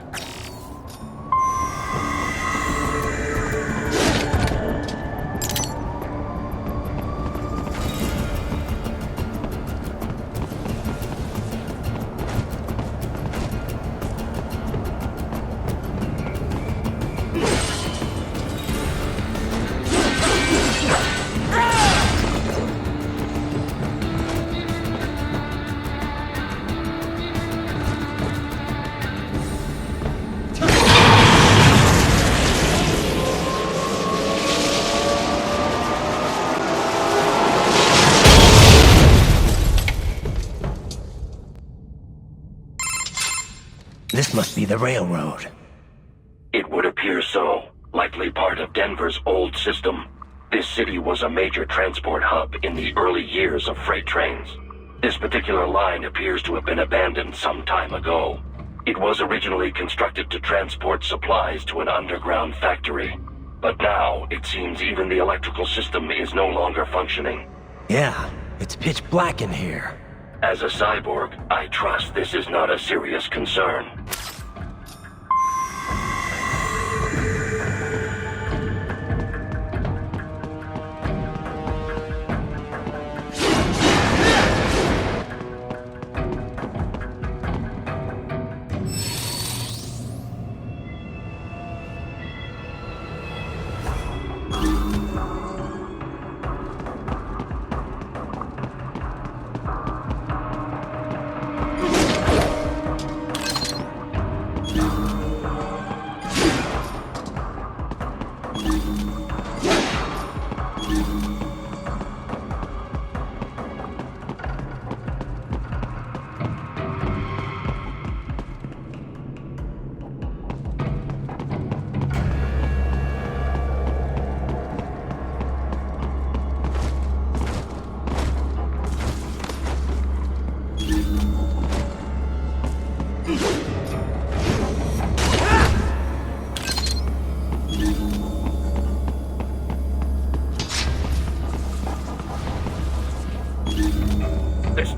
This must be the railroad. It would appear so. Likely part of Denver's old system. This city was a major transport hub in the early years of freight trains. This particular line appears to have been abandoned some time ago. It was originally constructed to transport supplies to an underground factory. But now, it seems even the electrical system is no longer functioning. Yeah, it's pitch black in here. As a cyborg, I trust this is not a serious concern.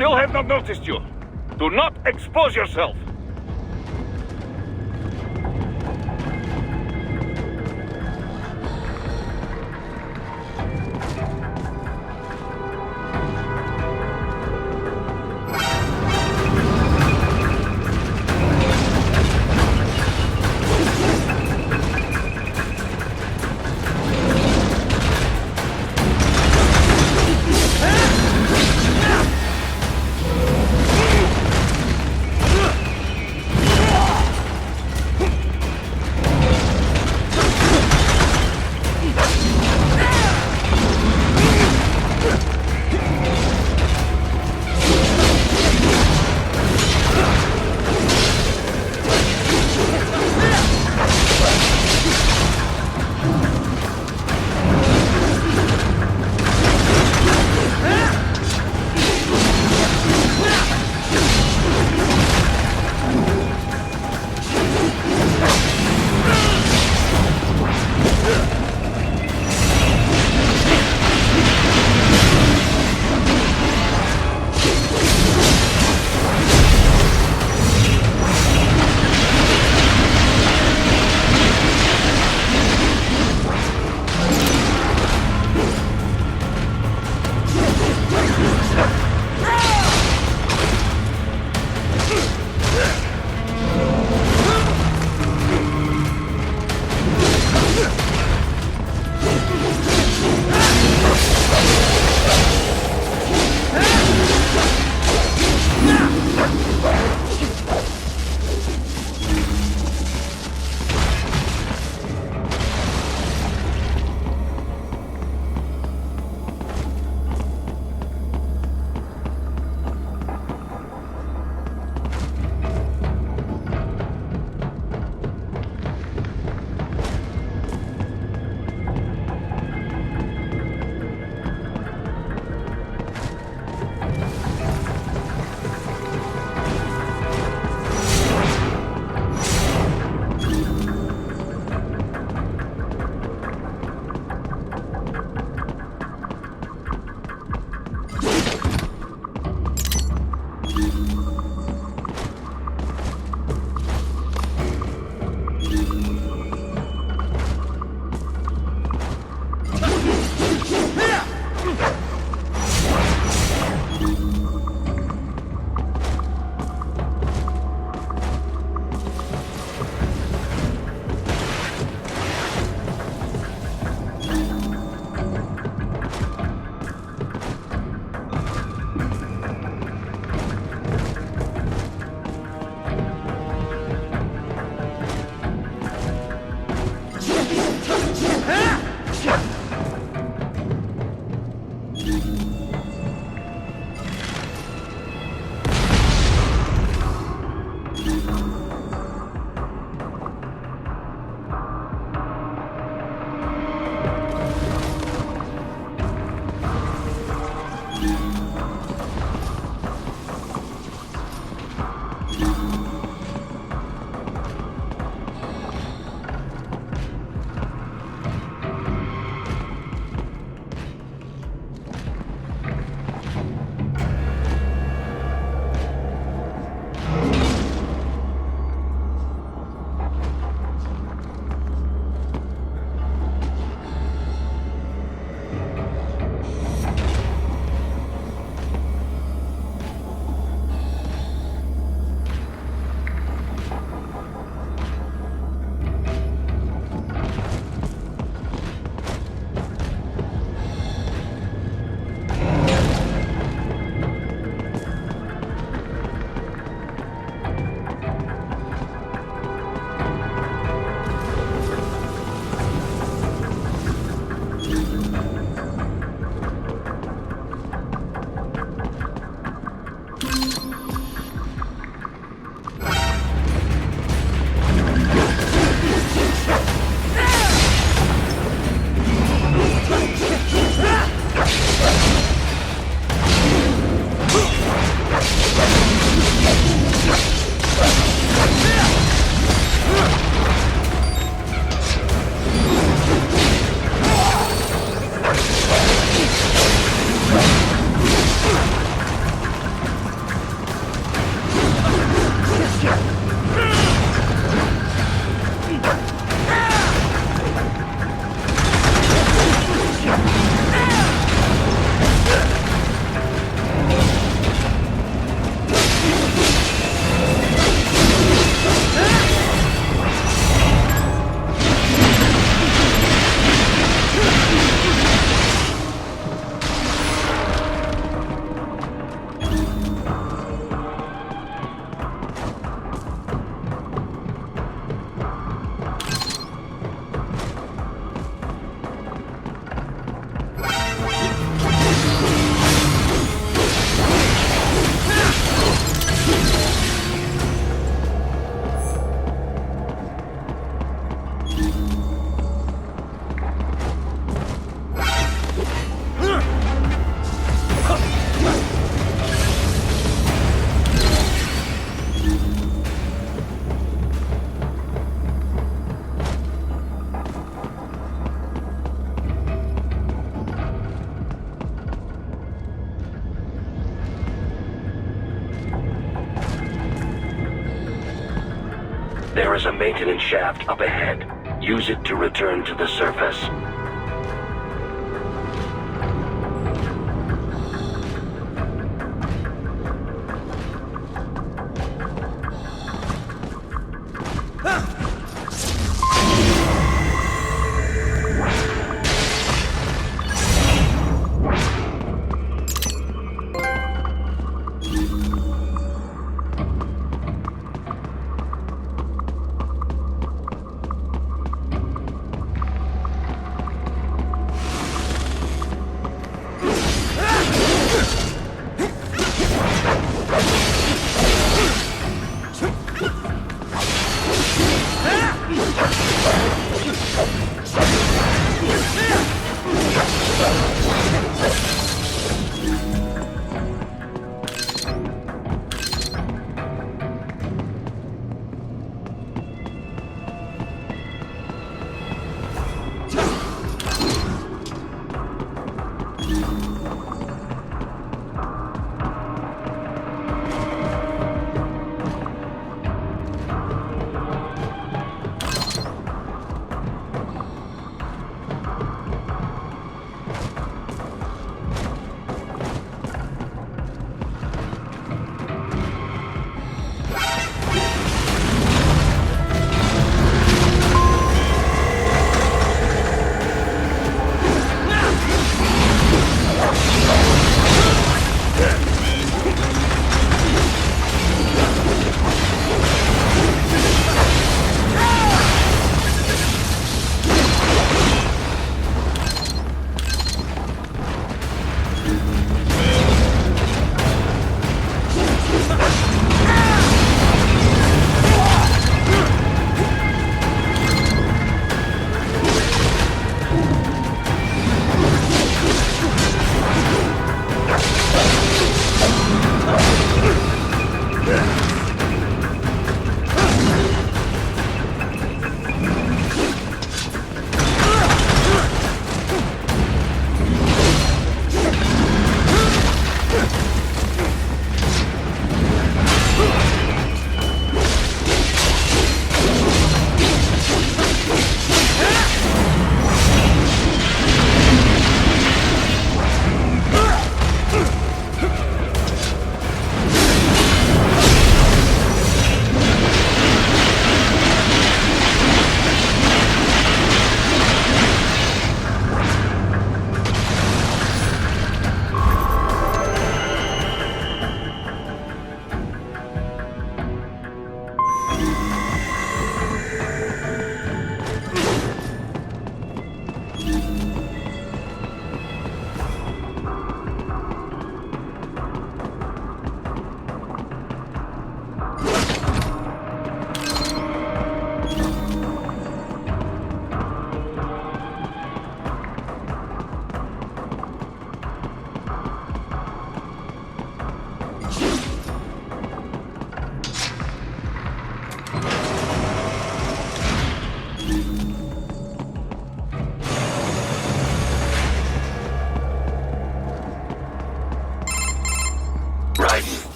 still have not noticed you. Do not expose yourself. There is a maintenance shaft up ahead. Use it to return to the surface.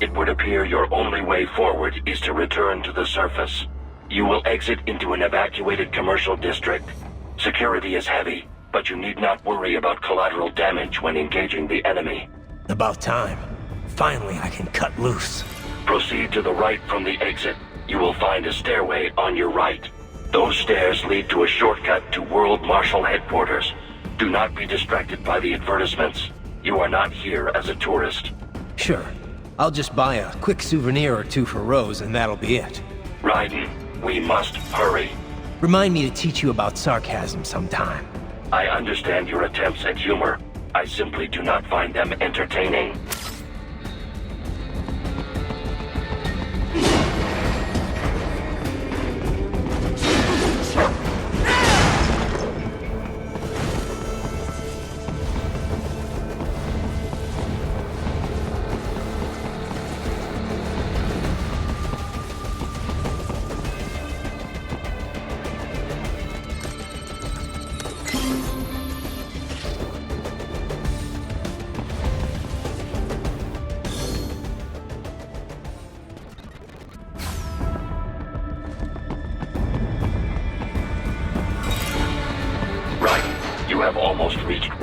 It would appear your only way forward is to return to the surface. You will exit into an evacuated commercial district. Security is heavy, but you need not worry about collateral damage when engaging the enemy. About time. Finally, I can cut loose. Proceed to the right from the exit. You will find a stairway on your right. Those stairs lead to a shortcut to World Marshal Headquarters. Do not be distracted by the advertisements. You are not here as a tourist. Sure. I'll just buy a quick souvenir or two for Rose, and that'll be it. Raiden, we must hurry. Remind me to teach you about sarcasm sometime. I understand your attempts at humor. I simply do not find them entertaining.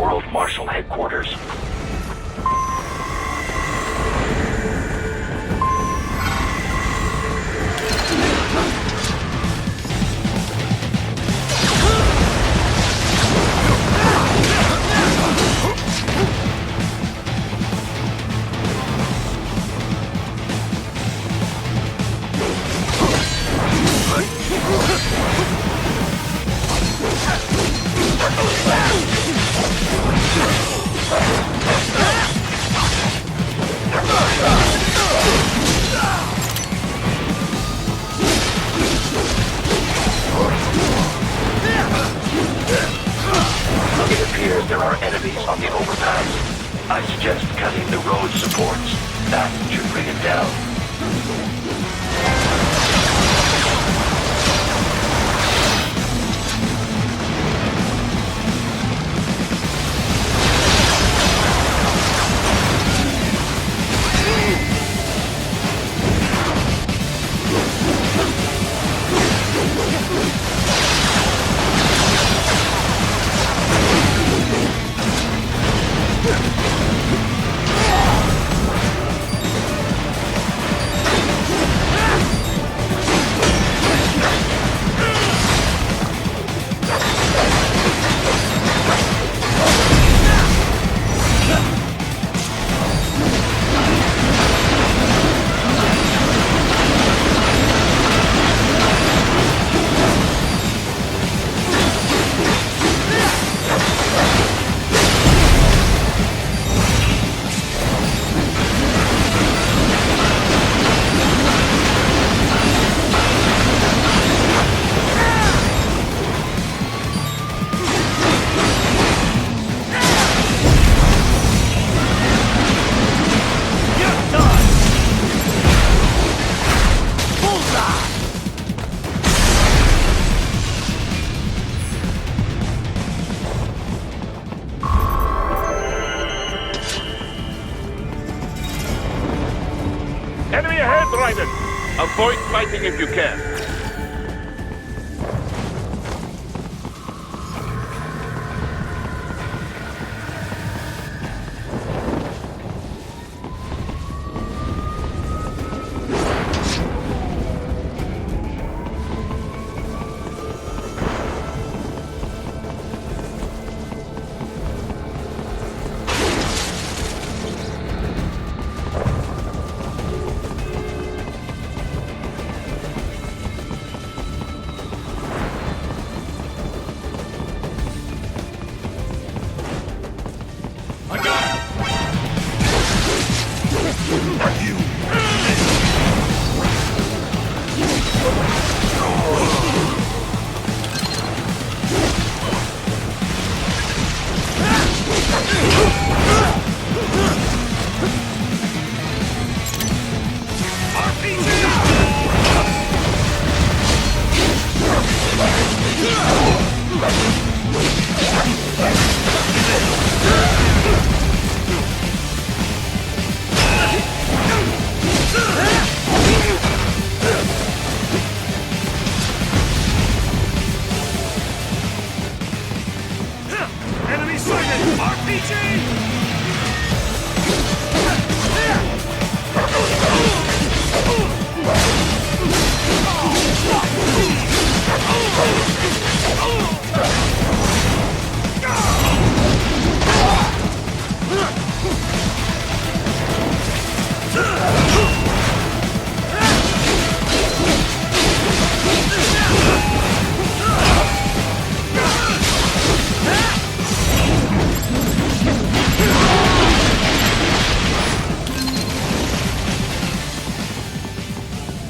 World Marshal Headquarters. It appears there are enemies on the overpass. I suggest cutting the road supports. That should bring it down. Enemy ahead, Raiden! Avoid fighting if you can. Enemy sighted! RPG!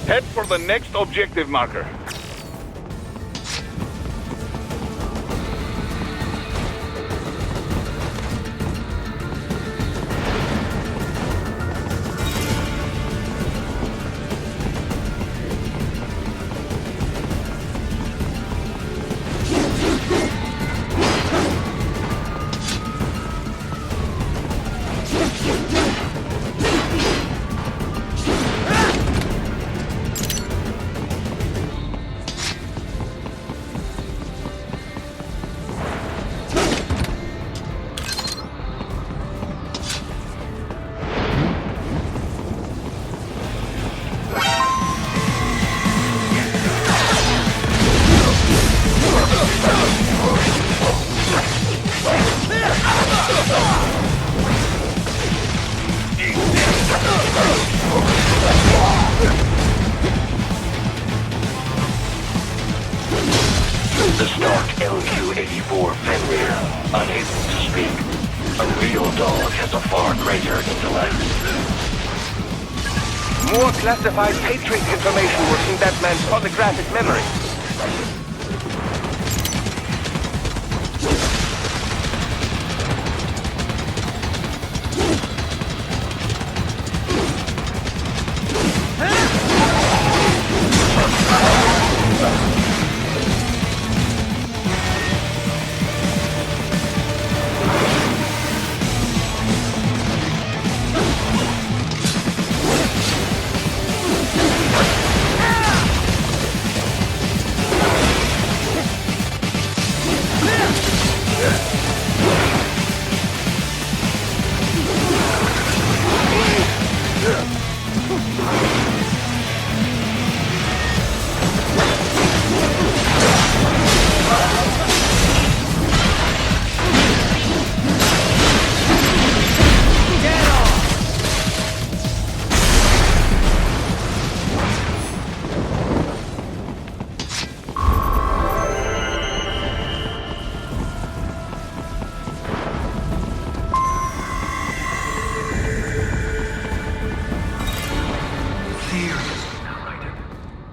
Head for the next objective marker. child has a far greater intellect. More classified Patriot information was in that man's holographic memory.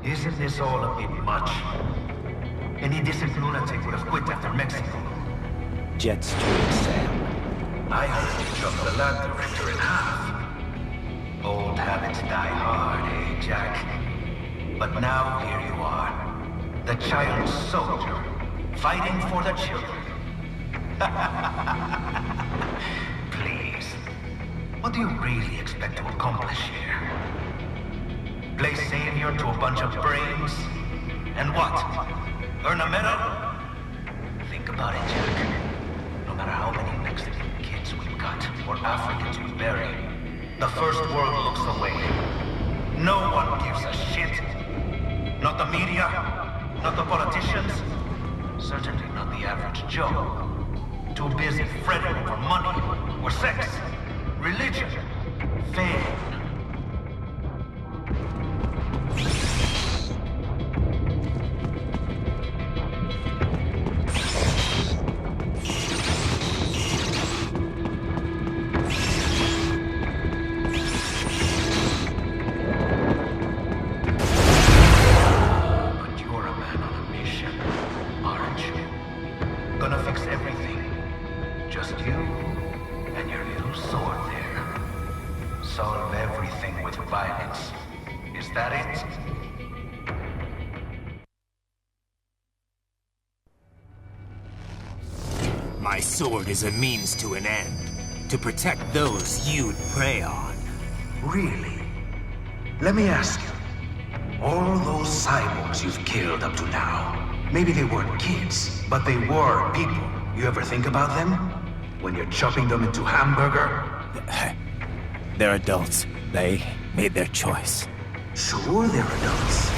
Isn't this all a bit much? Any decent lunatic would have quit after Mexico. Jet Street, Sam. I heard you chopped the lab director in half. Old habits die hard, eh, Jack? But now here you are. The child soldier, fighting for the children. Please. What do you really expect to accomplish here? Play savior to a bunch of brains? And what? Earn a medal? Think about it, Jack. No matter how many Mexican kids we've got, or Africans we bury, the First World looks away. No one gives a shit. Not the media, not the politicians, certainly not the average Joe. Too busy fretting over money, or sex, religion, fame. My sword is a means to an end, to protect those you'd prey on. Really? Let me ask you, all those cyborgs you've killed up to now, maybe they weren't kids, but they were people. You ever think about them? When you're chopping them into hamburger? They're adults. They made their choice. Sure they're adults.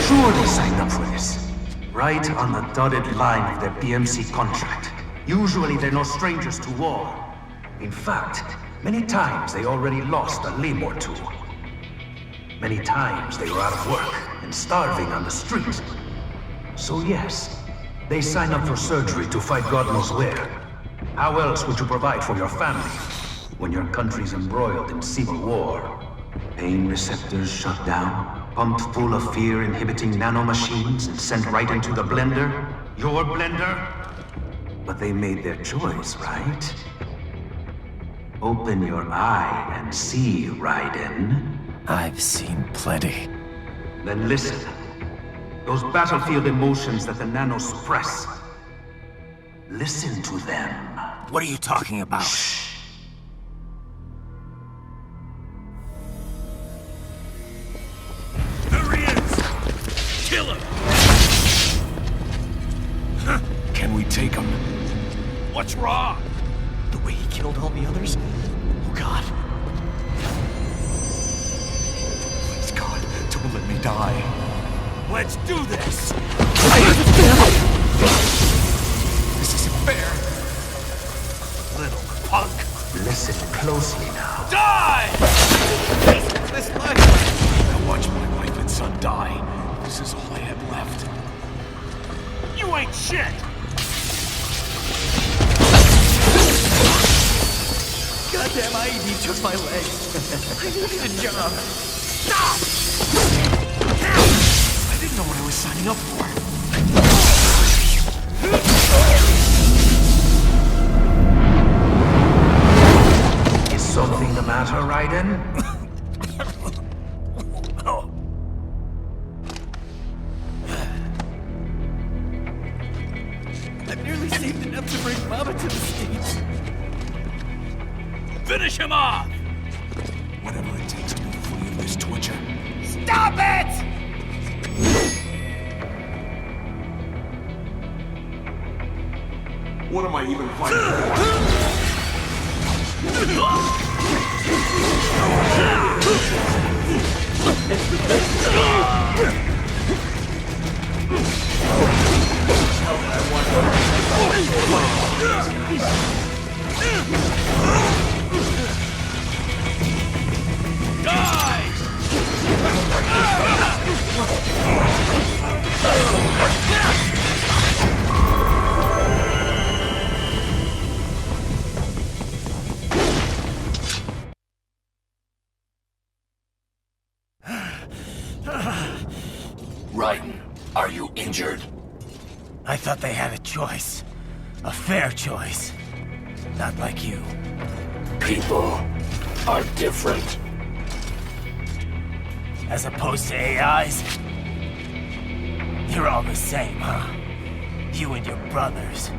Sure they signed up for this. Right on the dotted line of their BMC contract. Usually they're no strangers to war. In fact, many times they already lost a limb or two. Many times they were out of work and starving on the street. So yes, they sign up for surgery to fight God knows where. How else would you provide for your family when your country's embroiled in civil war? Pain receptors shut down, pumped full of fear-inhibiting nanomachines and sent right into the blender? Your blender? But they made their choice, right? Open your eye and see, Raiden. I've seen plenty. Then listen. Those battlefield emotions that the nanos suppress. Listen to them. What are you talking about? Shh. There he is! Kill him! Can we take him? What's wrong? The way he killed all the others? Oh, God. Please, God, don't let me die. Let's do this! This isn't fair. Little punk! Listen closely now. Die! This life! I watched my wife and son die. This is all I had left. You ain't shit! Damn IED took my legs. I needed a job. Stop! I didn't know what I was signing up for. Is something the matter, Raiden? I nearly saved enough to bring Mama to the States. Finish him off! Whatever it takes to be free of this torture. Stop it! What am I even fighting Raiden, are you injured? I thought they had a choice. A fair choice. Not like you. People are different. As opposed to AIs? You're all the same, huh? You and your brothers.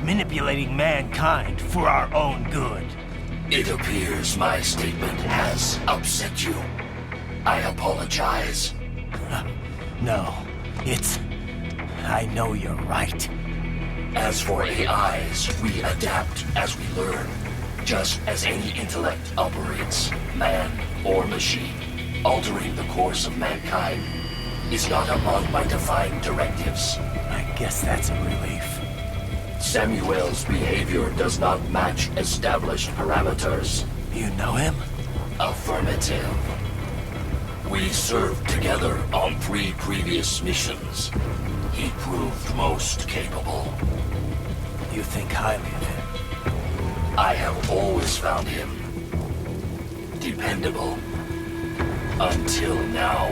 Manipulating mankind for our own good. It appears my statement has upset you. I apologize. No, it's... I know you're right. As for AIs, we adapt as we learn. Just as any intellect operates, man or machine. Altering the course of mankind is not among my defined directives. I guess that's a relief. Samuel's behavior does not match established parameters. You know him? Affirmative. We served together on 3 previous missions. He proved most capable. You think highly of him? I have always found him dependable. Until now.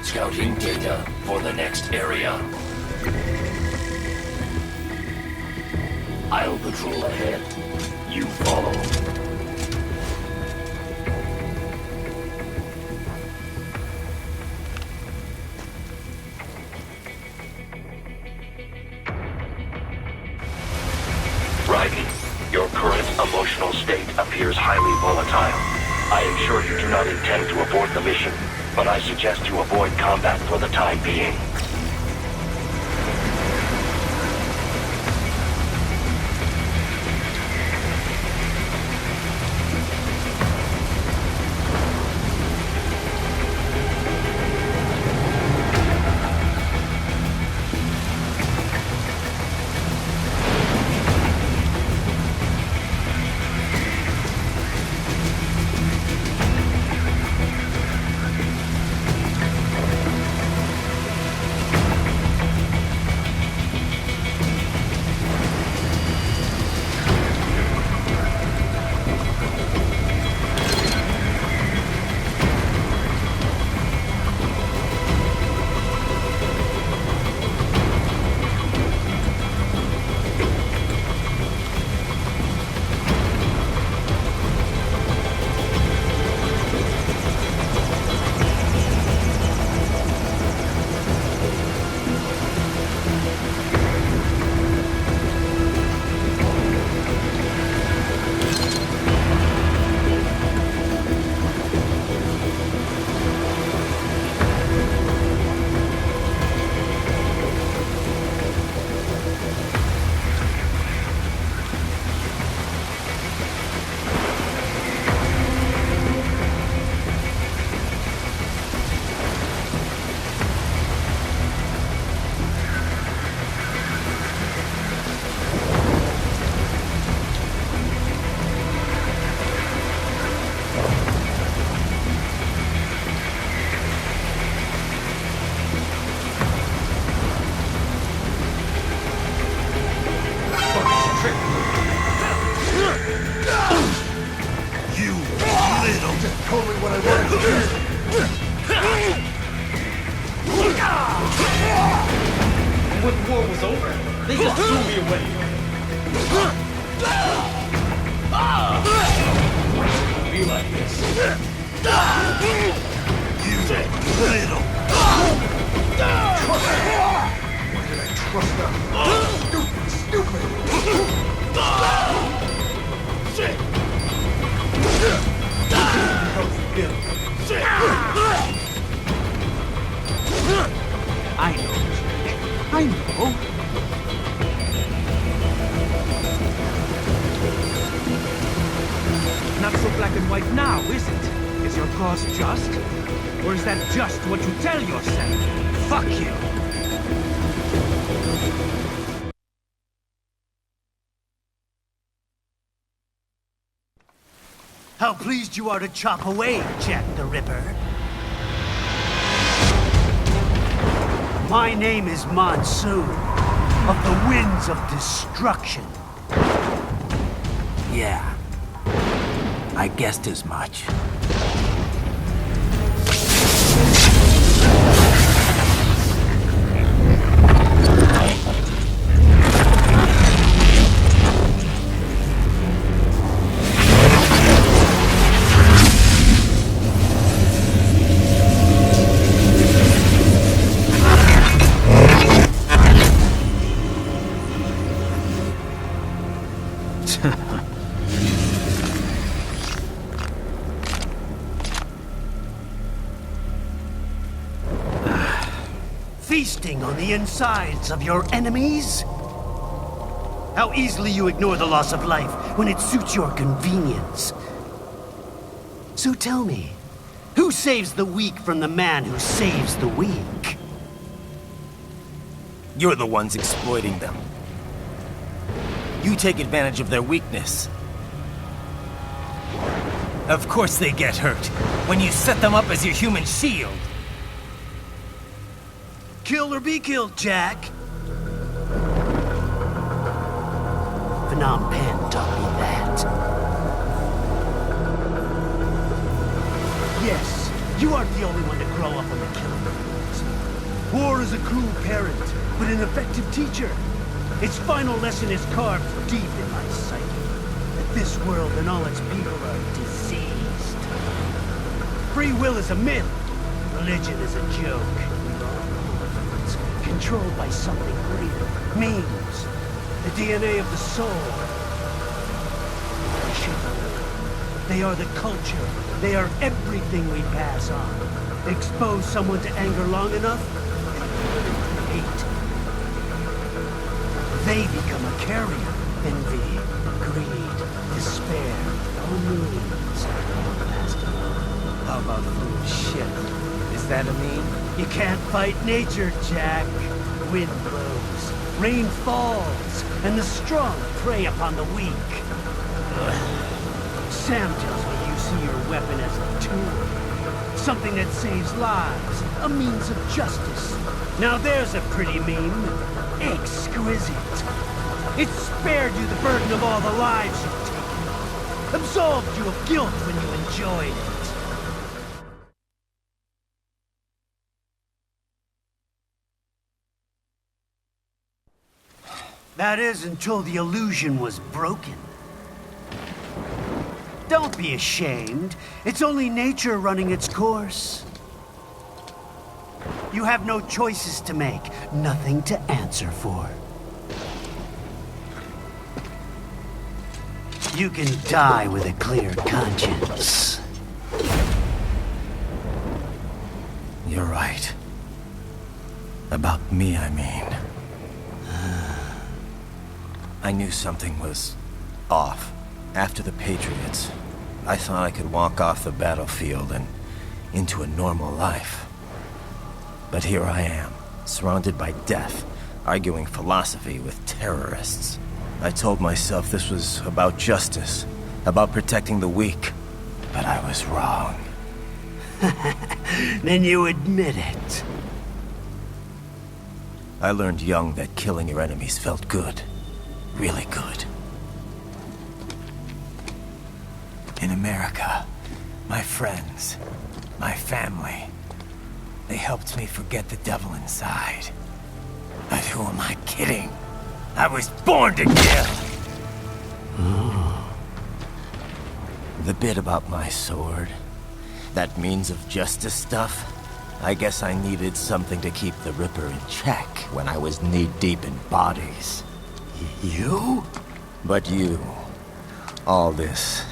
Scouting data for the next area. I'll patrol ahead. You follow. Raiden, your current emotional state appears highly volatile. I am sure you do not intend to abort the mission, but I suggest you avoid combat for the time being. Totally what I wanted to hear. When the war was over, they just threw me away. Be like this. You little. Why did I trust them? Stupid. I know. I know. Not so black and white now, is it? Is your cause just? Or is that just what you tell yourself? Fuck you! How pleased you are to chop away, Jack the Ripper. My name is Monsoon, of the Winds of Destruction. Yeah, I guessed as much. Feasting on the insides of your enemies? How easily you ignore the loss of life when it suits your convenience. So tell me, who saves the weak from the man who saves the weak? You're the ones exploiting them. You take advantage of their weakness. Of course they get hurt when you set them up as your human shield. Kill or be killed, Jack. Phnom Penh taught me that. Yes, you aren't the only one to grow up on the killing fields. War is a cruel parent, but an effective teacher. Its final lesson is carved deep in my psyche. That this world and all its people are diseased. Free will is a myth. Religion is a joke. Controlled by something greater. Memes. The DNA of the soul. They are the culture. They are everything we pass on. Expose someone to anger long enough, hate. They become a carrier. Envy, greed, despair, all meanings. How about food shit? Is that a meme? You can't fight nature, Jack. Wind blows, rain falls, and the strong prey upon the weak. Sam tells me you see your weapon as a tool. Something that saves lives, a means of justice. Now there's a pretty meme. Exquisite. It spared you the burden of all the lives you've taken. Absolved you of guilt when you enjoyed it. That is until the illusion was broken. Don't be ashamed. It's only nature running its course. You have no choices to make, nothing to answer for. You can die with a clear conscience. You're right. About me, I mean. I knew something was off. After the Patriots, I thought I could walk off the battlefield and into a normal life. But here I am, surrounded by death, arguing philosophy with terrorists. I told myself this was about justice, about protecting the weak, but I was wrong. Then you admit it. I learned young that killing your enemies felt good. Really good. In America, My friends, my family. They helped me forget the devil inside. But who am I kidding? I was born to kill! The bit about my sword, that means of justice stuff, I guess I needed something to keep the Ripper in check when I was knee-deep in bodies. You? But you. All this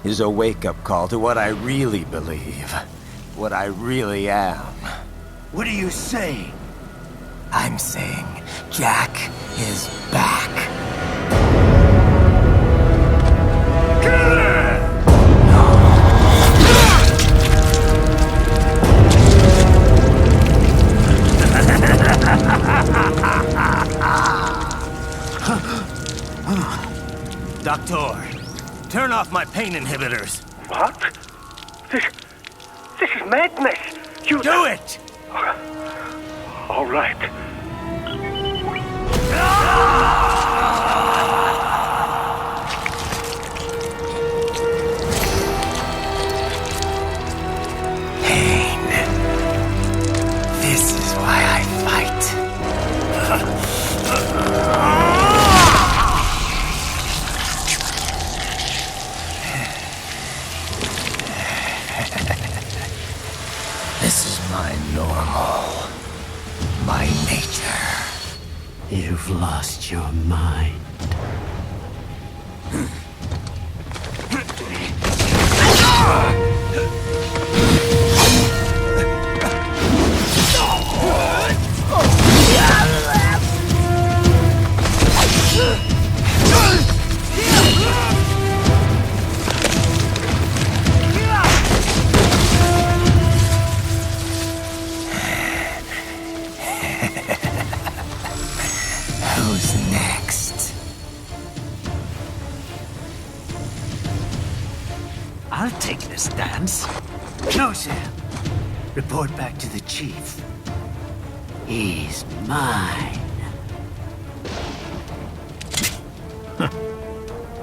is a wake-up call to what I really believe. What I really am. What are you saying? I'm saying Jack is back. Doctor, turn off my pain inhibitors. What? This is madness. You do it! All right. Pain. This is why I fight. This is my normal. My nature. You've lost your mind. Who's next? I'll take this dance. No, sir. Report back to the chief. He's mine.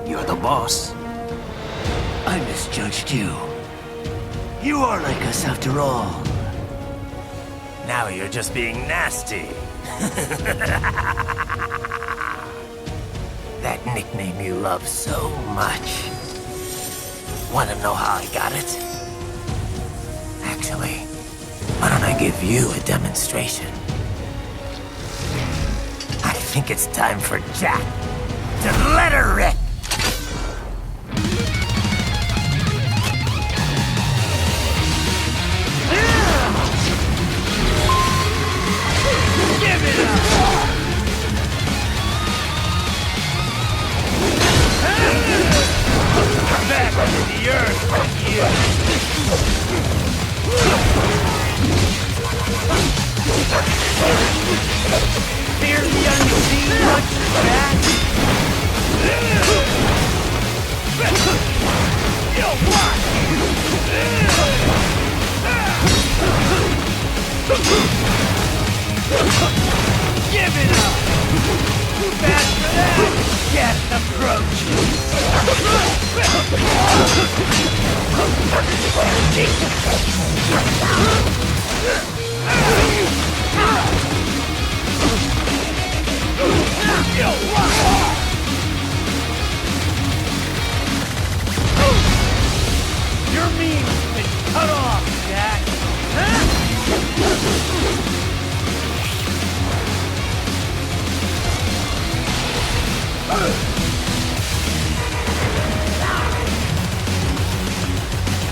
You're the boss. I misjudged you. You are like us after all. Now you're just being nasty. That nickname you love so much. Want to know how I got it? Actually, why don't I give you a demonstration? I think it's time for Jack to let her rip. Give it up! Come back to the earth with you! Fear the unseen watches back! You'll watch! Give it up! Too bad for that! Death approaches! Your means been cut off, Jack!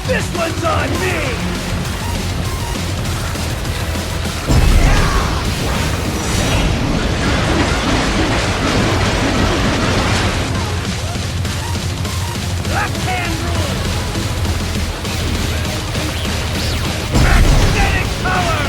This one's on me! Left hand rule! Magnetic power!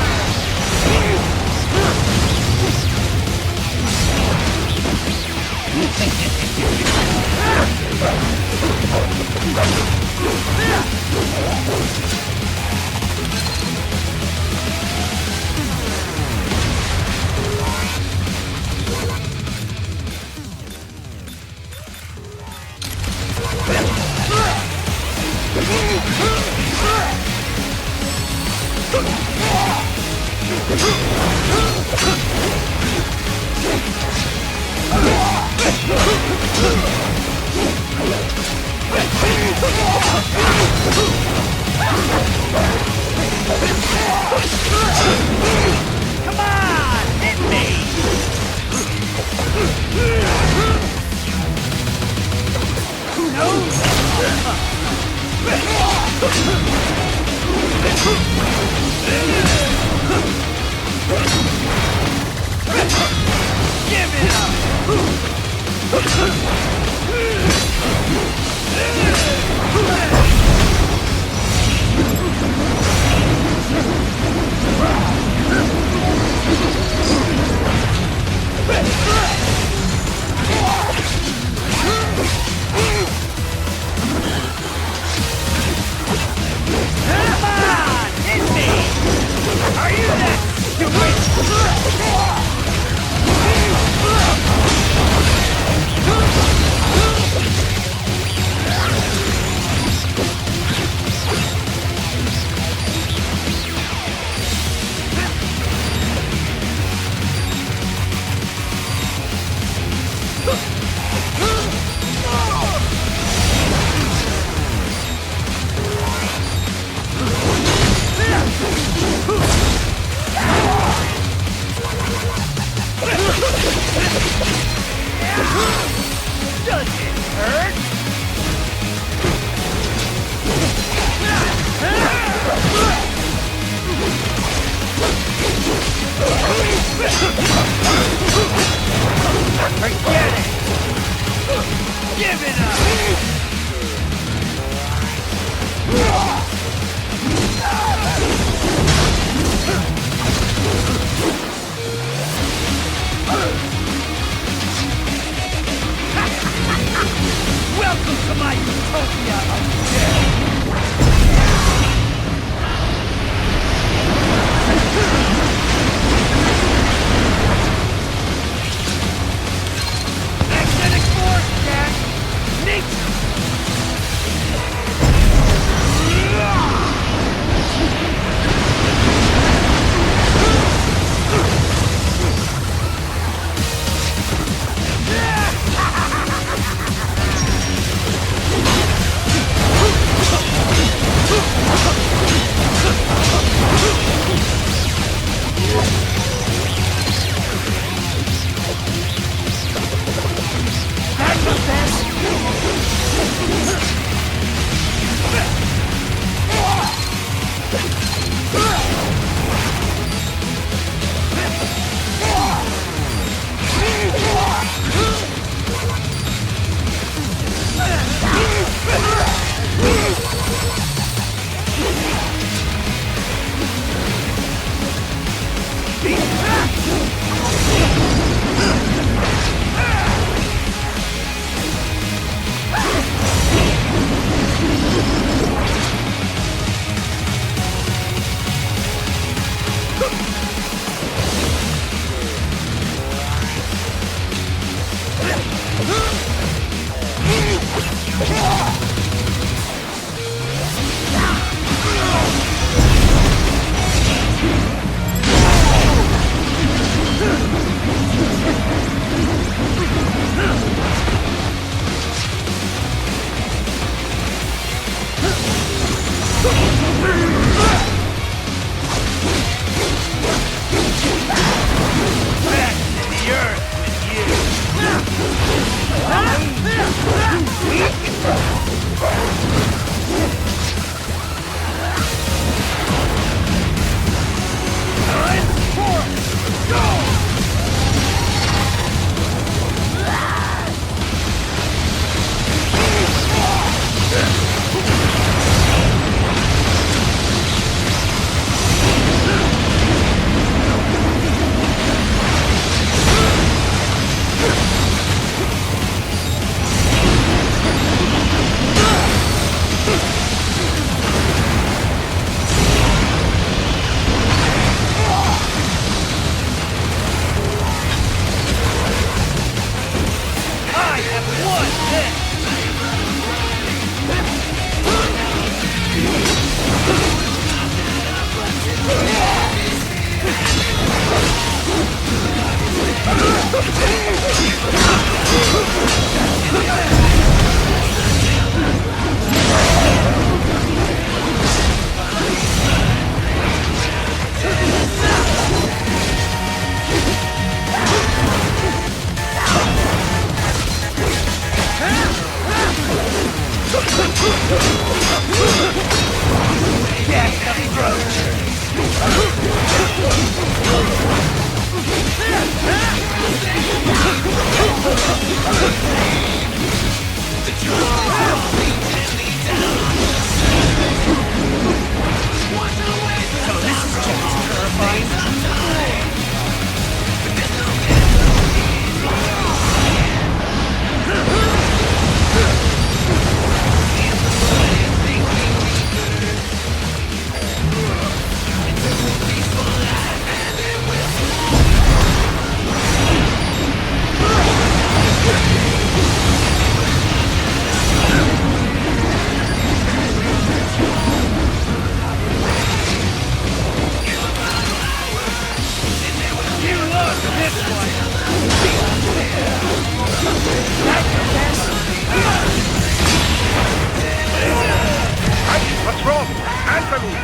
enemy!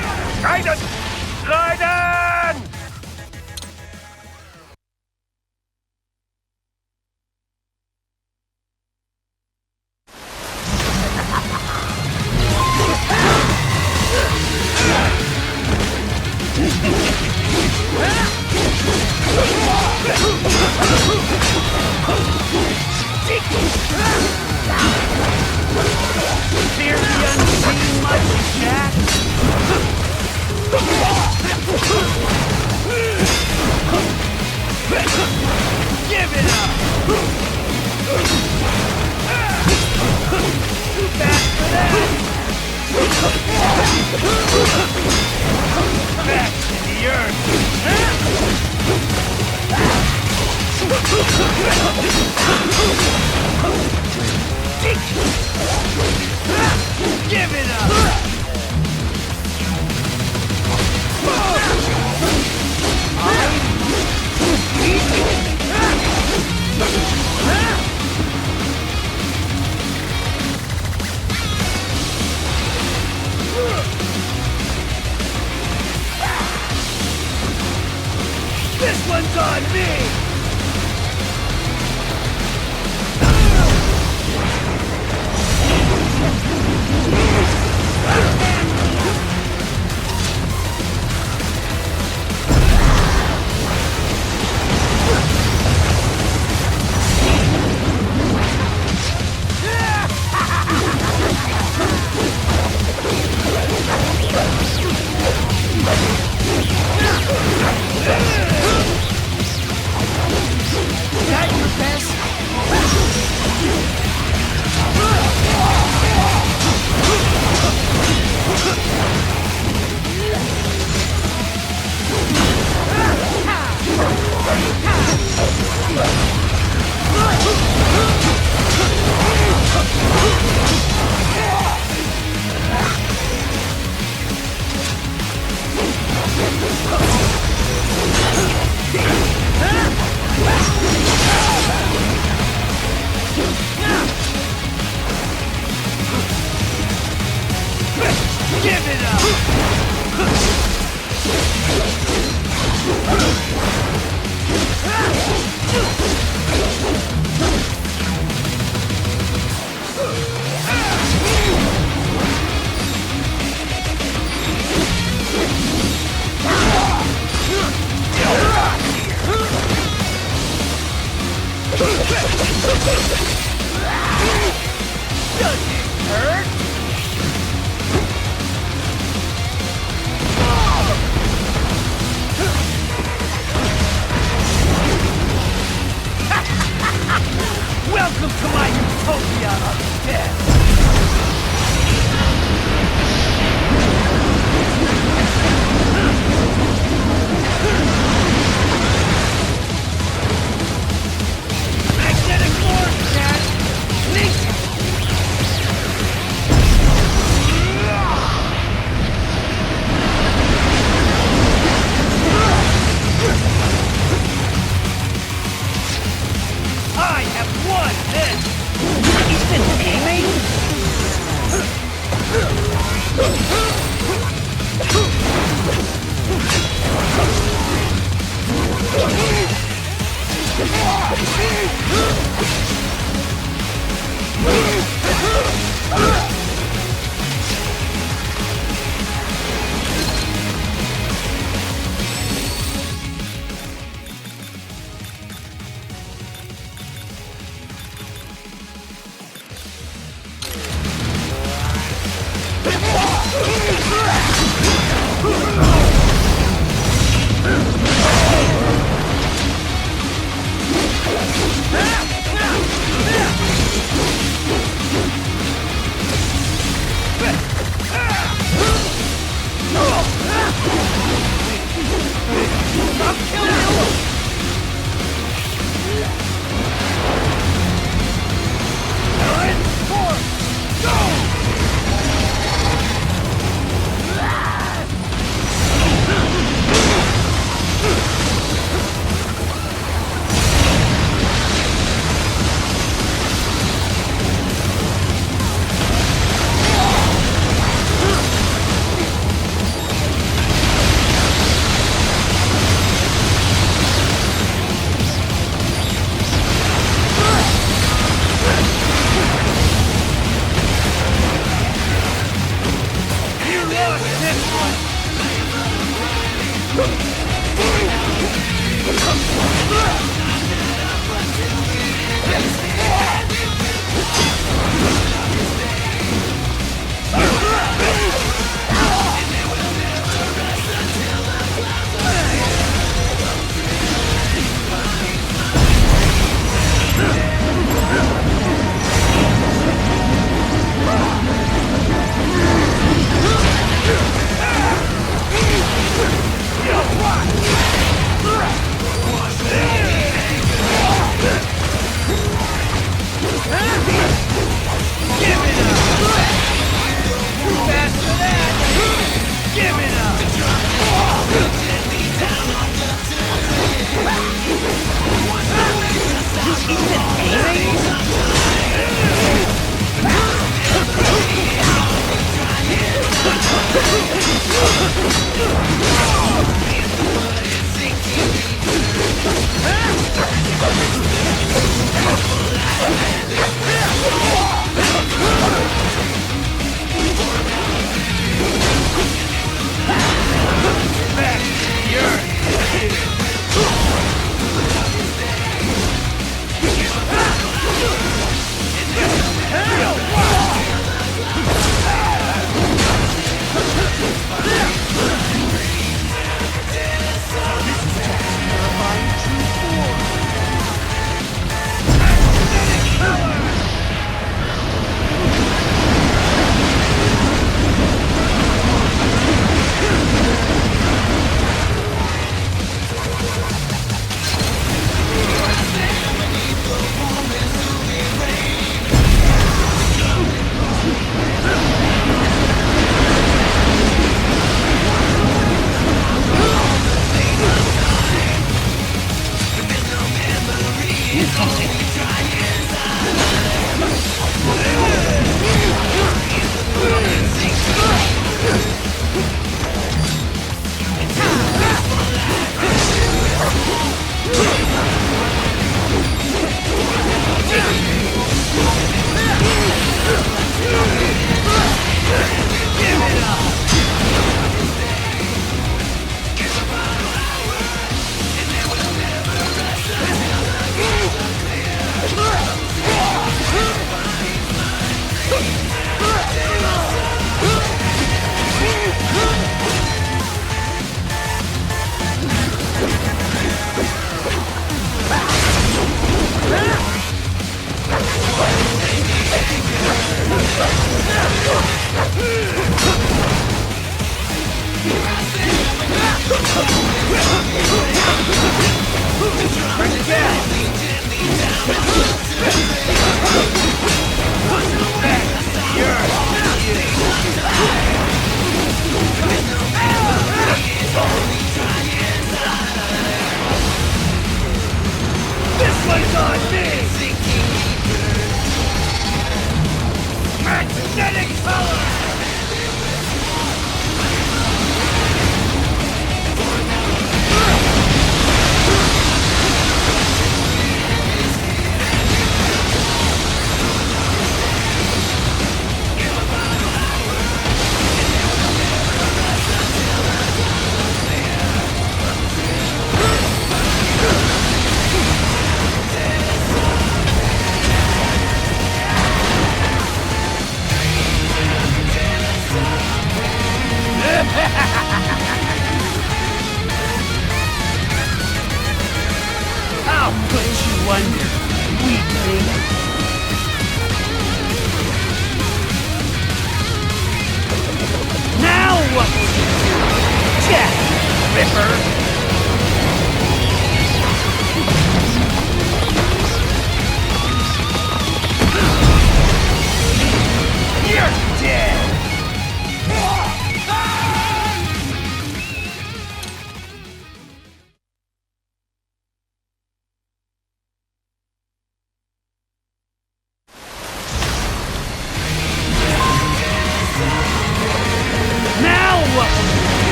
Raiden! Raiden! Fear the unseen much, Jack? Give it up! Too fast for that! Back to the earth! Give it up! This one's on me!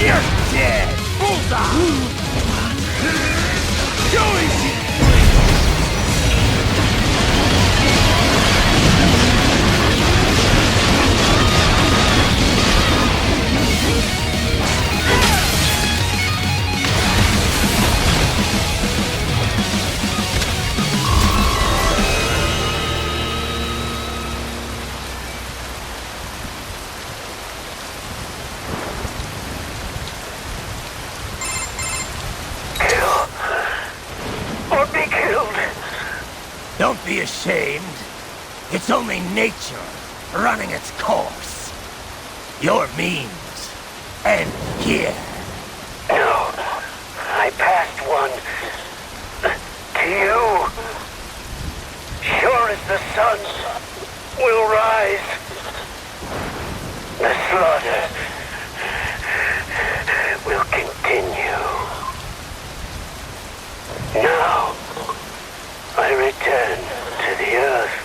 You're dead! Bullseye! Don't be ashamed. It's only nature running its course. Your means end here. No, I passed one to you. Sure as the sun will rise, the slaughter will continue. Now, I return to the earth.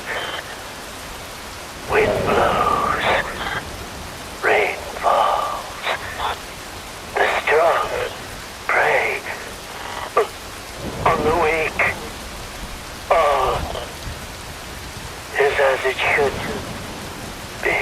Wind blows, rain falls. The strong prey on the weak. All is as it should be.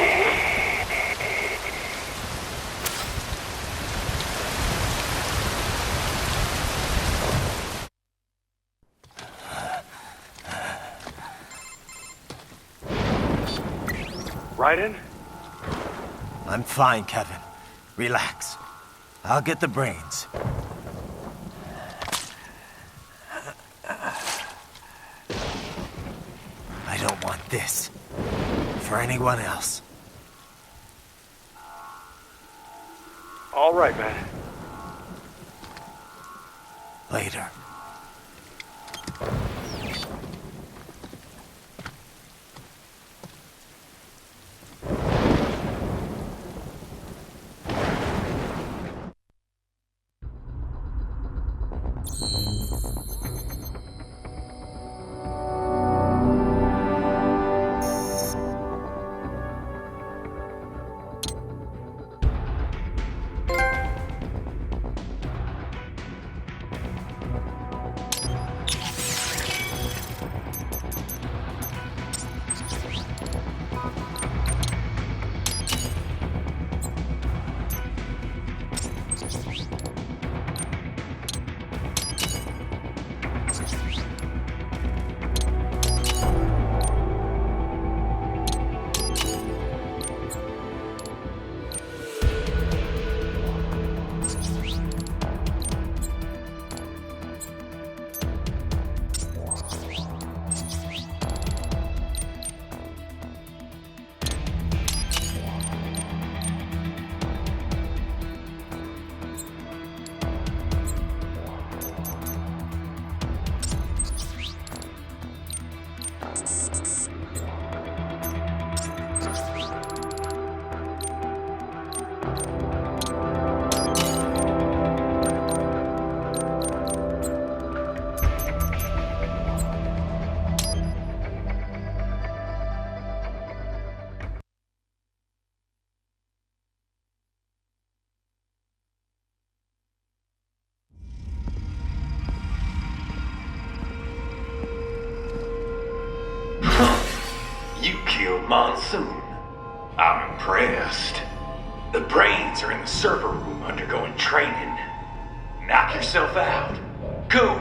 Raiden? I'm fine, Kevin. Relax. I'll get the brains. I don't want this. For anyone else. All right, man. Later. You killed Monsoon. I'm impressed. The brains are in the server room undergoing training. Knock yourself out. Go.